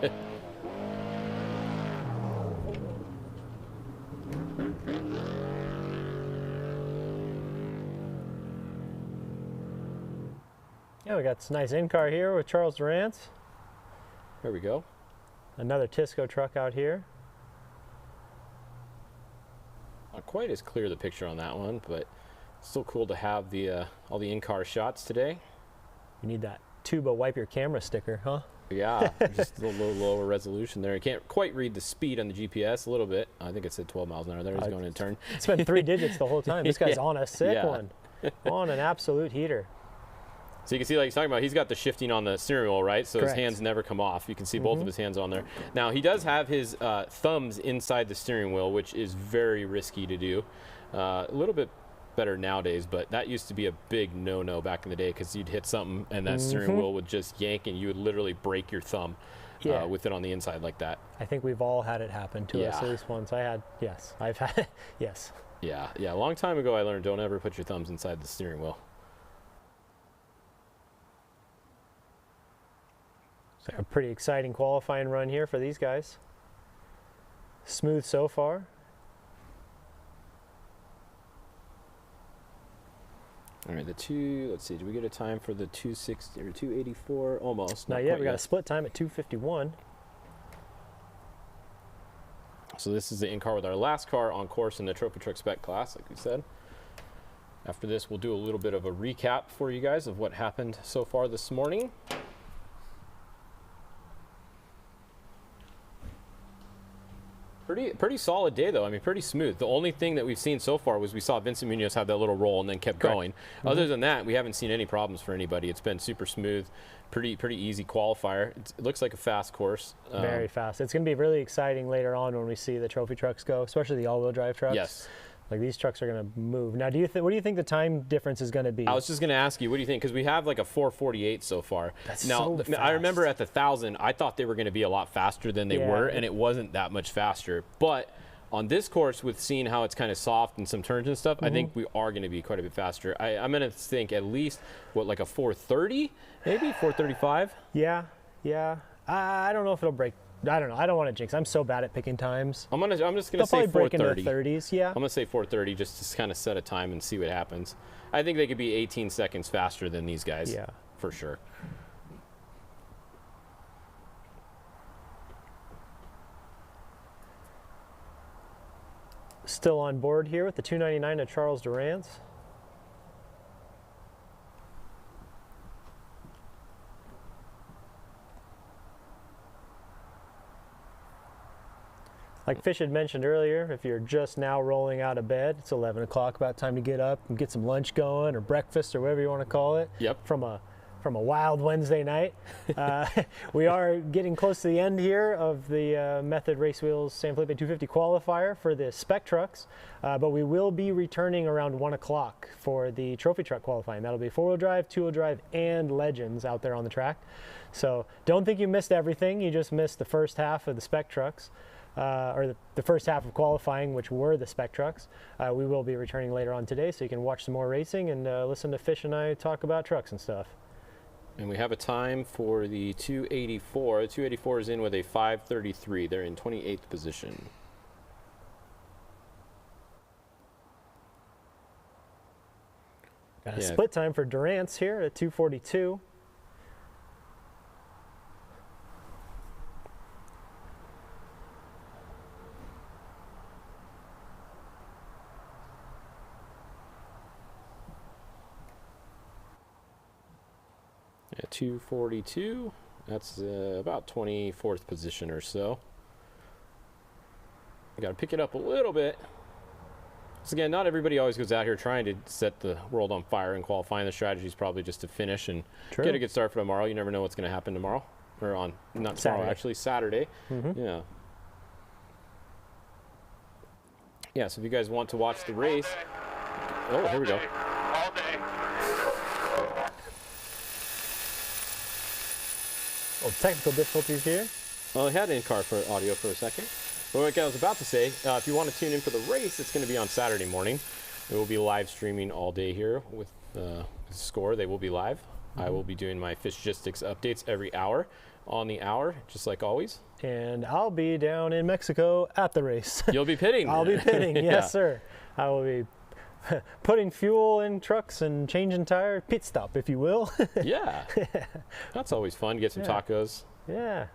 Yeah, we got this nice in-car here with Charles Durance. There we go. Another Tisco truck out here. quite as clear the picture on that one, but still cool to have the all the in-car shots today. You need that tuba wipe your camera sticker, huh? Yeah, just a little lower resolution there. You can't quite read the speed on the GPS a little bit. I think it said 12 miles an hour there. He's going in turn. It's been 3 digits the whole time. This guy's Yeah. on a sick one. On an absolute heater. So you can see, like he's talking about, he's got the shifting on the steering wheel, right? So Correct. his hands never come off. You can see both of his hands on there. Now, he does have his thumbs inside the steering wheel, which is very risky to do. A little bit better nowadays, but that used to be a big no-no back in the day because you'd hit something and that steering wheel would just yank and you would literally break your thumb with it on the inside like that. I think we've all had it happen to us at least once. I've had, yes. Yeah, a long time ago I learned don't ever put your thumbs inside the steering wheel. So a pretty exciting qualifying run here for these guys. Smooth so far. All right, let's see, did we get a time for the 260 or 284? Almost. Not yet, we got a split time at 2:51. So this is the in-car with our last car on course in the Trophy Truck Spec class, like we said. After this, we'll do a little bit of a recap for you guys of what happened so far this morning. Pretty solid day, though. I mean, pretty smooth. The only thing that we've seen so far was we saw Vincent Munoz have that little roll and then kept going. Other than that, we haven't seen any problems for anybody. It's been super smooth, pretty easy qualifier. It looks like a fast course. Very fast. It's going to be really exciting later on when we see the trophy trucks go, especially the all-wheel drive trucks. Yes. Like these trucks are going to move. Now, what do you think the time difference is going to be? I was just going to ask you, what do you think? Because we have like a 4:48 so far. That's now, so fast. I remember at the 1,000, I thought they were going to be a lot faster than they were, and it wasn't that much faster. But on this course, with seeing how it's kind of soft and some turns and stuff, I think we are going to be quite a bit faster. I'm going to think at least, like a 4:30, maybe 4:35? Yeah. I don't know if it'll break. I don't know. I don't want to jinx. I'm so bad at picking times. I'm just gonna They'll say probably break into 4:30. the 30s. Yeah. I'm gonna say 4:30 just to kind of set a time and see what happens. I think they could be 18 seconds faster than these guys. Yeah, for sure. Still on board here with the 299 of Charles Durant's. Like Fish had mentioned earlier, if you're just now rolling out of bed, it's 11 o'clock, about time to get up and get some lunch going or breakfast or whatever you want to call it. Yep. From a wild Wednesday night. We are getting close to the end here of the Method Race Wheels San Felipe 250 qualifier for the spec trucks, but we will be returning around 1 o'clock for the trophy truck qualifying. That'll be 4-wheel drive, 2-wheel drive, and Legends out there on the track. So don't think you missed everything. You just missed the first half of the spec trucks. Or the first half of qualifying, which were the spec trucks. We will be returning later on today, so you can watch some more racing and listen to Fish and I talk about trucks and stuff. And we have a time for the 284. The 284 is in with a 5:33. They're in 28th position. Got a split time for Durant's here at 2:42. Yeah, 242. That's about 24th position or so. We got to pick it up a little bit. So again, not everybody always goes out here trying to set the world on fire and qualifying. The strategy is probably just to finish and get a good start for tomorrow. You never know what's going to happen tomorrow. Or on, not tomorrow, actually, Saturday. Yeah. Yeah, so if you guys want to watch the race. Oh, here we go. All day. Oh, technical difficulties here. Well, I had in-car for audio for a second. But like I was about to say, if you want to tune in for the race, it's going to be on Saturday morning. It will be live streaming all day here with Score. They will be live. I will be doing my Fishgistics updates every hour on the hour, just like always. And I'll be down in Mexico at the race. You'll be pitting. I'll be pitting, yes, sir. I will be putting fuel in trucks and changing tire, pit stop, if you will. Yeah. That's always fun. Get some tacos. Yeah.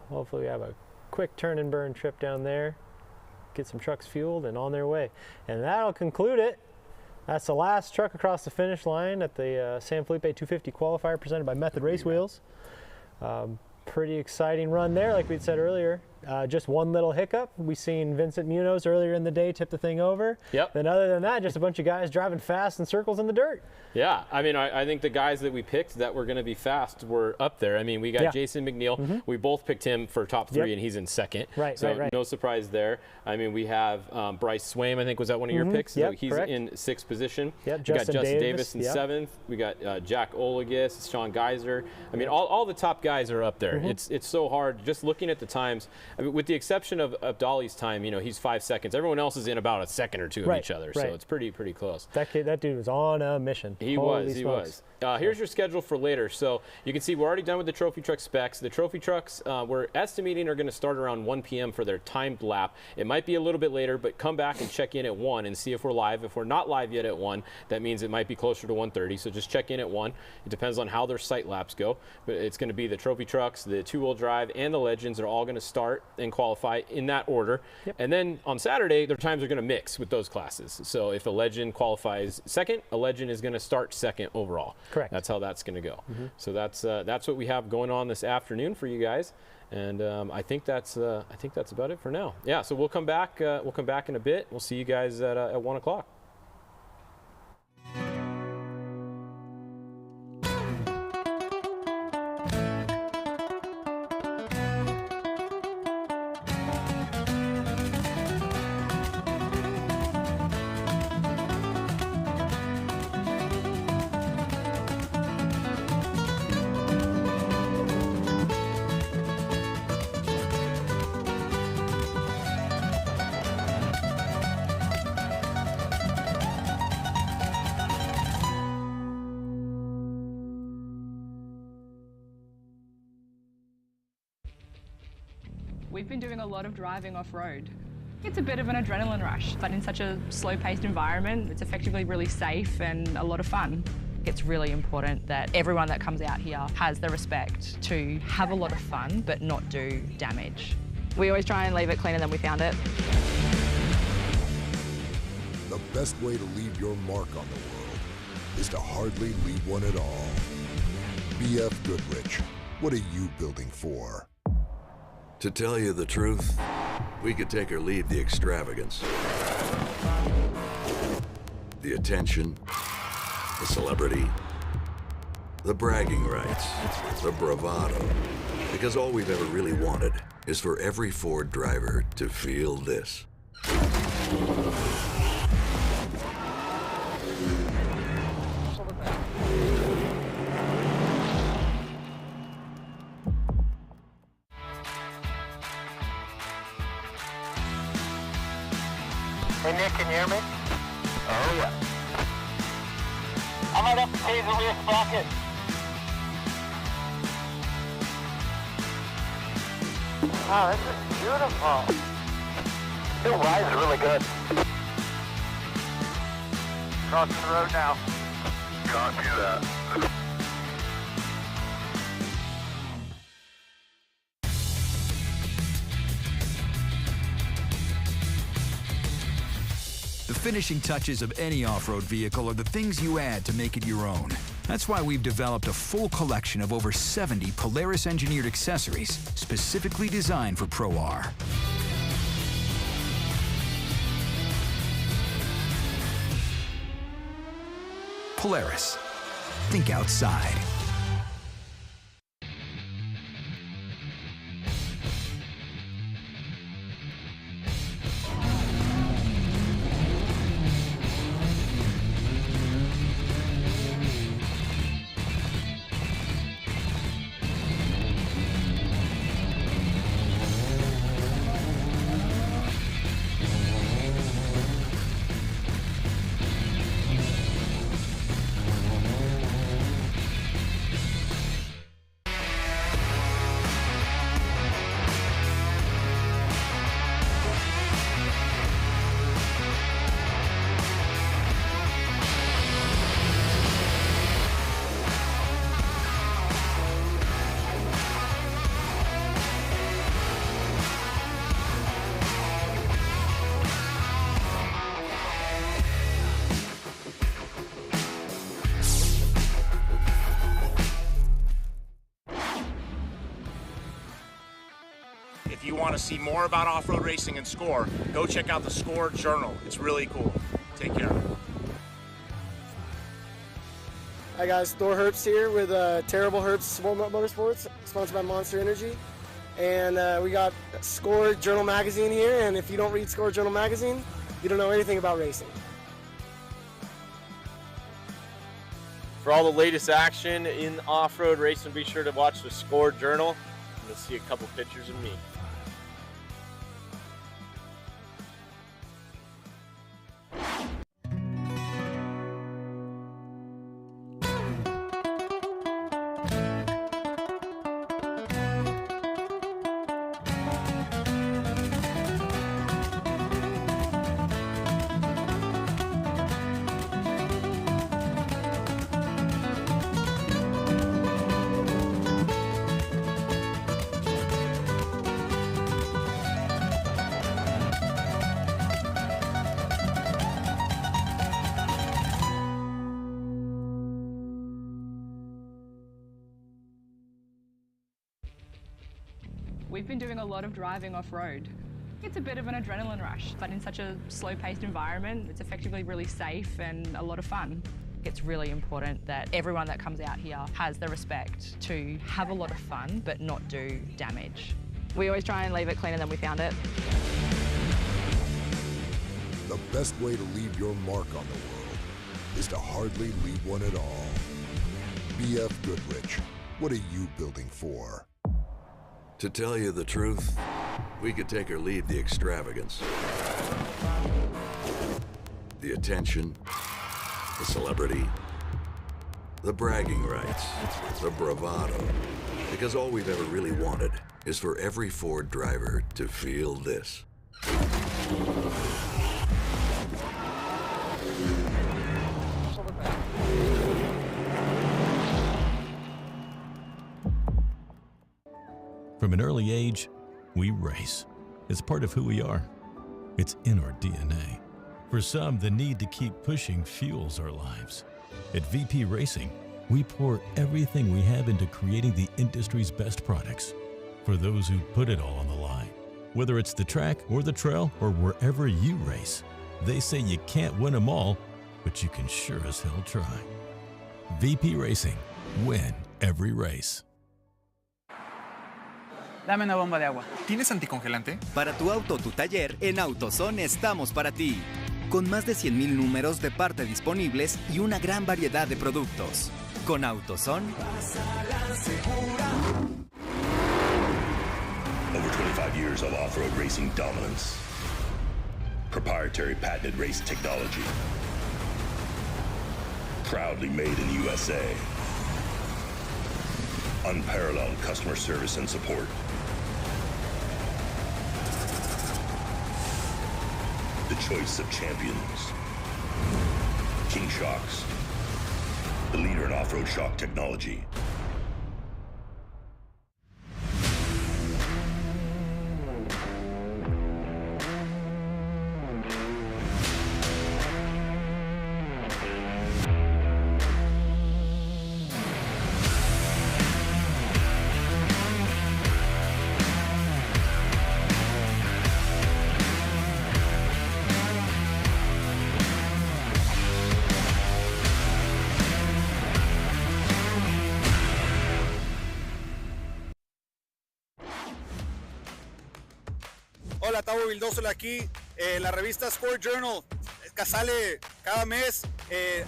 Hopefully we have a quick turn and burn trip down there. get some trucks fueled, and on their way. And that'll conclude it. That's the last truck across the finish line at the San Felipe 250 qualifier presented by Method Race Wheels. Pretty exciting run there, like we said earlier. Just one little hiccup. We seen Vincent Munoz earlier in the day tip the thing over. Yep. Then other than that, just a bunch of guys driving fast in circles in the dirt. Yeah, I mean, I think the guys that we picked that were going to be fast were up there. I mean, we got Jason McNeil. We both picked him for top 3, and he's in second. Right, so no surprise there. I mean, we have Bryce Swaim, I think, was that one of your picks? So he's in 6th position. Yep, we got Justin Davis in 7th. We got Jack Olagus, Sean Geiser. I mean, all the top guys are up there. It's so hard. Just looking at the times, I mean, with the exception of Dolly's time, you know, he's 5 seconds. Everyone else is in about a second or two of each other, so it's pretty close. That dude was on a mission. He was. Here's your schedule for later. So you can see we're already done with the trophy truck specs. The trophy trucks we're estimating are going to start around 1 p.m. for their timed lap. It might be a little bit later, but come back and check in at 1 and see if we're live. If we're not live yet at 1, that means it might be closer to 1:30. So just check in at 1. It depends on how their site laps go. But it's going to be the trophy trucks, the 2-wheel drive, and the Legends are all going to start and qualify in that order. And then on Saturday, their times are going to mix with those classes. So if a Legend qualifies second, a Legend is going to start second overall. Correct. That's how that's going to go. So that's what we have going on this afternoon for you guys, and I think that's about it for now. Yeah. So we'll come back. We'll come back in a bit. We'll see you guys at 1 o'clock. We've been doing a lot of driving off-road. It's a bit of an adrenaline rush, but in such a slow-paced environment, it's effectively really safe and a lot of fun. It's really important that everyone that comes out here has the respect to have a lot of fun, but not do damage. We always try and leave it cleaner than we found it. The best way to leave your mark on the world is to hardly leave one at all. BF Goodrich, what are you building for? To tell you the truth, we could take or leave the extravagance, the attention, the celebrity, the bragging rights, the bravado, because all we've ever really wanted is for every Ford driver to feel this. Hey Nick, can you hear me? Oh yeah. I might have to pay the rear sprocket. Wow, this is beautiful. It rides really good. Crossing the road now. Copy that. The finishing touches of any off-road vehicle are the things you add to make it your own. That's why we've developed a full collection of over 70 Polaris-engineered accessories specifically designed for Pro R. Polaris. Think outside. If you want to see more about off-road racing and SCORE, go check out the SCORE Journal. It's really cool. Take care. Hi guys, Thor Herbst here with Terrible Herbst Motorsports, sponsored by Monster Energy. And we got SCORE Journal Magazine here, and if you don't read SCORE Journal Magazine, you don't know anything about racing. For all the latest action in off-road racing, be sure to watch the SCORE Journal. You'll see a couple pictures of me. We've been doing a lot of driving off-road. It's a bit of an adrenaline rush, but in such a slow-paced environment, it's effectively really safe and a lot of fun. It's really important that everyone that comes out here has the respect to have a lot of fun, but not do damage. We always try and leave it cleaner than we found it. The best way to leave your mark on the world is to hardly leave one at all. BF Goodrich, what are you building for? To tell you the truth, we could take or leave the extravagance, the attention, the celebrity, the bragging rights, the bravado, because all we've ever really wanted is for every Ford driver to feel this. From an early age, we race. It's part of who we are. It's in our DNA. For some, the need to keep pushing fuels our lives. At VP Racing, we pour everything we have into creating the industry's best products. For those who put it all on the line, whether it's the track or the trail or wherever you race, they say you can't win them all, but you can sure as hell try. VP Racing, win every race. Dame una bomba de agua. ¿Tienes anticongelante? Para tu auto o tu taller, en AutoZone estamos para ti. Con más de 100,000 números de parte disponibles y una gran variedad de productos. Con AutoZone, Over 25 years of off-road racing dominance. Proprietary patented race technology. Proudly made in the USA. Unparalleled customer service and support. The choice of champions. King Shocks, the leader in off-road shock technology. Hola, Tavo Vildósola aquí, la revista SCORE Journal, que sale cada mes,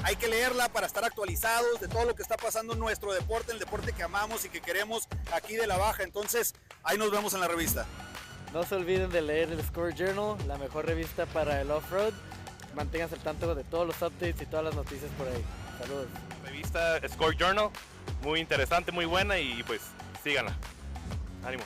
hay que leerla para estar actualizados de todo lo que está pasando en nuestro deporte, el deporte que amamos y que queremos aquí de la Baja, entonces ahí nos vemos en la revista. No se olviden de leer el SCORE Journal, la mejor revista para el off-road, manténganse al tanto de todos los updates y todas las noticias por ahí. Saludos. Revista SCORE Journal, muy interesante, muy buena y pues síganla. Ánimo.